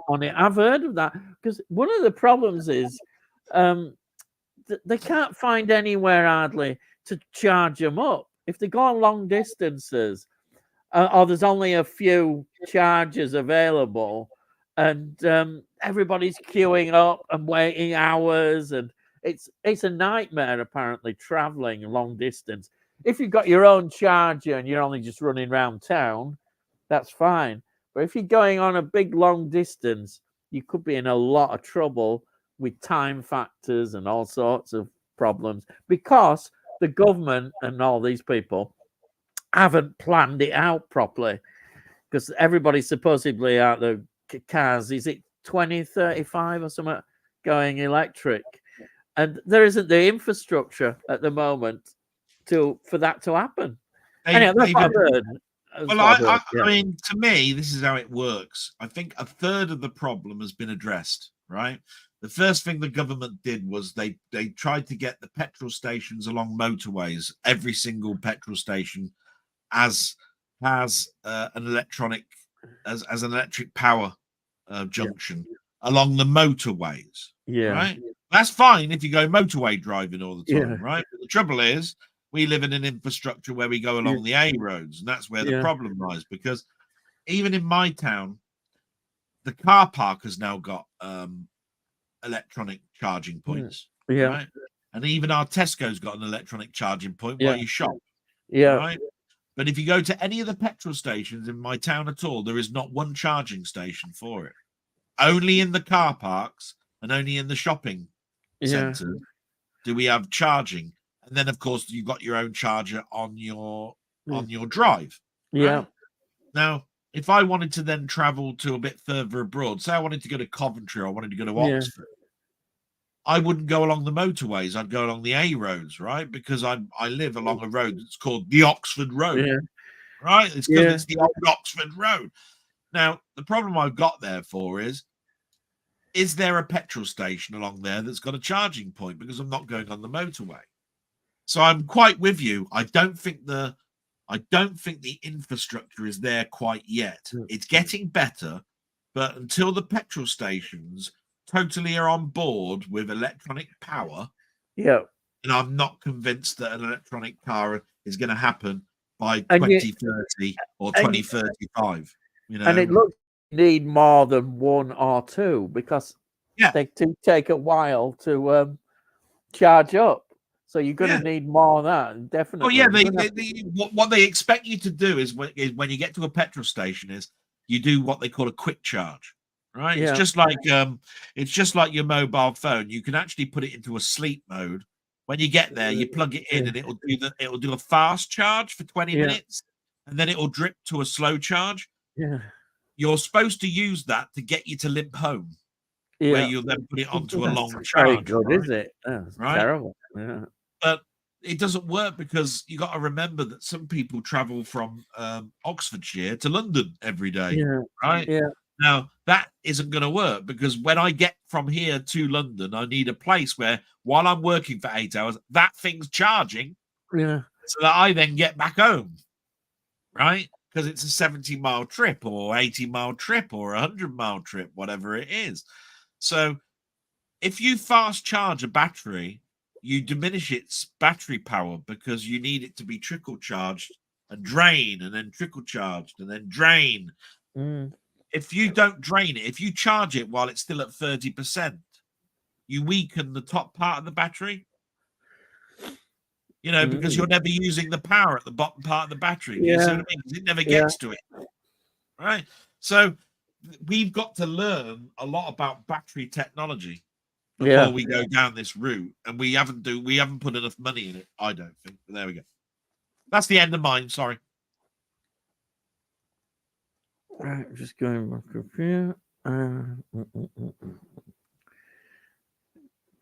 on it. I've heard of that because one of the problems is they can't find anywhere hardly to charge them up if they go on long distances. Or there's only a few chargers available, and everybody's queuing up and waiting hours, and it's a nightmare apparently traveling long distance. If you've got your own charger and you're only just running around town, that's fine. But if you're going on a big long distance, you could be in a lot of trouble with time factors and all sorts of problems because the government and all these people haven't planned it out properly, because everybody's supposedly out the cars, is it 2035 or something, going electric, and there isn't the infrastructure at the moment for that to happen. Anyway, that's what I've heard. Well, I mean, to me, this is how it works. I think a third of the problem has been addressed, right? The first thing the government did was they tried to get the petrol stations along motorways, every single petrol station has an electric power junction along the motorways. Right. That's fine if you go motorway driving all the time, right? But the trouble is, we live in an infrastructure where we go along the A roads, and that's where the problem lies. Because even in my town, the car park has now got electronic charging points, right? And even our Tesco's got an electronic charging point while you shop, right? But if you go to any of the petrol stations in my town at all, there is not one charging station for it. Only in the car parks and only in the shopping centres do we have charging. And then, of course, you've got your own charger on your drive. Right? Now, if I wanted to then travel to a bit further abroad, say I wanted to go to Coventry or I wanted to go to Oxford, I wouldn't go along the motorways. I'd go along the A roads, right? Because I live along a road that's called the Oxford Road, right? It's because it's the old Oxford Road. Now, the problem I've got therefore is there a petrol station along there that's got a charging point? Because I'm not going on the motorway. So I'm quite with you. I don't think the infrastructure is there quite yet. It's getting better, but until the petrol stations totally are on board with electronic power, and I'm not convinced that an electronic car is going to happen by 2030 or 2035. You know, and it looks like you need more than one or two, because they do take a while to charge up. So you're going to need more of that, definitely. What they expect you to do is when you get to a petrol station is you do what they call a quick charge, right? It's just like your mobile phone. You can actually put it into a sleep mode. When you get there, you plug it in, and it'll do a fast charge for 20 minutes, and then it'll drip to a slow charge. You're supposed to use that to get you to limp home, where you'll then put it onto a long charge. Very good, is it? That's terrible. But it doesn't work, because you got to remember that some people travel from Oxfordshire to London every day, right? Now, that isn't going to work, because when I get from here to London, I need a place where, while I'm working for 8 hours, that thing's charging, so that I then get back home, right? Because it's a 70-mile trip or 80-mile trip or 100-mile trip, whatever it is. So if you fast charge a battery, you diminish its battery power, because you need it to be trickle charged and drain, and then trickle charged and then drain. If you don't drain it, if you charge it while it's still at 30%, you weaken the top part of the battery. You know, because you're never using the power at the bottom part of the battery. You see what I mean? Because it never gets to it. Right? So we've got to learn a lot about battery technology before we go down this route, and we haven't put enough money in it, I don't think. But there we go. That's the end of mine. Sorry. Right, just going back up here.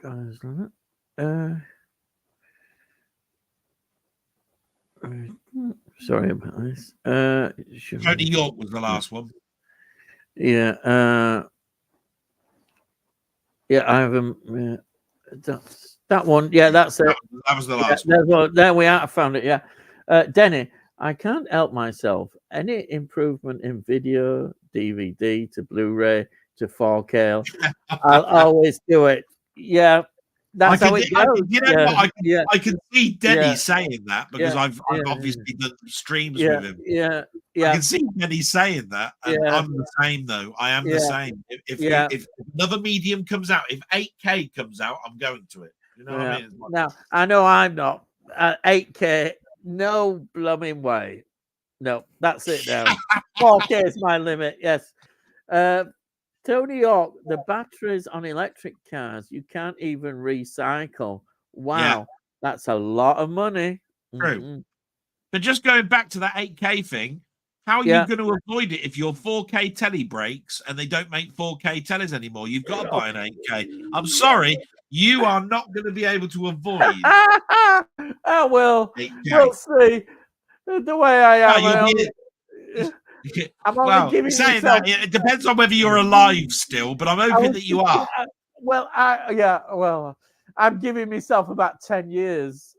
Guys, Sorry about this. Tony York was the last one. Yeah. Yeah, I haven't. That's that one. Yeah, that's it. That was the last one. There we are. I found it. Yeah. Denny, I can't help myself. Any improvement in video, DVD to Blu-ray to 4K, I'll always do it. Yeah. That's how it goes. I can see Denny saying that because I've obviously done streams with him. Yeah. I can see Denny saying that, and I'm the same though. I am the same. If another medium comes out, if 8K comes out, I'm going to it. You know what I mean? Now I know I'm not 8K. No blooming way. No, that's it now. 4K is my limit. Yes. Tony York, the batteries on electric cars, you can't even recycle. Wow, that's a lot of money. True. Mm-hmm. But just going back to that 8K thing, how are you going to avoid it if your 4K telly breaks and they don't make 4K tellies anymore? You've got to buy an 8K. I'm sorry, you are not going to be able to avoid. Oh, well, 8K. We'll see. The way I am. I'm only giving saying myself... that it depends on whether you're alive still, but I'm hoping that you are. Well, I'm giving myself about 10 years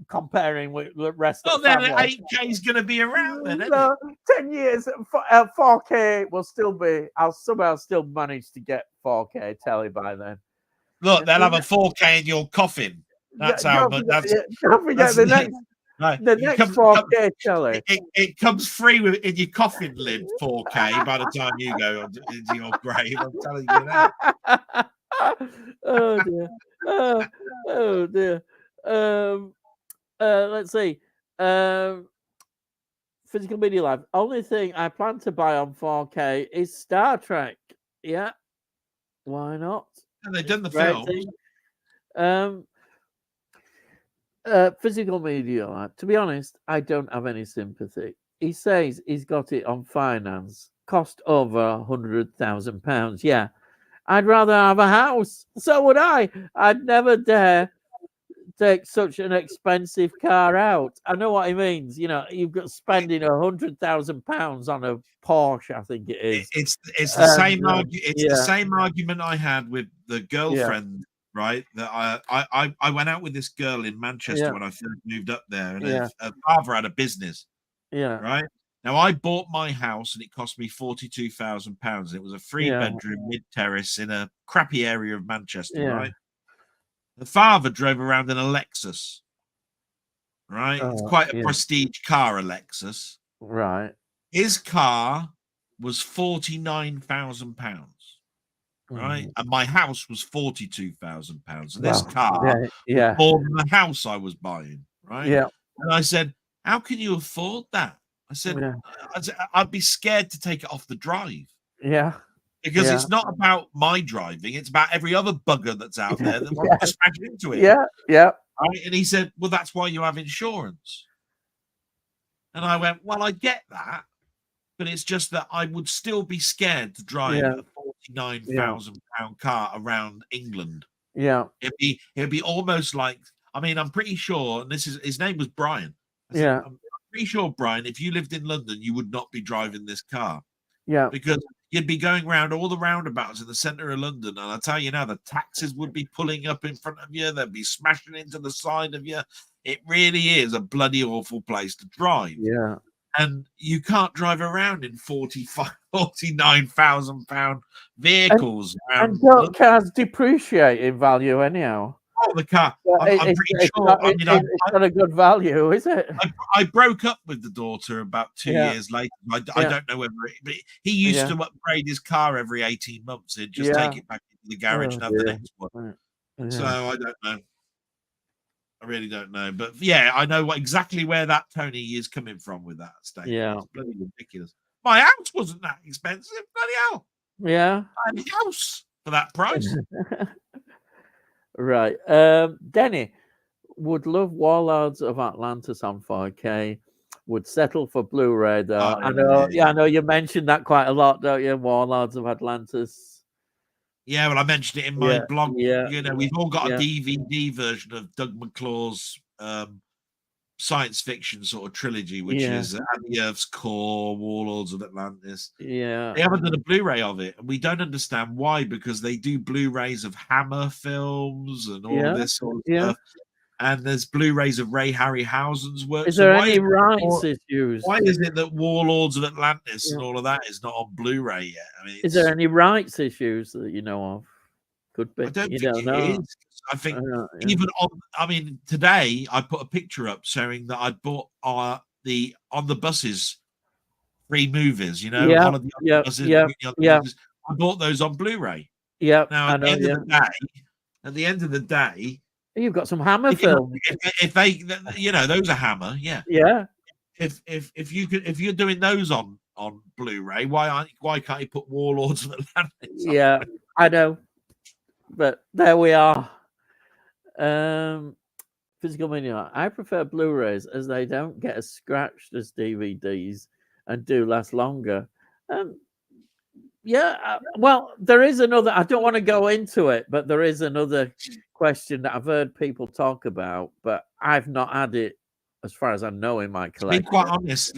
comparing with the rest of the family. Then 8K is going to be around then, isn't it? 10 years, 4K will still be... I'll somehow still manage to get 4K telly by then. Look, they'll have a 4K in your coffin. That's how... Don't forget the next... Right. The next 4K telly. It comes free in your coffin lid, 4K, by the time you go into your grave. I'm telling you that. Oh dear. Oh dear. Let's see. Physical Media Live. Only thing I plan to buy on 4K is Star Trek. Yeah. Why not? And they've done the film. Physical Media Live. To be honest, I don't have any sympathy. He says he's got it on finance, cost over £100,000. Yeah, I'd rather have a house. So would I. I'd never dare take such an expensive car out. I know what he means. You know, you've got spending £100,000 on a Porsche. I think it is. It's the same argument. It's the same argument I had with the girlfriend. Right, that I went out with this girl in Manchester when I first moved up there, and her father had a business. Yeah. Right. Now I bought my house, and it cost me £42,000. It was a 3-bedroom mid-terrace in a crappy area of Manchester. Yeah. Right. The father drove around in a Lexus. Right. It's quite a prestige car, a Lexus. Right. His car was £49,000. Right, and my house was £42,000. And this car was more than the house I was buying. Right, and I said, "How can you afford that?" I said, "I'd be scared to take it off the drive." Yeah, because it's not about my driving; it's about every other bugger that's out there that wants to smash into it. Yeah. Right? And he said, "Well, that's why you have insurance." And I went, "Well, I get that, but it's just that I would still be scared to drive a £49,000 car around England." Yeah, it'd be almost like, I mean, I'm pretty sure, and his name was Brian. I'm pretty sure, Brian, if you lived in London, you would not be driving this car. Yeah, because you'd be going around all the roundabouts in the centre of London, and I tell you now, the taxis would be pulling up in front of you. They'd be smashing into the side of you. It really is a bloody awful place to drive. Yeah. And you can't drive around in £49,000 vehicles. And don't cars depreciate in value anyhow? Oh, the car. I'm pretty sure. It's not a good value, is it? I broke up with the daughter about 2 years later. I don't know whether but he used to upgrade his car every 18 months. He'd just take it back into the garage and have the next one. Yeah. So I don't know. I really don't know, but I know exactly where that Tony is coming from with that statement. Yeah, it's bloody ridiculous. My house wasn't that expensive, bloody hell. Yeah, my house for that price. Right, Denny would love Warlords of Atlantis on 4K. Would settle for Blu-ray though. I know you mentioned that quite a lot, don't you? Warlords of Atlantis. Yeah, well, I mentioned it in my blog. You know, we've all got a DVD version of Doug McClaw's science fiction sort of trilogy, which is At the Earth's Core, Warlords of Atlantis. Yeah. They haven't done a Blu-ray of it, and we don't understand why, because they do Blu-rays of Hammer films and all this sort of stuff. And there's Blu-rays of Ray Harryhausen's work. Is there any rights issues? Why is it that Warlords of Atlantis and all of that is not on Blu-ray yet? I mean, is there any rights issues that you know of? Could be. I don't you think don't know. it is. I think even on. I mean, today I put a picture up showing that I'd bought on the buses 3 movies. You know, Holiday on the buses, buses. I bought those on Blu-ray. Yeah. Now at the end of the day. You've got some Hammer films. If they, you know, those are Hammer, yeah. If you're doing those on Blu-ray, why can't you put Warlords of Atlantis? Yeah, I know, but there we are. Physical media. I prefer Blu-rays as they don't get as scratched as DVDs and do last longer. Well, there is another. I don't want to go into it, but there is another question that I've heard people talk about, but I've not had it, as far as I know, in my collection. To be quite honest,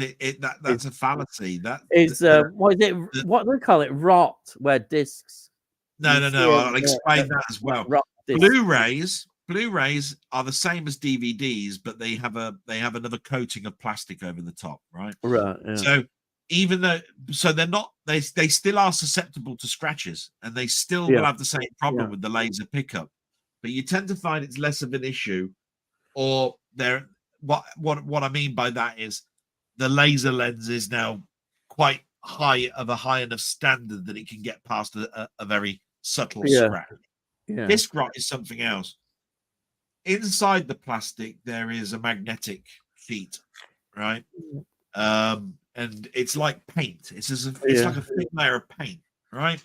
that's a fallacy. That is what is it? What do they call it? Rot, where discs. No. I'll explain that as well. Blu-rays are the same as DVDs, but they have another coating of plastic over the top, right? Right. Yeah. So even though, they're not, they still are susceptible to scratches, and they still will have the same problem with the laser pickup. But you tend to find it's less of an issue, or what I mean by that is the laser lens is now quite high enough standard that it can get past a very subtle scratch. Disc rot is something else. Inside the plastic there is a magnetic sheet, right? And it's like paint. It's like a thin layer of paint, right?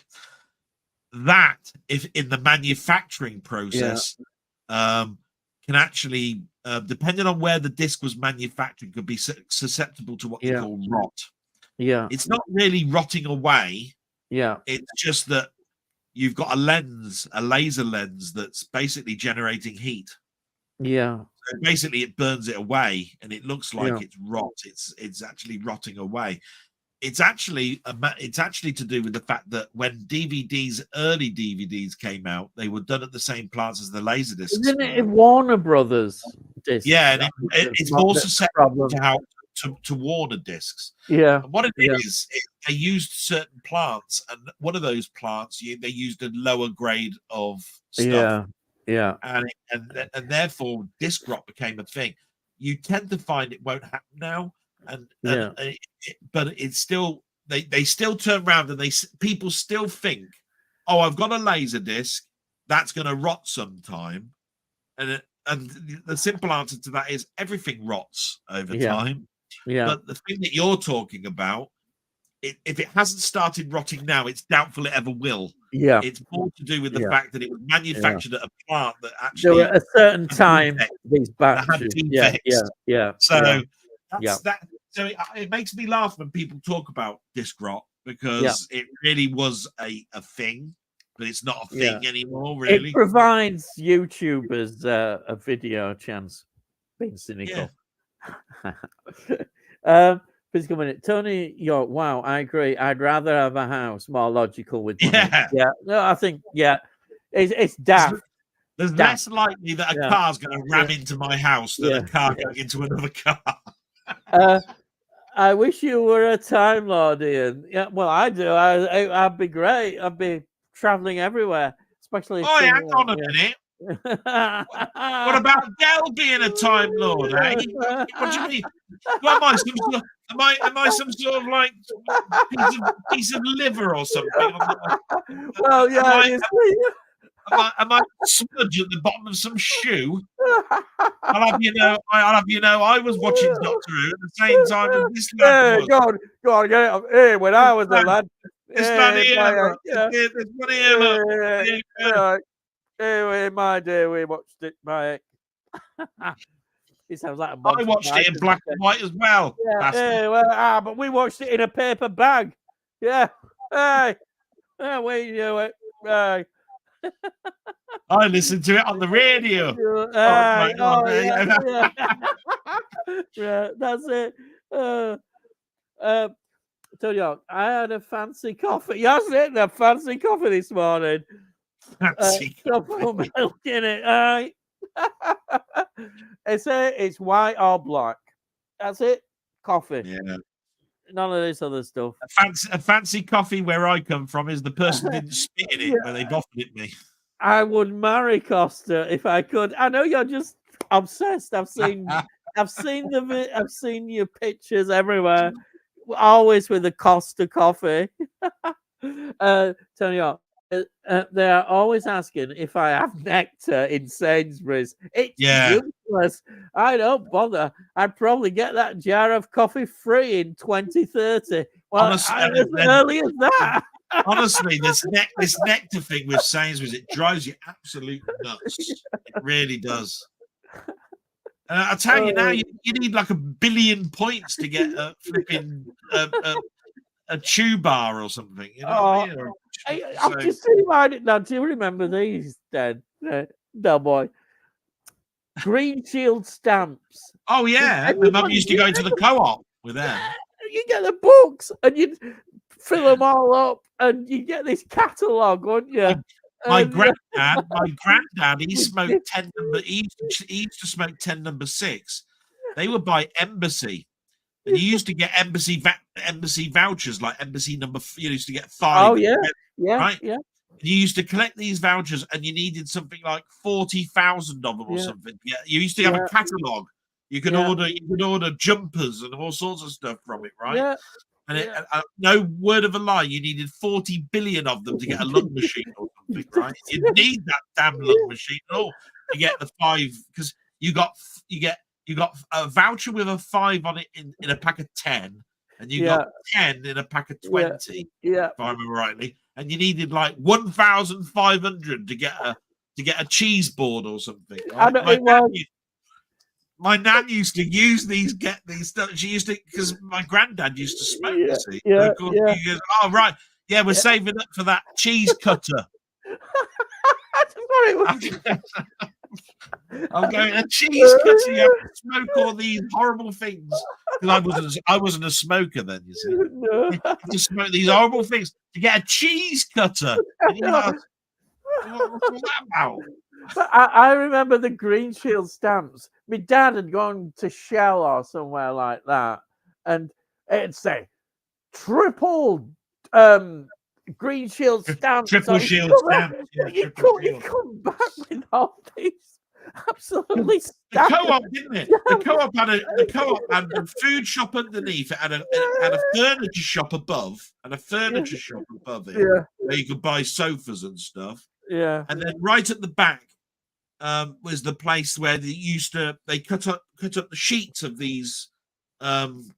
That, if in the manufacturing process, can actually, depending on where the disc was manufactured, could be susceptible to what you call rot. Yeah, it's not really rotting away. Yeah, it's just that you've got a laser lens that's basically generating heat. Yeah. So basically, it burns it away, and it looks like it's rot. It's actually rotting away. It's actually to do with the fact that when early DVDs came out, they were done at the same plants as the laser discs. Isn't it Warner Brothers discs? Yeah, and it's more susceptible to Warner discs. Yeah. And what it is, they used certain plants, and one of those plants they used a lower grade of stuff. Yeah. And therefore disc rot became a thing. You tend to find it won't happen now, but it's still they still turn around and people still think, oh, I've got a laser disc that's going to rot sometime, and the simple answer to that is everything rots over time. Yeah. But the thing that you're talking about, if it hasn't started rotting now, it's doubtful it ever will. Yeah, it's more to do with the fact that it was manufactured at a plant that actually at a certain time these batches. So that's that. So it makes me laugh when people talk about disc rot, because it really was a thing, but it's not a thing anymore. Really, it provides YouTubers a video chance. Being cynical. Physical minute. Tony York, wow, I agree. I'd rather have a house, more logical with money. Yeah. No, I think, it's daft. There's less likely that a car's going to ram into my house than a car going into another car. I wish you were a Time Lord, Ian. Yeah, well, I do. I'd be great. I'd be traveling everywhere, especially. Oh, hang on a minute. What about Del being a Time Lord, eh? What do you mean? Am I some sort of like piece of liver or something? Well, am I smudge at the bottom of some shoe? I'll have you know, I was watching Doctor Who at the same time as this lad was. Go on, get it up. Hey, when I was a lad. This man here, this one here, Anyway, my day we watched it, mate. It sounds like I watched it in black and white as well. But we watched it in a paper bag. Yeah. Hey. We knew it. Hey. I listened to it on the radio. Yeah, that's it. Tell you, I had a fancy coffee. That's it, a fancy coffee this morning. Fancy Truffle coffee. milk in it. It's white or black. That's it. Coffee. Yeah. None of this other stuff. A fancy coffee where I come from is the person didn't spit in it, where they've offered it me. I would marry Costa if I could. I know you're just obsessed. I've seen your pictures everywhere, always with the Costa coffee. Tell you what, they are always asking if I have nectar in Sainsbury's. It's useless. I don't bother. I'd probably get that jar of coffee free in 2030. Well, Honestly, as early as that. Honestly, this nectar thing with Sainsbury's, it drives you absolute nuts. It really does. And I tell you now, you need like 1 billion points to get a flipping a chew bar or something. You know what I mean? I'm just reminded now. Do you remember these, Dan? Delboy? Green Shield stamps. Oh yeah, my mum used to go to the co-op with them. You get the books and you fill them all up, and you get this catalogue, wouldn't you? My granddad, he smoked 10 number. He used to smoke 10 number 6. They were by Embassy, and you used to get Embassy vouchers, like Embassy number. You used to get 5. Oh yeah, right. Yeah. You used to collect these vouchers, and you needed something like 40,000 of them or something. Yeah, you used to have a catalogue. You could order jumpers and all sorts of stuff from it, right? Yeah. And no word of a lie, you needed 40 billion of them to get a lung machine or something, right? You need that damn lung machine to get the 5, because you got a voucher with a 5 on it in a pack of 10, and you got 10 in a pack of 20, if I remember rightly, and you needed like 1,500 to get a cheese board or something. Right? My nan used to use get these stuff. She used to, because my granddad used to smoke. You see, he goes, "Oh right, yeah, we're saving up for that cheese cutter." I'm going, a cheese cutter. You have to smoke all these horrible things. Because I wasn't a smoker then. You see, to smoke these horrible things to get a cheese cutter. And you know, what's all that about? But I remember the Green Shield stamps. My dad had gone to Shell or somewhere like that, and it'd say triple Green Shield stamps. Triple Shield stamps. You come back with all these absolutely the co-op, didn't it? The co-op had a food shop underneath. It had a furniture shop above, and a furniture shop above it, where you could buy sofas and stuff. Yeah, and then right at the back was the place where they cut up the sheets of these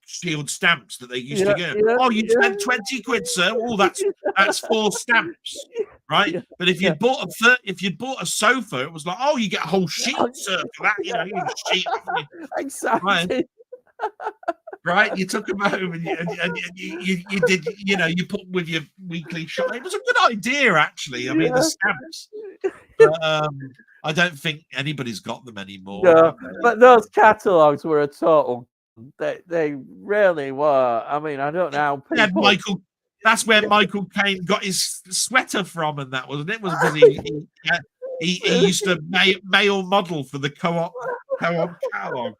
Shield stamps that they used to get. Oh, you spent 20 quid, sir. Oh, that's 4 stamps, right? But if you bought a sofa, it was like, oh, you get a whole sheet, sir, for that. You know, you sheet. Exactly. Right, you took them home and you did, you put them with your weekly shop. It was a good idea, actually. I mean, the stamps. But, I don't think anybody's got them anymore. No, but those catalogues were a total. They really were. I mean, I don't know how people. That's where Michael Caine got his sweater from, and that wasn't it? Was because he used to male model for the co-op catalog.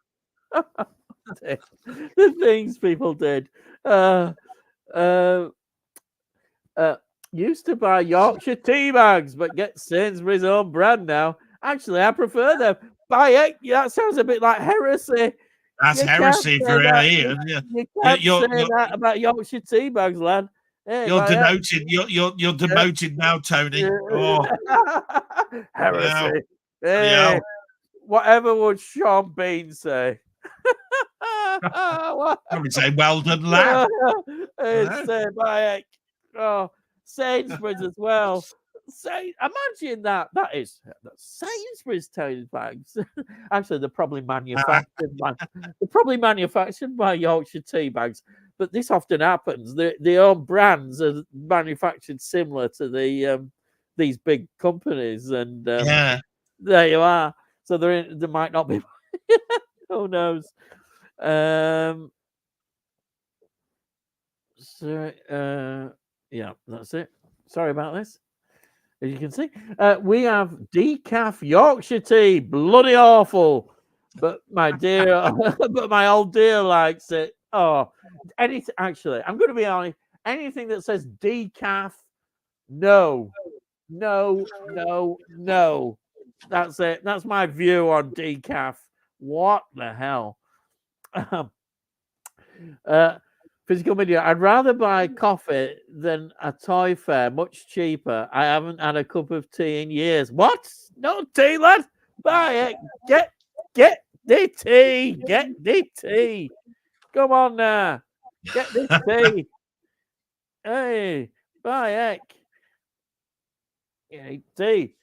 The things people did. Used to buy Yorkshire tea bags, but get Sainsbury's own brand now. Actually, I prefer them. Buy it. That sounds a bit like heresy. That's heresy for Ian. You can't say that about Yorkshire tea bags, lad. Hey, you're denoted. You're demoted now, Tony. Oh. Heresy. Hey, whatever would Sean Bean say? I would say, well done, lad. Buy it. Oh, Sainsbury's as well. Imagine that. That's Sainsbury's tea bags. Actually, they're probably manufactured by Yorkshire tea bags. But this often happens. The own brands are manufactured similar to these big companies, and there you are. So they might not be. Who knows? So, yeah, that's it. Sorry about this. As you can see, we have decaf Yorkshire tea. Bloody awful. But my dear, but my old dear likes it. Oh, anything. Actually, I'm going to be honest. Anything that says decaf, no, no, no, no. That's it. That's my view on decaf. What the hell? Physical media. I'd rather buy coffee than a toy fair, much cheaper. I haven't had a cup of tea in years. What? No tea, lad? Buy it. Get the tea. Get the tea. Come on now. Get this tea. Hey, buy it. Yeah, tea.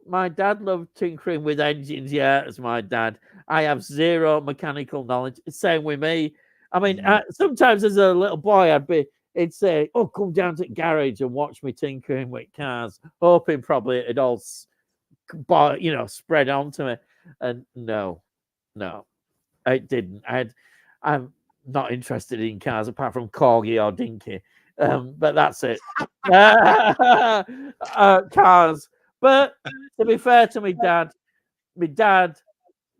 My dad loved tinkering with engines. Yeah, it's my dad. I have zero mechanical knowledge. Same with me. I mean, sometimes as a little boy, he'd say, "Oh, come down to the garage and watch me tinkering with cars," hoping probably it'd all, spread onto me. And no, it didn't. I'm not interested in cars apart from Corgi or Dinky. But that's it. Cars. But to be fair to my dad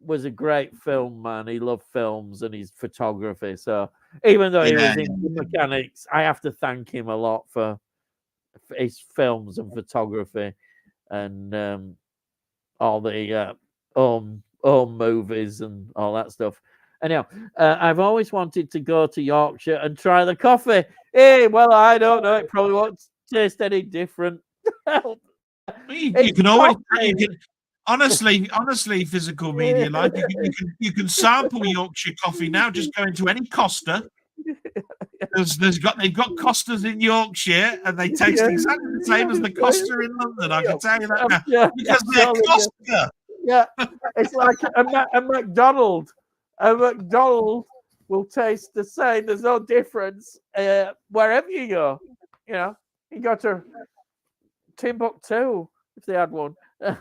was a great film man. He loved films and his photography. So even though he was into mechanics, I have to thank him a lot for his films and photography and all the home movies and all that stuff. Anyhow, I've always wanted to go to Yorkshire and try the coffee. Hey, well, I don't know. It probably won't taste any different. You can always, honestly, physical media, like you can sample Yorkshire coffee now. Just go into any Costa. They've got Costas in Yorkshire, and they taste exactly the same as the Costa in London. I can tell you that now, because they're Costa. Yeah, it's like a McDonald's. A McDonald's will taste the same. There's no difference wherever you go. You go to Timbuktu if they had one. No,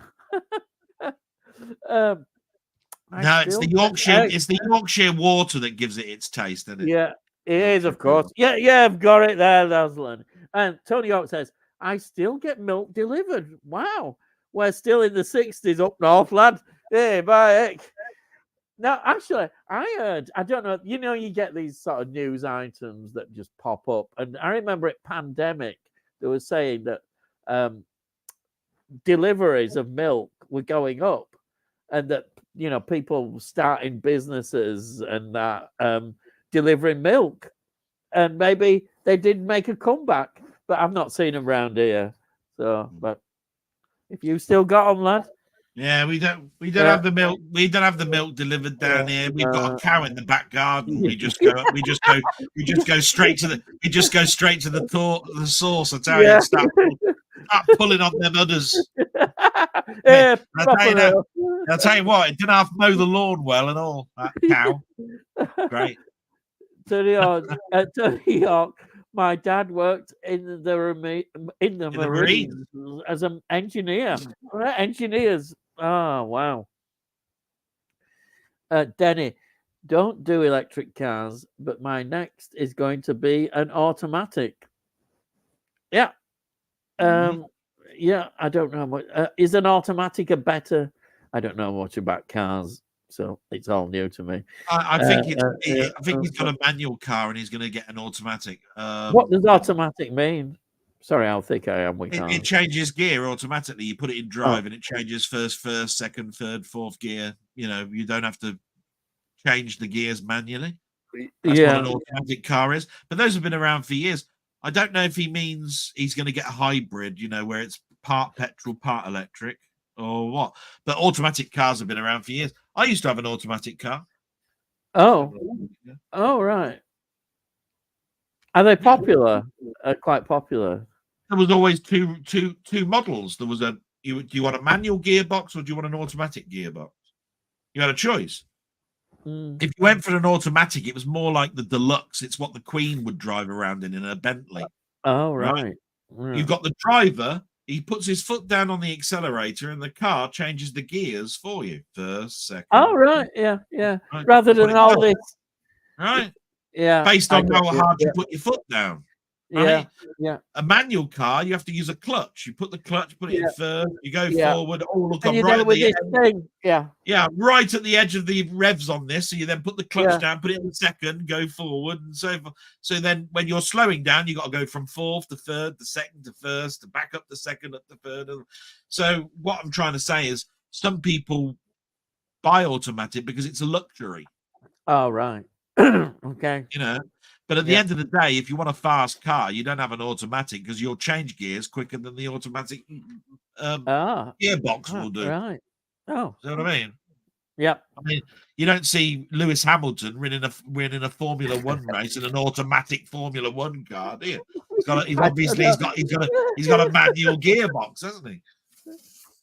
it's the Yorkshire. It's the Yorkshire water that gives it its taste, isn't it? Yeah, it is, of course. Yeah, I've got it there, Aslan. And Tony York says, I still get milk delivered. Wow. We're still in the 60s up north, lad. Hey, bye, heck. Now, actually, I heard, I don't know, you get these sort of news items that just pop up. And I remember at pandemic, they were saying that deliveries of milk were going up and that, people starting businesses and that delivering milk. And maybe they did make a comeback, but I've not seen them around here. So, but if you still got them, lad. Yeah, we don't have the milk. We don't have the milk delivered down here. We've got a cow in the back garden. We just go straight to the source. I tell you, start pulling on them udders. Yeah, I'll tell you what, it didn't have to mow the lawn well and all. That cow, great. Tony York, my dad worked in the Marines as an engineer. Engineers. Oh, wow. Denny, don't do electric cars, but my next is going to be an automatic. Yeah. Yeah, I don't know what is an automatic a better. I don't know much about cars, so it's all new to me. I think he's got a manual car and he's going to get an automatic. What does automatic mean? Sorry, how thick I am with cars. It changes gear automatically. You put it in drive and it changes first, second, third, fourth gear. You don't have to change the gears manually. That's what an automatic car is. But those have been around for years. I don't know if he means he's going to get a hybrid, where it's part petrol, part electric, or what. But automatic cars have been around for years. I used to have an automatic car. Oh, right. Are they popular? Quite popular. There was always two models. There was do you want a manual gearbox or do you want an automatic gearbox? You had a choice. If you went for an automatic, it was more like the deluxe. It's what the Queen would drive around in a Bentley. Oh, right. You've got the driver He puts his foot down on the accelerator, and the car changes the gears for you. First, second. Oh, right. Yeah. Yeah. Right. Rather That's what than it all does, this. right? Yeah. Based I on get how you. hard Yeah. you put your foot down. Yeah. Right? Yeah. A manual car, you have to use a clutch. You put the clutch, put it in Yeah. first, you go Yeah. forward. Oh, look, And I'm you right know, at with the this end. thing. Yeah. Yeah, right at the edge of the revs on this. So you then put the clutch Yeah. down, put it in the second, go forward, and so forth. So then when you're slowing down, you got to go from fourth to third, to second to first, to back up to second, up to third. So what I'm trying to say is some people buy automatic because it's a luxury. Oh, right. Okay. You know, but at the Yeah. end of the day, if you want a fast car, you don't have an automatic because you'll change gears quicker than the automatic gearbox will do. Right. Oh. You know what I mean? Yep. I mean, you don't see Lewis Hamilton winning a Formula One race in an automatic Formula One car, do you? He's got a manual gearbox, hasn't he?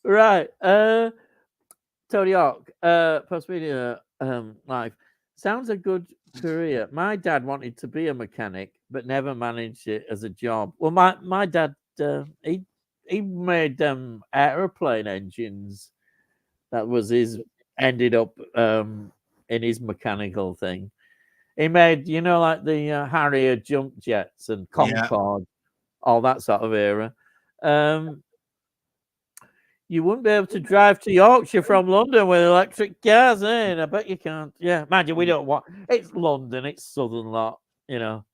Right. Tony Hawk, Post Media Live. Sounds a good career. My dad wanted to be a mechanic, but never managed it as a job. Well, my dad, he made aeroplane engines. That was ended up in his mechanical thing. He made, like the Harrier jump jets and Concorde, all that sort of era. You wouldn't be able to drive to Yorkshire from London with electric cars, eh? I bet you can't. Yeah, mind you, we don't want. It's London, it's southern lot. We don't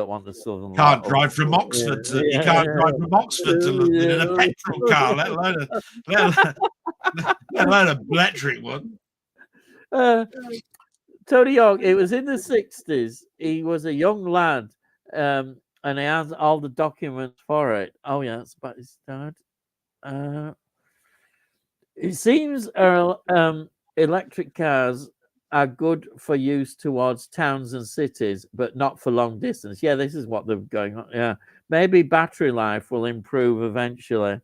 want the southern lot. Can't drive from Oxford to you can't drive from Oxford to London in a petrol car, let alone an electric one. Tony Hawk, it was in the 60s. He was a young lad, and he has all the documents for it. Oh yeah, that's about his dad. It seems electric cars are good for use towards towns and cities, but not for long distance. Yeah, this is what they're going on. Yeah, maybe battery life will improve eventually.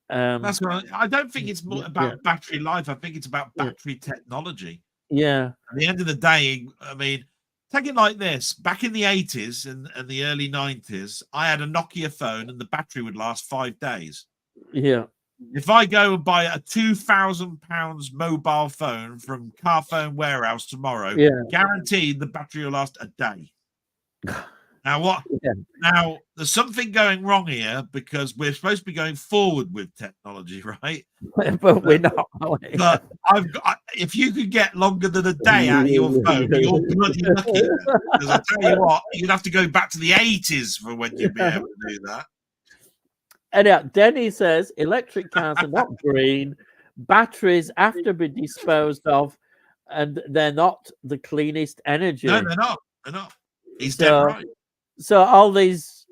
That's right. I don't think it's more about battery life. I think it's about battery technology. Yeah. At the end of the day, I mean, take it like this. Back in the 80s and the early 90s, I had a Nokia phone and the battery would last 5 days. Yeah. If I go and buy a £2,000 mobile phone from Carphone Warehouse tomorrow, guaranteed the battery will last a day. Now what? Yeah. Now there's something going wrong here because we're supposed to be going forward with technology, right? But we're not. But if you could get longer than a day out of your phone, you're bloody lucky. Because I tell you what, you'd have to go back to the 80s for when you'd be able to do that. And Denny says electric cars are not green. Batteries have to be disposed of, and they're not the cleanest energy. No, they're not. They're not. He's dead right. So all these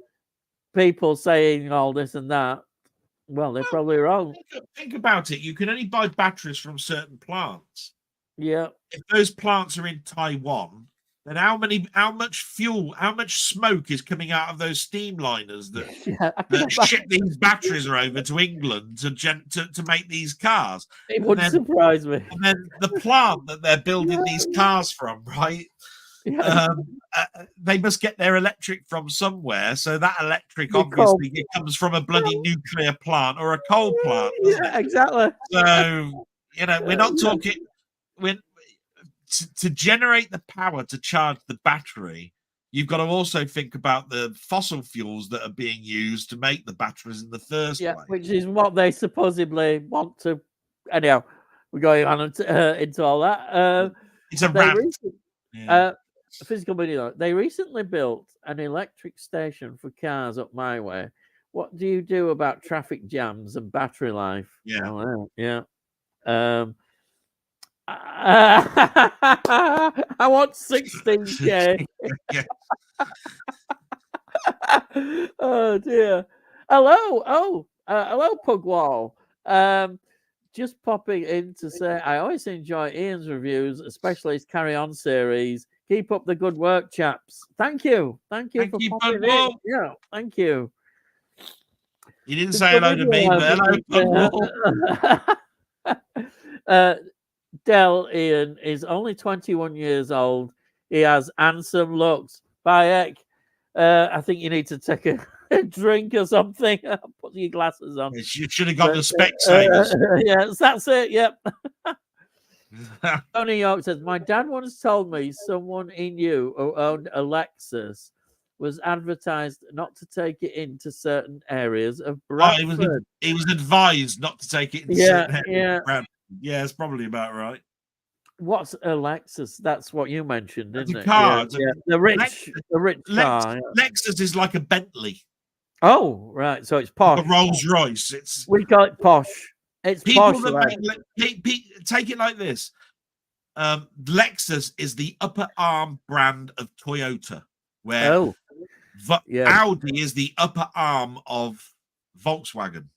people saying all this and that, well, they're probably wrong. Think about it. You can only buy batteries from certain plants. Yeah. If those plants are in Taiwan, then how much fuel, how much smoke is coming out of those steamliners that ship these batteries over to England to make these cars? It wouldn't surprise me. And then the plant that they're building these cars from, right? They must get their electric from somewhere. So that electric obviously it comes from a bloody nuclear plant or a coal plant. Yeah, exactly. So, we're not talking. To generate the power to charge the battery, you've got to also think about the fossil fuels that are being used to make the batteries in the first place. Which is what they supposedly want to. Anyhow, we're going on into all that. It's a rant. Physical media. They recently built an electric station for cars up my way. What do you do about traffic jams and battery life? Yeah. Oh, yeah. I want 16K. Oh dear. Hello. Hello, Pugwall. Just popping in to say I always enjoy Ian's reviews, especially his Carry On series. Keep up the good work, chaps. Thank you for popping in. Yeah, thank you. You didn't say hello to me, but hello. Del Ian is only 21 years old. He has handsome looks. Bayek, I think you need to take drink or something. Put your glasses on. You should have got the Specsavers. Yes, that's it. Yep. Tony York says, my dad once told me someone he knew who owned a Lexus was advertised not to take it into certain areas of Bradford. He was advised not to take it into certain areas of Bradford. Yeah, it's probably about right. What's a Lexus? That's what you mentioned, isn't it? Car. Yeah. The rich car. Lexus is like a Bentley. Oh, right. So it's posh. Like a Rolls Royce. We call it posh. It's people posh, that take it like this. Lexus is the upper arm brand of Toyota, where Audi is the upper arm of Volkswagen.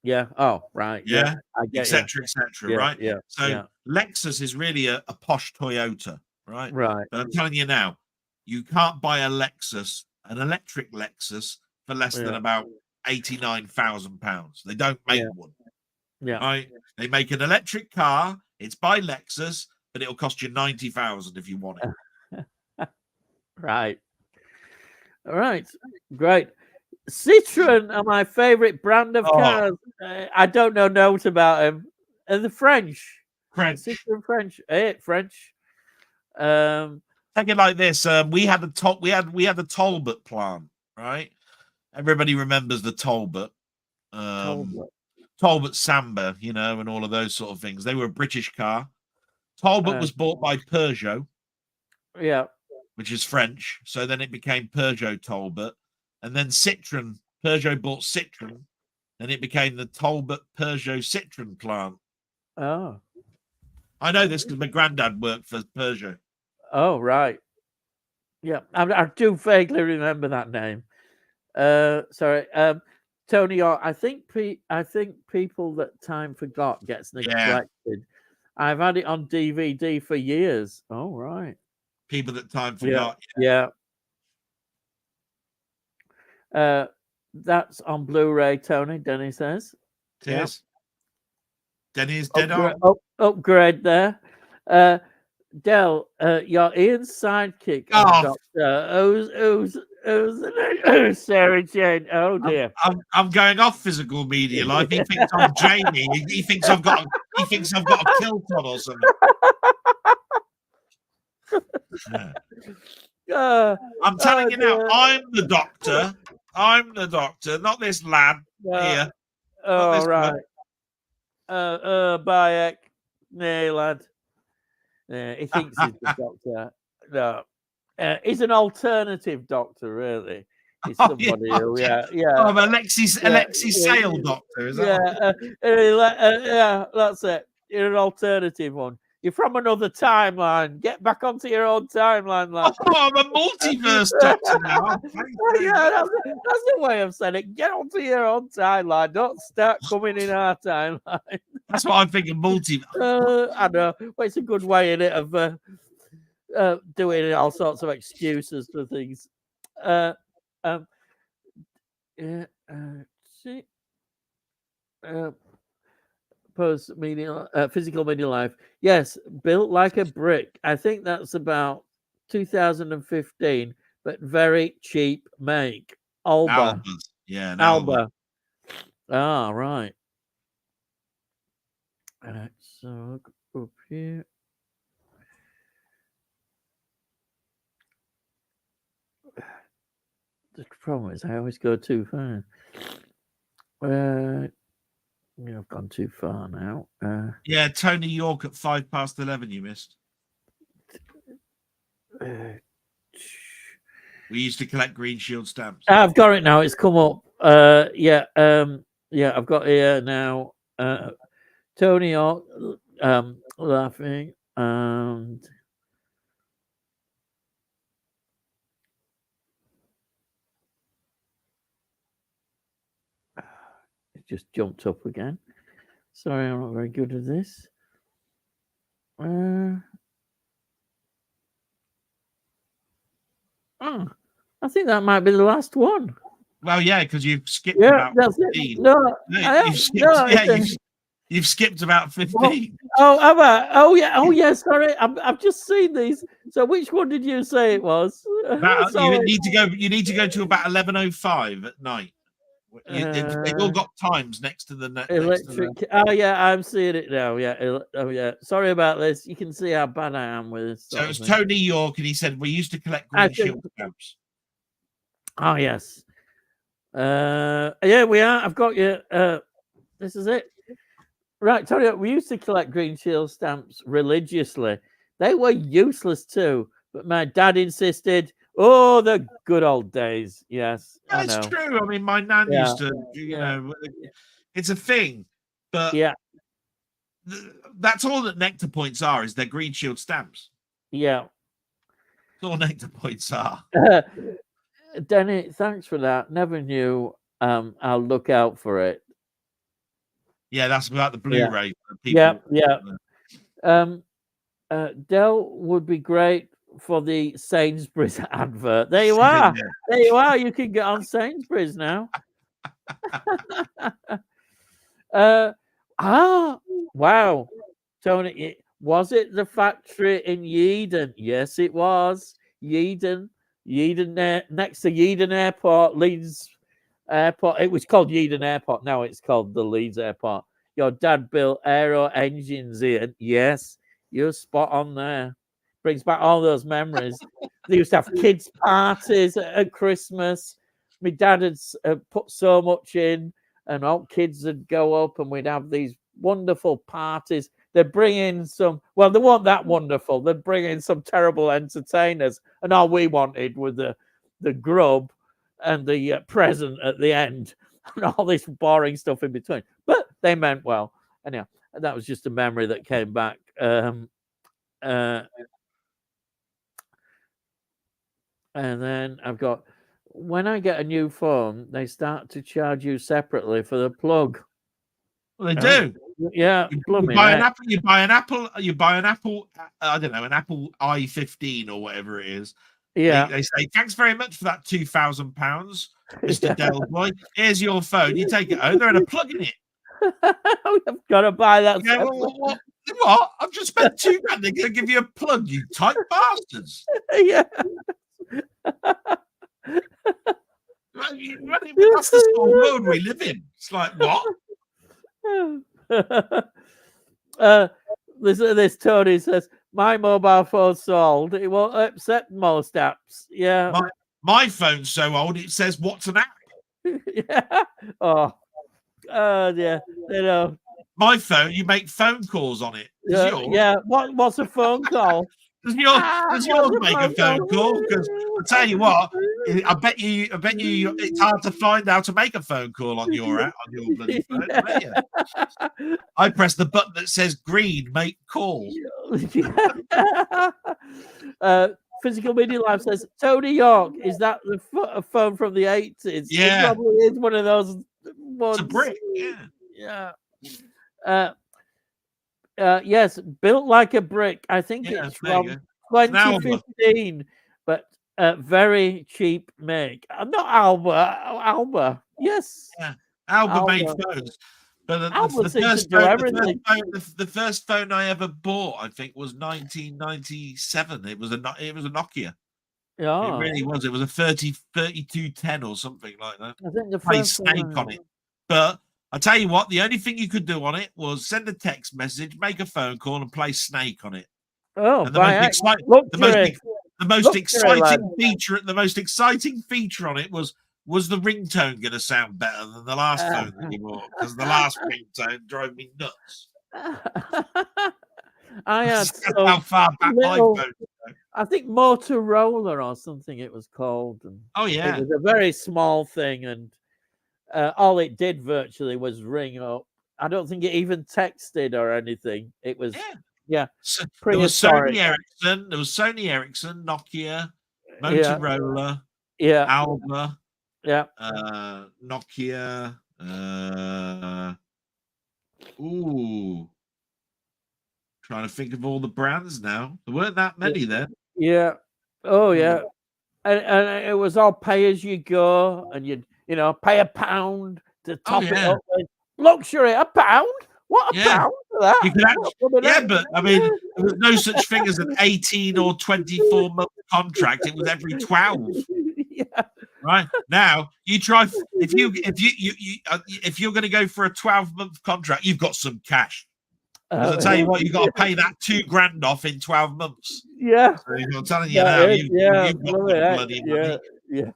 Yeah. Oh, right. Yeah. Etc. Right. Yeah. So Lexus is really a posh Toyota. Right. Right. But I'm telling you now, you can't buy an electric Lexus, for less than about £89,000. They don't make one. Yeah. Right. They make an electric car. It's by Lexus, but it'll cost you $90,000 if you want it. Right. All right. Great. Citroen are my favorite brand of cars. I don't know note about them. The French. Citroen French. French. Take it like this. We had the Talbot plant, right? Everybody remembers the Talbot. Talbot Samba, and all of those sort of things. They were a British car. Talbot was bought by Peugeot. Yeah. Which is French. So then it became Peugeot Talbot. And then Peugeot bought Citroen. And it became the Talbot Peugeot Citroen plant. Oh. I know this because my granddad worked for Peugeot. Oh, right. Yeah. I do vaguely remember that name. Sorry. Tony, I think People That Time Forgot gets neglected. Yeah. I've had it on DVD for years. Oh, right. People That Time Forgot. Yeah. That's on Blu-ray, Tony, Denny says. Cheers. Yeah. Denny is dead on. Upgrade there. Del, you're Ian's sidekick. Who's Sarah Jane? Oh dear. I'm going off physical media life. He thinks I'm Jamie. He thinks I've got a kilt on or something. I'm telling you now, I'm the doctor. I'm the doctor, not this lad here. Oh right. Bayek. Nay, lad. He thinks he's the doctor. No. He's an alternative doctor, really. He's somebody who, I'm Alexi Sale doctor, is that? Yeah, that's it. You're an alternative one. You're from another timeline. Get back onto your own timeline, lad. Oh, I'm a multiverse doctor now. Yeah, that's the way I've said it. Get onto your own timeline. Don't start coming in our timeline. That's what I'm thinking, multiverse. I know. Well, it's a good way in it of doing all sorts of excuses for things. Post media, physical media life. Yes, built like a brick. I think that's about 2015, but very cheap make. Alba. Yeah, Alba. Ah, right. So look up here. The problem is I always go too far. I've gone too far now. Yeah, Tony York at 11:05 you missed. We used to collect Green Shield stamps. I've got it now. It's come up. Yeah, I've got here now. Tony York laughing and it just jumped up again. Sorry, I'm not very good at this. I think that might be the last one. Well, yeah, because you've skipped about 15. No, You've skipped about 15. Oh, have I? Oh yeah. Oh yeah. Sorry, I've just seen these. So which one did you say it was? You Sorry. need to go. You need to go to about 11:05 at night. They've all got times next to the next to the. Electric. Oh yeah, I'm seeing it now. Yeah. Oh yeah. Sorry about this. You can see how bad I am with this. So Sort it was of thing. Tony York, and he said we used to collect I Green think. Shield stamps. Oh yes. Yeah, we are. I've got you. This is it. Right, Tony. We used to collect Green Shield stamps religiously. They were useless too, but my dad insisted. Oh, the good old days. Yes, I That's know. true. I mean, my nan Yeah. used to. It's a thing, but Yeah. That's all that nectar points are. Is they're Green Shield stamps. Yeah. That's all nectar points are. Denny, thanks for that. Never knew. I'll look out for it. Yeah, that's about the Blu-ray. Yeah. Dell would be great for the Sainsbury's advert. There you are. Yeah. There you are. You can get on Sainsbury's now. Wow. Tony, was it the factory in Yeadon? Yes, it was. Yeadon, next to Yeadon Airport, Leeds Airport. It was called Yeadon Airport. Now it's called the Leeds Airport. Your dad built aero engines here. Yes, you're spot on there. Brings back all those memories. They used to have kids' parties at Christmas. My dad had put so much in, and all kids would go up, and we'd have these wonderful parties. They'd bring in some, well, they weren't that wonderful. They'd bring in some terrible entertainers, and all we wanted was the grub and the present at the end, and all this boring stuff in between. But they meant well. Anyhow, that was just a memory that came back. And then I've got, when I get a new phone, they start to charge you separately for the plug. Well, they do. Yeah, you buy an Apple. You buy an Apple. I don't know, an Apple i15 or whatever it is. Yeah. They say thanks very much for that £2,000, Mr. Delboy. Here's your phone. You take it home. They're in a plug in it. I've got to buy that. Yeah, what? I've just spent £2,000. They're going to give you a plug, you tight bastards. Yeah. That's the sort of world we live in. It's like, what? This Tony says, my mobile phone sold. It won't accept most apps. Yeah. My phone's so old, it says, what's an app? Yeah. Oh, yeah. You know. My phone, you make phone calls on it. Yeah. What's a phone call? Does yours make a phone call? Because I'll tell you what, I bet you it's hard to find how to make a phone call on your app, on your bloody phone. Yeah. I press the button that says green, make call. Physical Media Live says, Tony York, is that a phone from the 80s? Yeah. It probably is one of those ones. It's a brick, yeah. Yes, built like a brick. I think it's from 2015, but very cheap make. Not Alba. Yes. Yeah. Alba made phones. But the first phone I ever bought, I think, was 1997. It was a Nokia. Yeah, it really was. It was a 3210 or something like that. I think the first Snake on it. But I tell you what, the only thing you could do on it was send a text message, make a phone call, and play Snake on it. Oh, and the most exciting feature on it was the ringtone going to sound better than the last phone that you bought? Because the last ringtone drove me nuts. I had how far back my phone goes. I think Motorola or something it was called. And it was a very small thing, and all it did virtually was ring up. I don't think it even texted or anything. It was there was Sony Ericsson, Nokia, Motorola, Alba, Nokia. Trying to think of all the brands now. There weren't that many then. Yeah. Oh yeah. And it was all pay as you go, and you'd pay £1 to top it up with luxury. £1? What a Yeah. pound for that? You could actually, but I mean, there was no such thing as an 18 or 24 month contract. It was every 12. Yeah. Right now, you try if you're going to go for a 12-month contract, you've got some cash. Because I tell you what, you've got to pay that $2,000 off in 12 months. Yeah. So I'm telling you now, you've got bloody money. Yeah.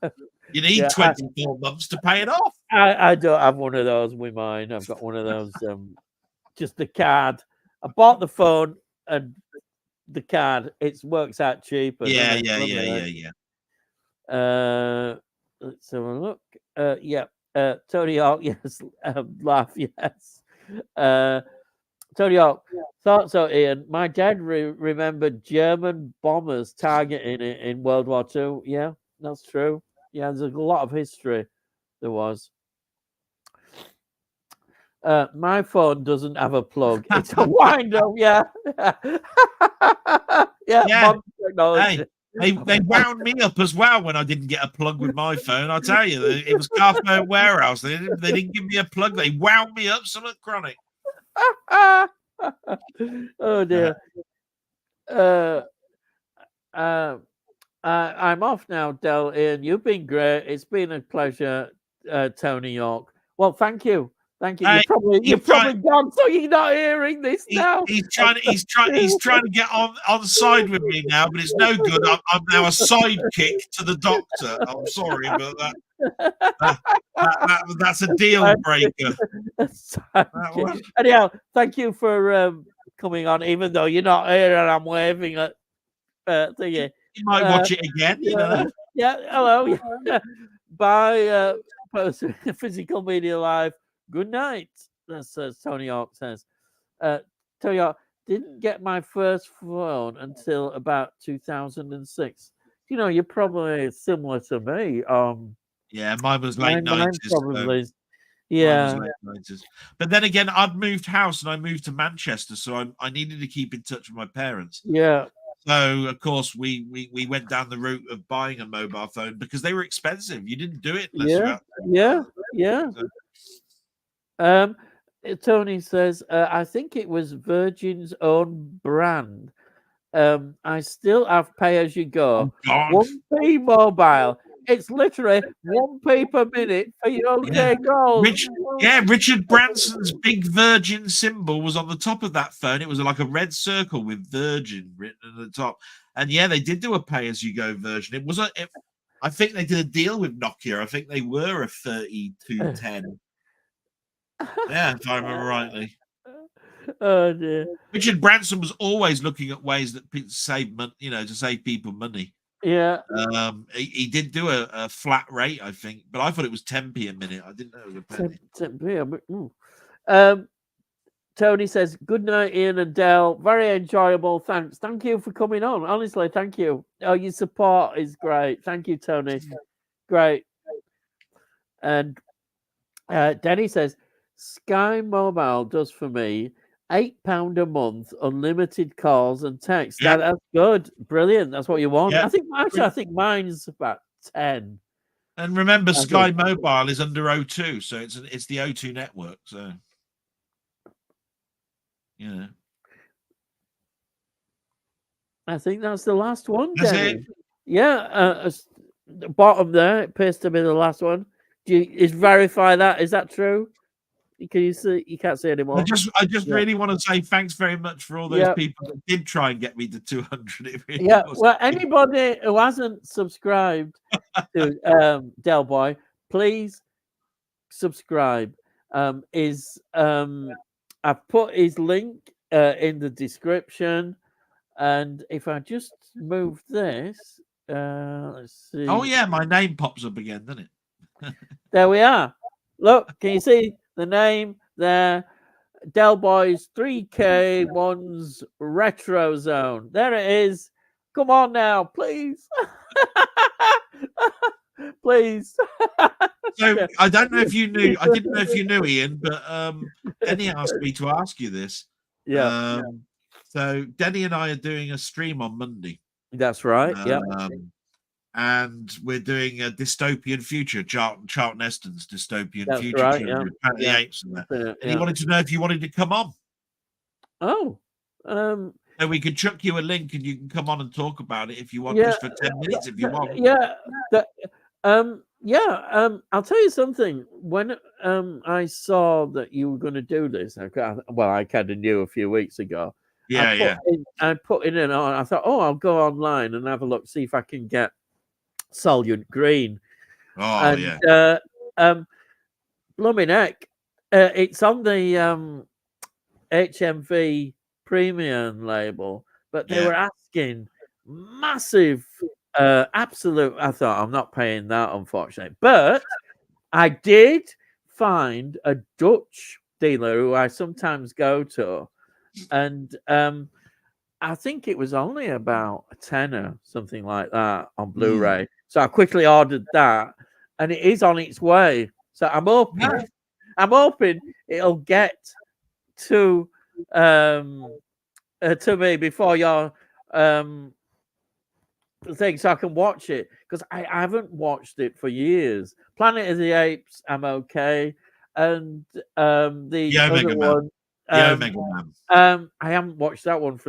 You need 24 months to pay it off. I don't have one of those with mine. I've got one of those, just the card. I bought the phone and the card. It works out cheaper. Yeah. Let's have a look. Tony Hawk, yes. Laugh, yes. Tony Hawk, thought so, Ian. My dad remembered German bombers targeting it in World War II. Yeah, that's true. Yeah, there's a lot of history. There was. My phone doesn't have a plug. It's a wind up. Yeah. Modern technology. Hey, they wound me up as well when I didn't get a plug with my phone. I tell you, it was Carphone Warehouse. They didn't give me a plug. They wound me up. Something chronic. Oh dear. I'm off now, Del. Ian, you've been great. It's been a pleasure, Tony York. Well, thank you. Thank you. You're probably gone, so you're not hearing this now. He's trying to get on side with me now, but it's no good. I'm now a sidekick to the doctor. I'm sorry about that. That's a deal breaker. Anyhow, thank you for coming on, even though you're not here and I'm waving at thingy. You might watch it again. Yeah. Hello. Bye. Physical Media Live. Good night. That's Tony Hawk says. Tony Hawk didn't get my first phone until about 2006. You know, you're probably similar to me. Yeah, mine was late 90s. Probably. Yeah. But then again, I'd moved house and I moved to Manchester, so I needed to keep in touch with my parents. Yeah. So of course we went down the route of buying a mobile phone because they were expensive. You didn't do it unless Yeah. Tony says, I think it was Virgin's own brand. I still have pay as you go. 1p mobile. It's literally 1p per minute for your OK calls. Richard Branson's big Virgin symbol was on the top of that phone. It was like a red circle with Virgin written at the top. And yeah, they did do a pay as you go version. It was I think they did a deal with Nokia. I think they were a 3210. Yeah, if I remember rightly. Oh dear. Richard Branson was always looking at ways that save money, to save people money. Yeah. He did do a flat rate, I think, but I thought it was 10p a minute. I didn't know it was a penny. 10p. Tony says, good night, Ian and Del. Very enjoyable. Thanks. Thank you for coming on. Honestly, thank you. Oh, your support is great. Thank you, Tony. Great. And Denny says, Sky Mobile does for me £8 a month, unlimited calls and texts. Yeah. That's good, brilliant. That's what you want. Yeah. I think mine's about 10. And remember, Sky Mobile is under O2, so it's the O2 network. So yeah, I think that's the last one. That's Denny. it. Yeah, the bottom there, it appears to be the last one. Is verify that? Is that true? Can you see? You can't see anymore. I just really want to say thanks very much for all those people that did try and get me to 200. Well, anybody who hasn't subscribed to Delboy, please subscribe. I've put his link in the description, and if I just move this, let's see. Oh yeah, my name pops up again, doesn't it? There we are. Look, can you see the name there? Delboy's 3K1's Retro Zone. There it is. Come on now, please. Please. So I don't know if you knew. I didn't know if you knew, Ian, but Denny asked me to ask you this. Yeah. So Denny and I are doing a stream on Monday. That's right. Yeah. and we're doing a dystopian future. Charlton Heston's dystopian That's future. right. Show, Yeah. Planet of the Yeah. Apes and that. And he Yeah. wanted to know if you wanted to come on. Oh. So we could chuck you a link and you can come on and talk about it if you want, Yeah. just for 10 minutes if you want. Yeah. I'll tell you something. When I saw that you were going to do this, I kind of knew a few weeks ago. Yeah, I put in and on. I thought, I'll go online and have a look, see if I can get Solent Green. Oh, and, yeah. Blooming heck, it's on the HMV premium label, but they were asking massive, absolute. I thought, I'm not paying that, unfortunately. But I did find a Dutch dealer who I sometimes go to, and I think it was only about a tenner, something like that, on Blu-ray. So I quickly ordered that, and it is on its way. So I'm hoping it'll get to me before your thing, so I can watch it, because I haven't watched it for years. Planet of the Apes, I'm okay, and the other one, Omega Man. I haven't watched that one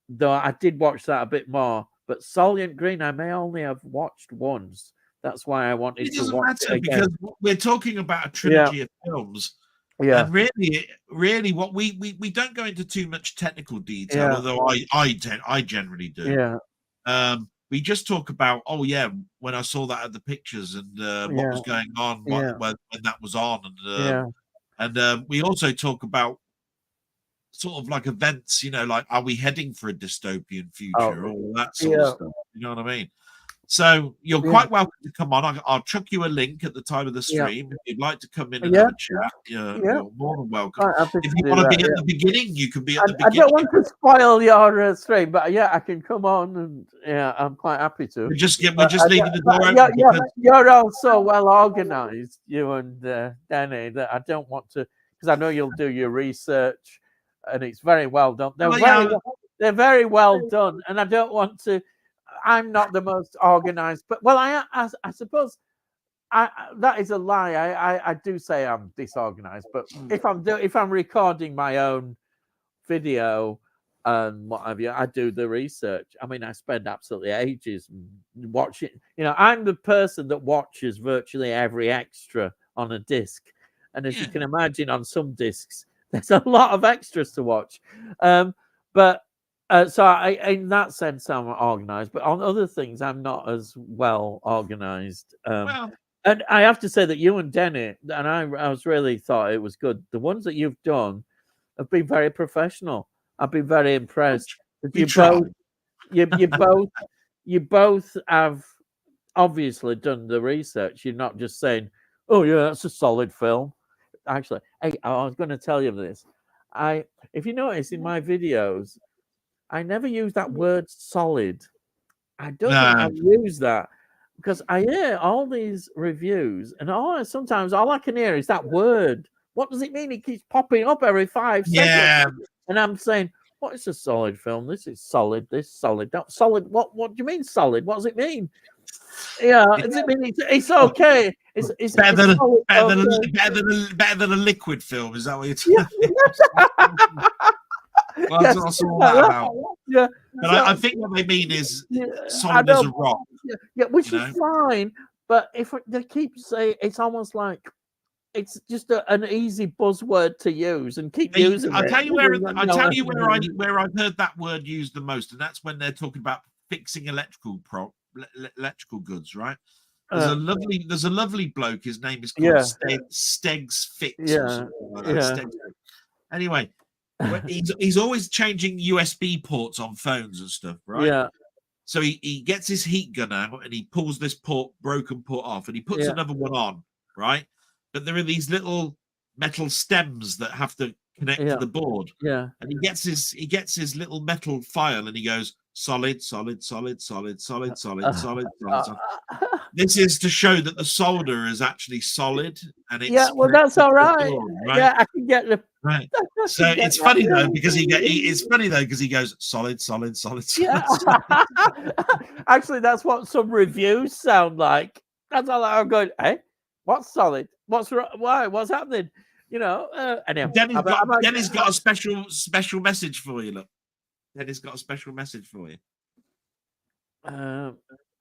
though I did watch that a bit more. But Solent Green, I may only have watched once. That's why I wanted to watch it again. Because we're talking about a trilogy of films. Yeah. And really, what we don't go into too much technical detail, although I generally do. Yeah. We just talk about, when I saw that at the pictures and what was going on when that was on, and we also talk about sort of like events, like, are we heading for a dystopian future, or that sort of stuff? You know what I mean? So you're quite welcome to come on. I'll chuck you a link at the time of the stream. If you'd like to come in and have a chat, you're more than welcome. If you want to be at the beginning, you can be at the beginning. I don't want to spoil your stream, but I can come on, and I'm quite happy to. We're just leaving the door open. You're all so well organized, you and Danny, that I don't want to, because I know you'll do your research, and it's very well done. They're very well done, and I don't want to. I'm not the most organized, but I suppose that is a lie. I do say I'm disorganized, but if I'm recording my own video and what have you, I do the research. I mean, I spend absolutely ages watching. I'm the person that watches virtually every extra on a disc, and as you can imagine, on some discs there's a lot of extras to watch. But so in that sense, I'm organized, but on other things, I'm not as well organized. And I have to say that you and Denny, and I was really thought it was good. The ones that you've done have been very professional. I've been very impressed. You both have obviously done the research. You're not just saying, "Oh yeah, that's a solid film." Actually, I was going to tell you this. If you notice in my videos, I never use that word solid. I don't think I use that, because I hear all these reviews, and sometimes all I can hear is that word. What does it mean? It keeps popping up every 5 seconds. And I'm saying, what is a solid film? This is solid. This solid. Not solid. What do you mean solid? What does it mean? Yeah, does it mean it's okay? It's better than a liquid film. Is that what you're saying? Well, that's all that about. Yeah, but I think what they mean is solid as a rock. Yeah, which is fine. But if they keep saying, it's almost like it's just an easy buzzword to use and keep using it. I'll tell you where I've heard that word used the most, and that's when they're talking about fixing electrical goods, right? There's a lovely bloke. His name is called Stegs Fix. Yeah. Anyway, he's always changing USB ports on phones and stuff, right? Yeah. So he gets his heat gun out and he pulls this broken port off, and he puts another one on, right? But there are these little metal stems that have to connect to the board. Yeah. And he gets his little metal file and he goes, solid. This is to show that the solder is actually solid, and it's Yeah, well, that's all right. right? Yeah, I can get the. Right. I So can get it's that. funny though because it's funny though because he goes solid. Yeah. Actually, that's what some reviews sound like. That's all I'm going. Hey, what's solid? What's why? What's happening? You know. Anyway, Denny's got a special message for you. Look, Denny's got a special message for you.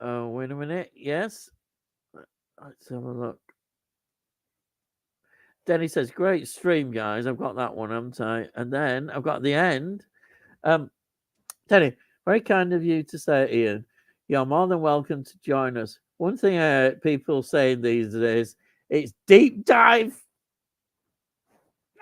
Oh, wait a minute. Yes. Let's have a look. Denny says, "Great stream, guys. I've got that one, haven't I?" And then I've got the end. Denny, very kind of you to say, Ian. You're more than welcome to join us. One thing people say these days, it's deep dive.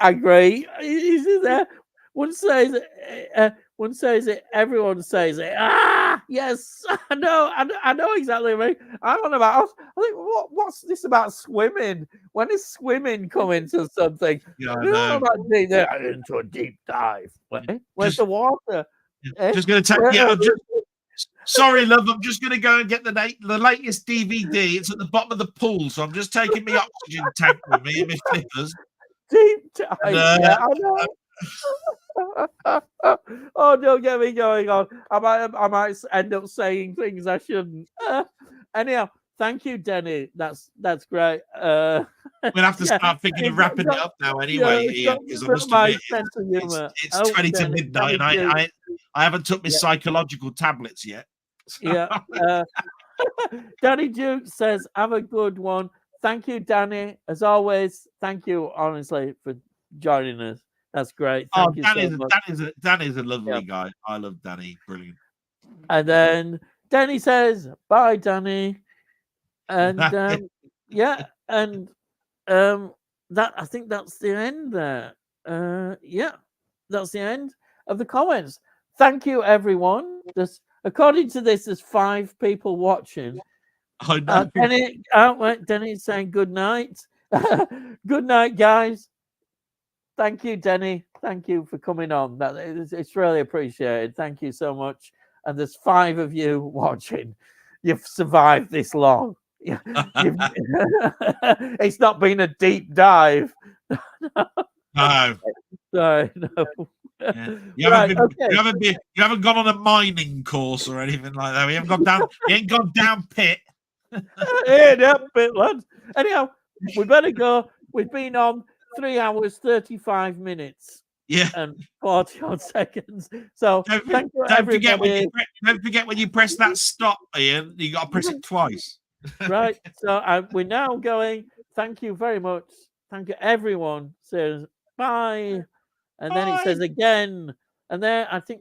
I agree. Is there? One says it. Everyone says it. Ah, yes, I know. I know exactly what I'm on about. I think, what's this about swimming? When is swimming come into something? Yeah, I No, know. into a deep dive. Where's the water? Just going to take. Sorry, love. I'm just going to go and get the latest DVD. It's at the bottom of the pool, so I'm just taking my oxygen tank with me and my flippers. Deep dive. Yeah, I know. Oh, don't get me going on. I might end up saying things I shouldn't. Anyhow, thank you, Denny. That's great. We'll have to start thinking of wrapping it up now anyway, because I must admit, it's 20 to midnight, and I haven't took my psychological tablets yet. Yeah. Danny Duke says, "Have a good one." Thank you, Danny. As always, thank you, honestly, for joining us. That's great. Thank you so much. Danny's a lovely guy. I love Danny. Brilliant. And then Danny says, "Bye, Danny." And yeah, and that I think that's the end there. Yeah, that's the end of the comments. Thank you, everyone. According to this, there's 5 people watching. I know. Denny's saying good night. Good night, guys. Thank you, Denny. Thank you for coming on. It's really appreciated. Thank you so much. And there's 5 of you watching. You've survived this long. It's not been a deep dive. No. Sorry, no. Yeah. You haven't gone on a mining course or anything like that. You ain't gone down pit. Down pit, lads. Anyhow, we better go. We've been on 3 hours 35 minutes. Yeah. And 40 odd seconds. So thank you, everybody. Don't forget when you press that stop, Ian, you got to press it twice. Right. So we're now going. Thank you very much. Thank you, everyone. Says bye. And then it says again. And then I think